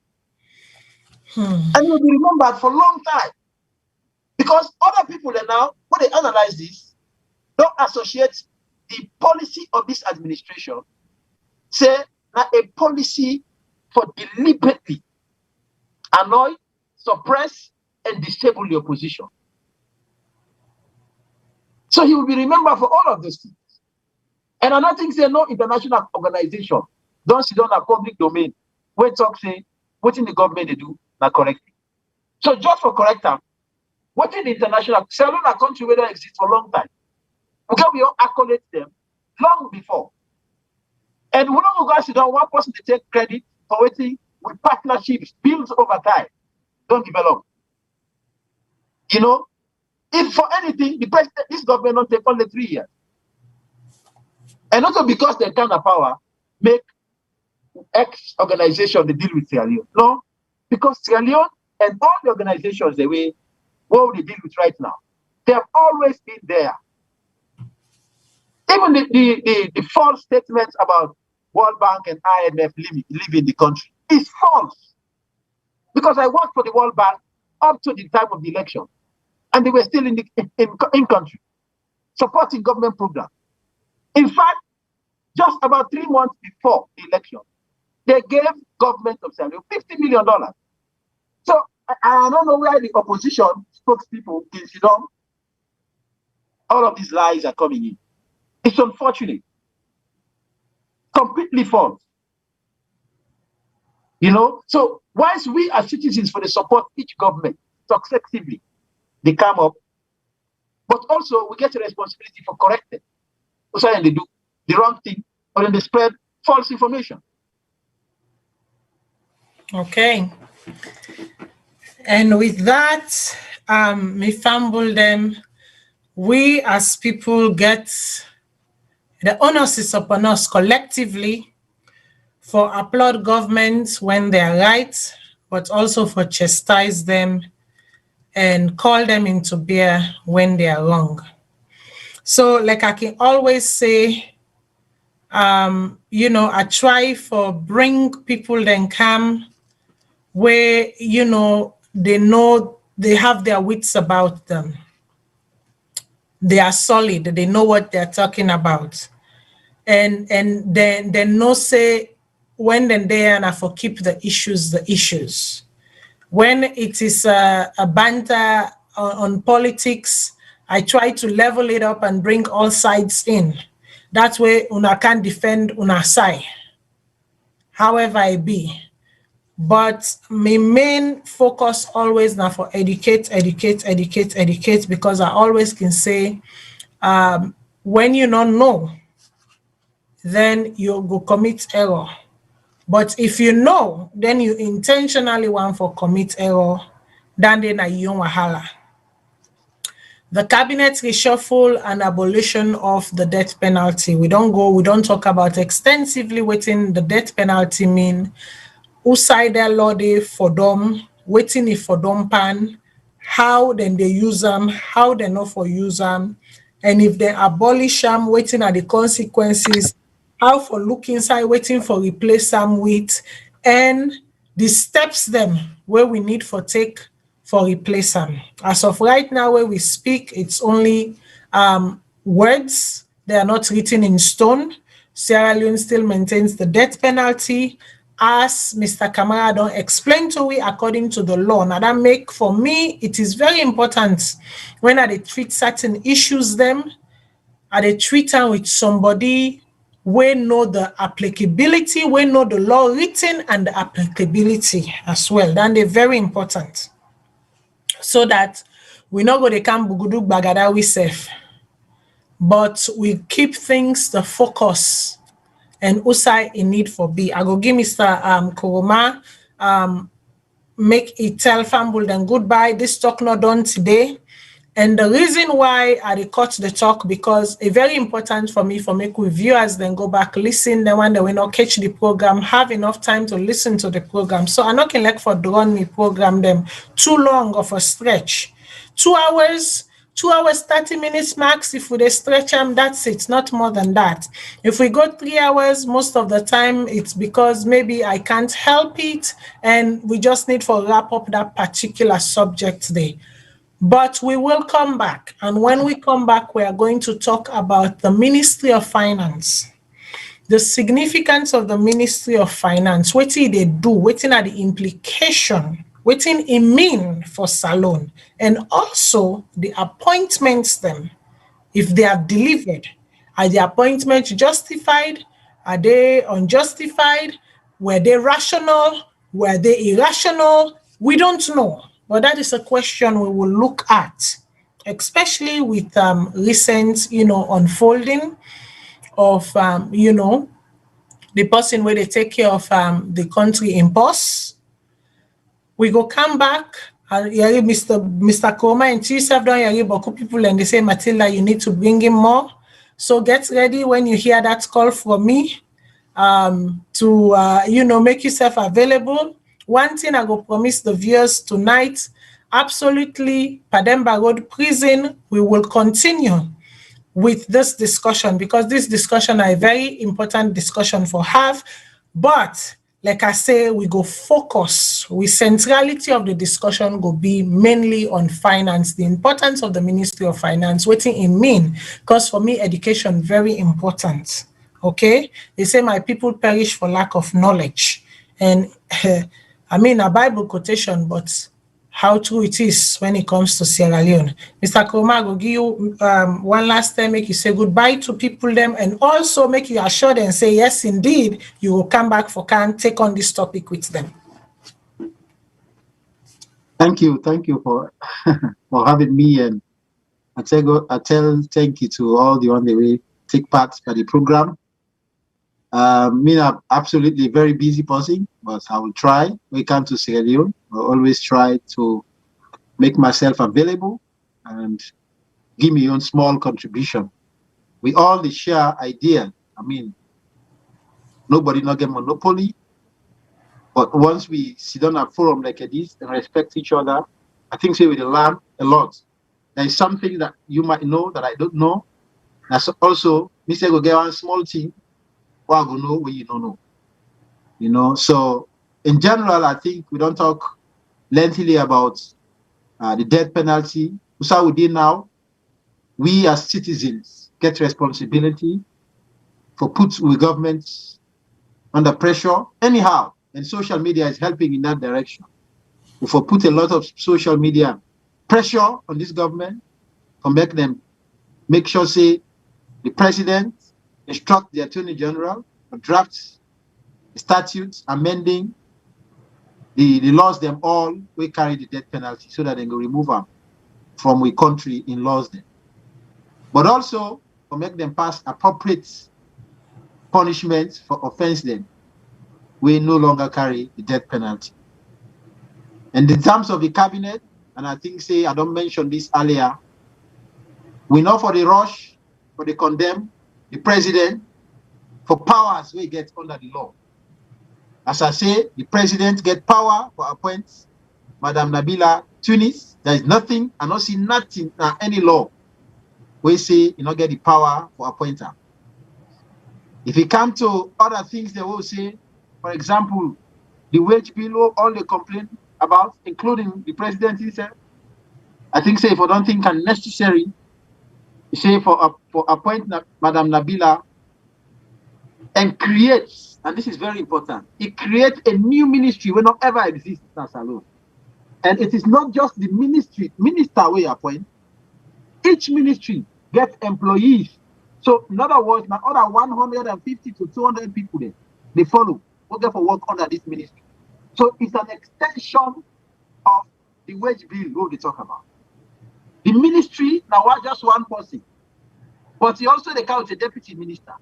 And he will be remembered for a long time. Because other people are now, when they analyze this, don't associate the policy of this administration, say that a policy for deliberately annoy, suppress, and disable the opposition. So he will be remembered for all of those things. And another thing say no international organization don't sit on a public domain where talk say what in the government they do not correctly. So just for corrector, what in the international Salone a country where they exist for a long time. Okay, we all accolade them long before. And we don't go sit down one person to take credit for waiting with partnerships built over time. Don't develop. You know, if for anything, the president, this government don't take only 3 years. And also because they kind of power make X organization they deal with Sierra Leone. No, because Sierra Leone and all the organizations the way what they deal with right now, they have always been there Even the false statements about World Bank and IMF leaving the country is false. Because I worked for the World Bank up to the time of the election, and they were still in country, supporting government programs. In fact, just about 3 months before the election, they gave government of Salone $50 million. So I don't know where the opposition spokespeople is, all of these lies are coming in. It's unfortunate. Completely false. So once we as citizens for the support each government successively, they come up, but also we get a responsibility for correcting. So they do the wrong thing, or then they spread false information. Okay. And with that, me fumble them. We as people get the onus is upon us collectively for applaud governments when they are right, but also for chastise them and call them into bear when they are wrong. So like I can always say, I try for bring people then come where, they know they have their wits about them. They are solid, they know what they're talking about. And then no say, when then they are for keep the issues. When it is a banter on politics, I try to level it up and bring all sides in. That way, una can defend una side, however it be. But my main focus always now for educate, because I always can say, when you don't know, then you go commit error. But if you know, then you intentionally want for commit error, then you wahala. The cabinet reshuffle and abolition of the death penalty. We don't talk about extensively waiting the death penalty mean. Who side their law they for them, waiting if for them pan, how then they use them, how they not for use them, and if they abolish them, waiting at the consequences, how for look inside, waiting for replace them with, and the steps them where we need for take for replace them. As of right now, where we speak, it's only words. They are not written in stone. Sierra Leone still maintains the death penalty. As Mr. Kamara don't explain to we according to the law. Now that make, for me, it is very important when I treat certain issues them, I treat them with somebody we know the applicability, we know the law written and the applicability as well. Then they're very important. So that we not go to come bugudu bagada we safe, but we keep things the focus. And usai in need for B. I go give Mr. Kuruma make it tell Fambul then goodbye. This talk not done today. And the reason why I cut the talk, because it's very important for me for make viewers then go back, listen, then when they will not catch the program, have enough time to listen to the program. So I'm not can like for drone me program them too long of a stretch. 2 hours, 2 hours, 30 minutes max. If we stretch them, that's it, not more than that. If we go 3 hours, most of the time it's because maybe I can't help it and we just need to wrap up that particular subject there. But we will come back. And when we come back, we are going to talk about the Ministry of Finance. The significance of the Ministry of Finance, what they do, what are the implication, what it mean for Salone, and also the appointments them, if they are delivered. Are the appointments justified? Are they unjustified? Were they rational? Were they irrational? We don't know. But that is a question we will look at, especially with recent, unfolding of, the person where they take care of the country in pause. We go come back. Mr. Koma and Chief have done Boku people and they say, Matilda, you need to bring him more. So get ready when you hear that call from me to make yourself available. One thing I go promise the viewers tonight, absolutely, Pademba Road Prison, we will continue with this discussion, because this discussion is a very important discussion for have. But like I say, we go focus, with centrality of the discussion go be mainly on finance, the importance of the Ministry of Finance, what it mean, because for me, education very important. Okay, they say my people perish for lack of knowledge, and I mean a Bible quotation, but how true it is when it comes to Sierra Leone. Mr. Kroma, I will give you one last time, make you say goodbye to people them, and also make you assure them, say yes, indeed, you will come back for can take on this topic with them. Thank you for for having me, and I tell thank you to all the on the way take part by the program. Me, I'm absolutely very busy person, but I will try. When it comes to Sierra Leone, I'll always try to make myself available and give me own small contribution. We all share idea. I mean, nobody not get monopoly, but once we sit on a forum like this and respect each other, I think we will learn a lot. There is something that you might know that I don't know. That's also, me say go get one small thing, or I go know where you don't know. You know, so in general, I think we don't talk lengthily about the death penalty. So we did now, we as citizens get responsibility for put with governments under pressure anyhow, and social media is helping in that direction. We for put a lot of social media pressure on this government to make sure say the president instruct the attorney general to draft statutes amending the laws them all we carry the death penalty so that they can remove them from we country in laws them. But also to make them pass appropriate punishments for offense them. We no longer carry the death penalty. And in terms of the cabinet, and I think I don't mention this earlier, we know for the rush, for the condemn, the president, for powers we get under the law. As I say, the president get power for appoint Madam Nabila Tunis. There is nothing, I don't see nothing in any law we say you not get the power for appoint her. If it come to other things, they will say, for example, the wage bill, all they complain about, including the president himself. I think if I don't think unnecessary, say for appoint Madam Nabila and creates, and this is very important, it creates a new ministry will not ever exist in Salone. And it is not just the minister we appoint. Each ministry gets employees. So in other words, now other 150 to 200 people they follow, okay, for work under this ministry. So it's an extension of the wage bill we will talk about. The ministry now was just one person, but he also the count a deputy minister.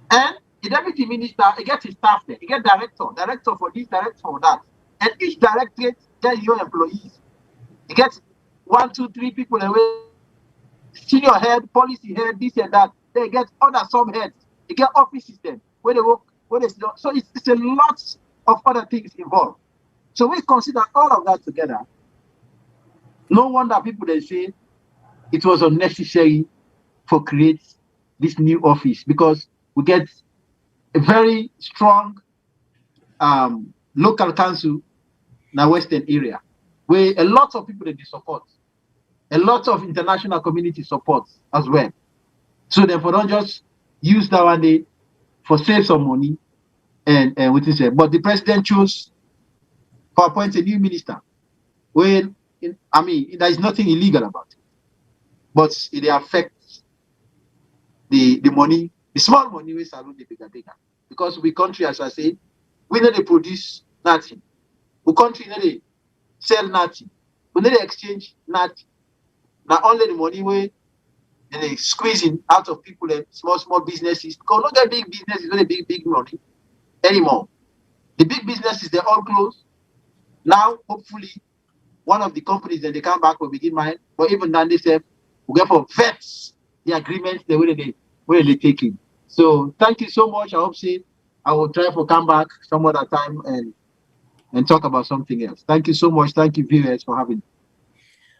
And the deputy minister, he gets his staff there, he gets director for this, director for that. And each directorate gets your employees. He gets 1, 2, 3 people away. Senior head, policy head, this and that. They get other sub heads. They get office system where they work, where they sit. So it's a lot of other things involved. So we consider all of that together. No wonder people they say it was unnecessary for create this new office, because we get a very strong local council in the Western area where a lot of people they support. A lot of international community support as well. So therefore, don't just use that one day for save some money and what is it. But the president chose to appoint a new minister. When I mean, there is nothing illegal about it, but it affects the money, the small money we Salone the bigger. Because we country, as I say, we need to produce nothing. We country need to sell nothing. We need to exchange nothing. Not only the money way they squeezing out of people and small businesses, because not that big businesses, not a big money anymore. The big businesses they're all closed. Now, hopefully, one of the companies that they come back will begin mine, but even then they say we get for vets the agreements the way they taking. So thank you so much. I hope I will try to come back some other time and talk about something else. Thank you so much. Thank you, viewers, for having me.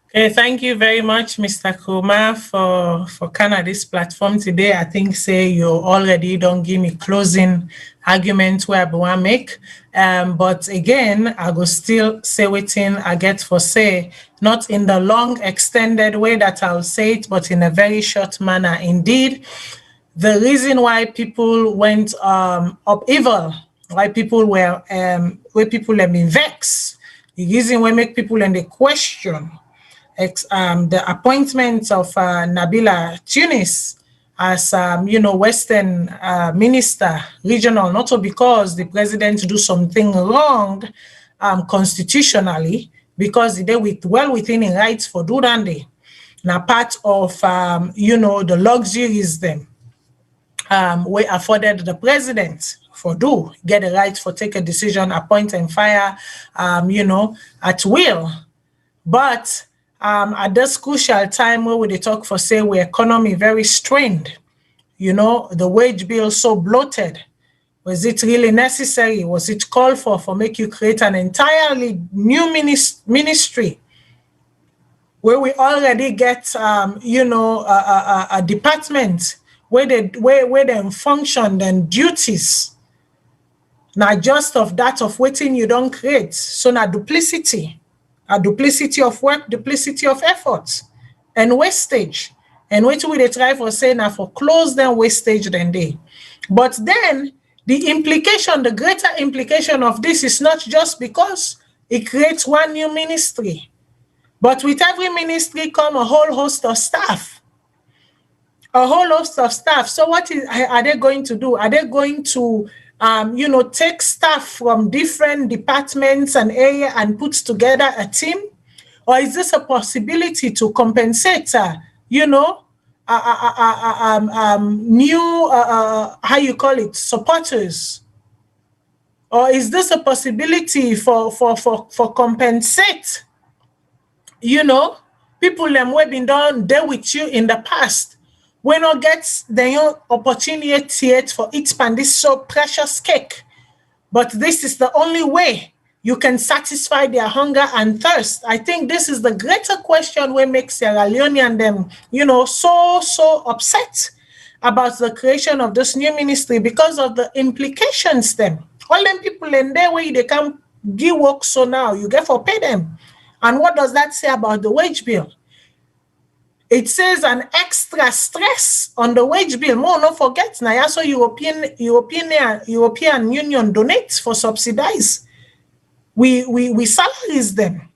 Okay, thank you very much, Mr. Kuma, for kind of this platform today. I think say you already don't give me closing argument where I want to make. But again, I will still say within I get for say, not in the long extended way that I'll say it, but in a very short manner. Indeed, the reason why people went up evil, why people were where people have been vexed, the reason why make people in the question the appointment of Nabila Tunis as Western minister regional, not so because the president do something wrong constitutionally, because they well within his rights for do that day. Now part of the luxuries them we afforded the president for do get a right for take a decision, appoint and fire at will. But at this crucial time where we talk for say we economy very strained, the wage bill so bloated, was it really necessary? Was it called for make you create an entirely new ministry where we already get a department where they function and duties now just of that of waiting you don't create, so now duplicity. A duplicity of work, duplicity of effort, and wastage. And what we they try for say now for close them wastage than they. But then the implication, the greater implication of this is not just because it creates one new ministry, but with every ministry come a whole host of staff. A whole host of staff. So what are they going to do? Are they going to take staff from different departments and area and put together a team? Or is this a possibility to compensate, new, how you call it, supporters? Or is this a possibility for compensate, people them who have been done there with you in the past? We not get the opportunity for each pan this so precious cake. But this is the only way you can satisfy their hunger and thirst. I think this is the greater question we make Sierra Leonean them, so upset about the creation of this new ministry because of the implications them. All them people in there where they can give work so now you get for pay them. And what does that say about the wage bill? It says an extra stress on the wage bill. More not forget now. So European Union donates for subsidize. We salaries them.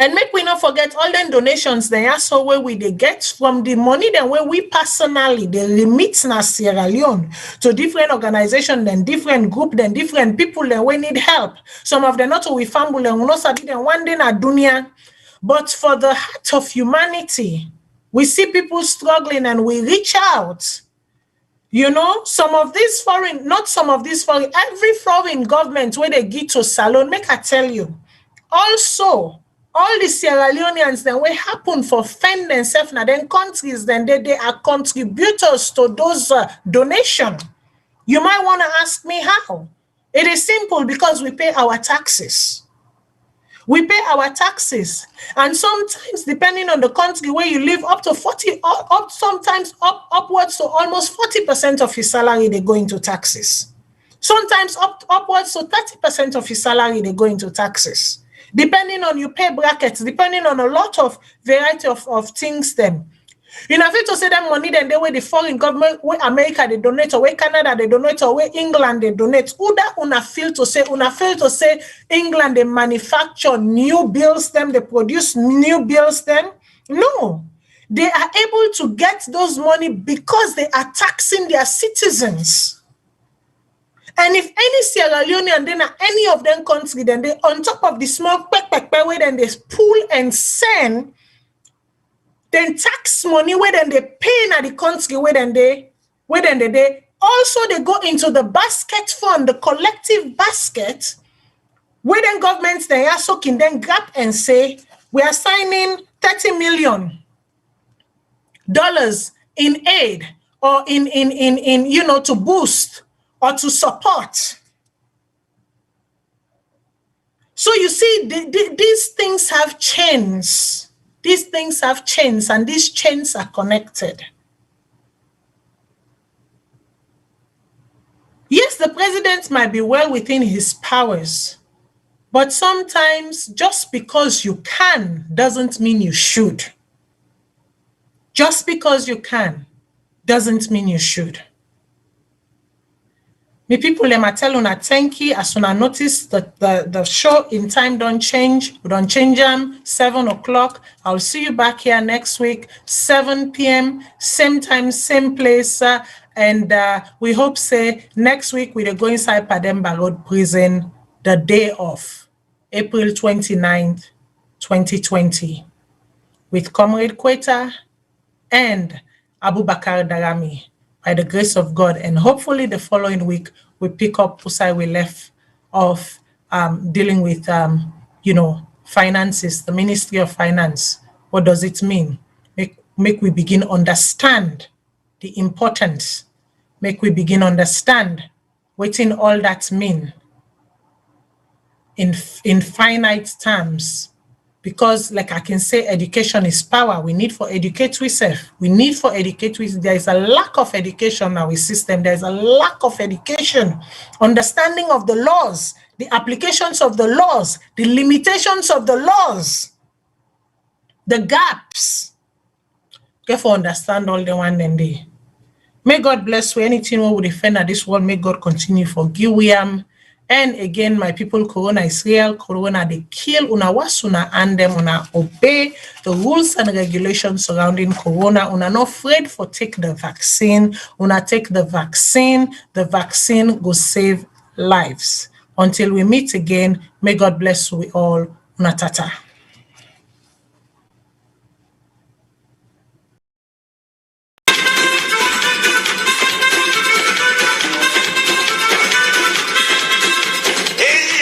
And make we not forget all them donations then so where we they get from the money then where we personally they remit na Sierra Leone to different organizations, then different group, then different people then we need help. Some of them not we family and we not sabi them one day na dunia. But for the heart of humanity, we see people struggling and we reach out. Some of these foreign, not some of these foreign, every foreign government where they get to Salone, make I tell you. Also, all the Sierra Leoneans then what happen for fend themselves now then countries, then they are contributors to those donations. You might want to ask me how. It is simple because we pay our taxes. We pay our taxes, and sometimes, depending on the country where you live, up to 40, sometimes upwards to almost 40% of his salary they go into taxes. Sometimes upwards to 30% of his salary they go into taxes, depending on your pay brackets, depending on a lot of variety of things. Them. You know, if to say that money, then they where the foreign government, where America they donate, or where Canada they donate, or where England they donate. Who that una feel to say England they manufacture new bills, them they produce new bills, them? No, they are able to get those money because they are taxing their citizens. And if any Sierra Leonean, then any of them country, then they on top of the small where then they pool and send. Then tax money where then they pay in the country where then they also they go into the basket fund, the collective basket, where then governments they also can then grab and say we are signing $30 million in aid or in to boost or to support. So you see these things have changed. These things have chains, and these chains are connected. Yes, the president might be well within his powers, but sometimes just because you can doesn't mean you should. Just because you can doesn't mean you should. Me people, let me tell you, thank you. As soon as I notice that the show in time don't change, we don't change them, 7 o'clock. I'll see you back here next week, 7 p.m., same time, same place. And we hope, say, next week we'll go inside Pademba Road Prison, the day of April 29th, 2020, with Comrade Queta and Abubakar Darami, by the grace of God. And hopefully the following week, we pick up Pusai we left off dealing with, finances, the Ministry of Finance. What does it mean? Make we begin understand the importance. Make we begin understand what in all that mean in finite terms. Because, like I can say, education is power. We need for educate ourselves. We need for educate ourselves. There is a lack of education in our system. There is a lack of education, understanding of the laws, the applications of the laws, the limitations of the laws, the gaps. Therefore, understand all the one and day. May God bless you. Anything we will defend at this world, may God continue forgive William. And again, my people, Corona is real. Corona, they kill. Una wasuna and them. Una obey the rules and regulations surrounding Corona. Una not afraid for take the vaccine. Una take the vaccine. The vaccine will save lives. Until we meet again, may God bless you all. Una tata. Hey,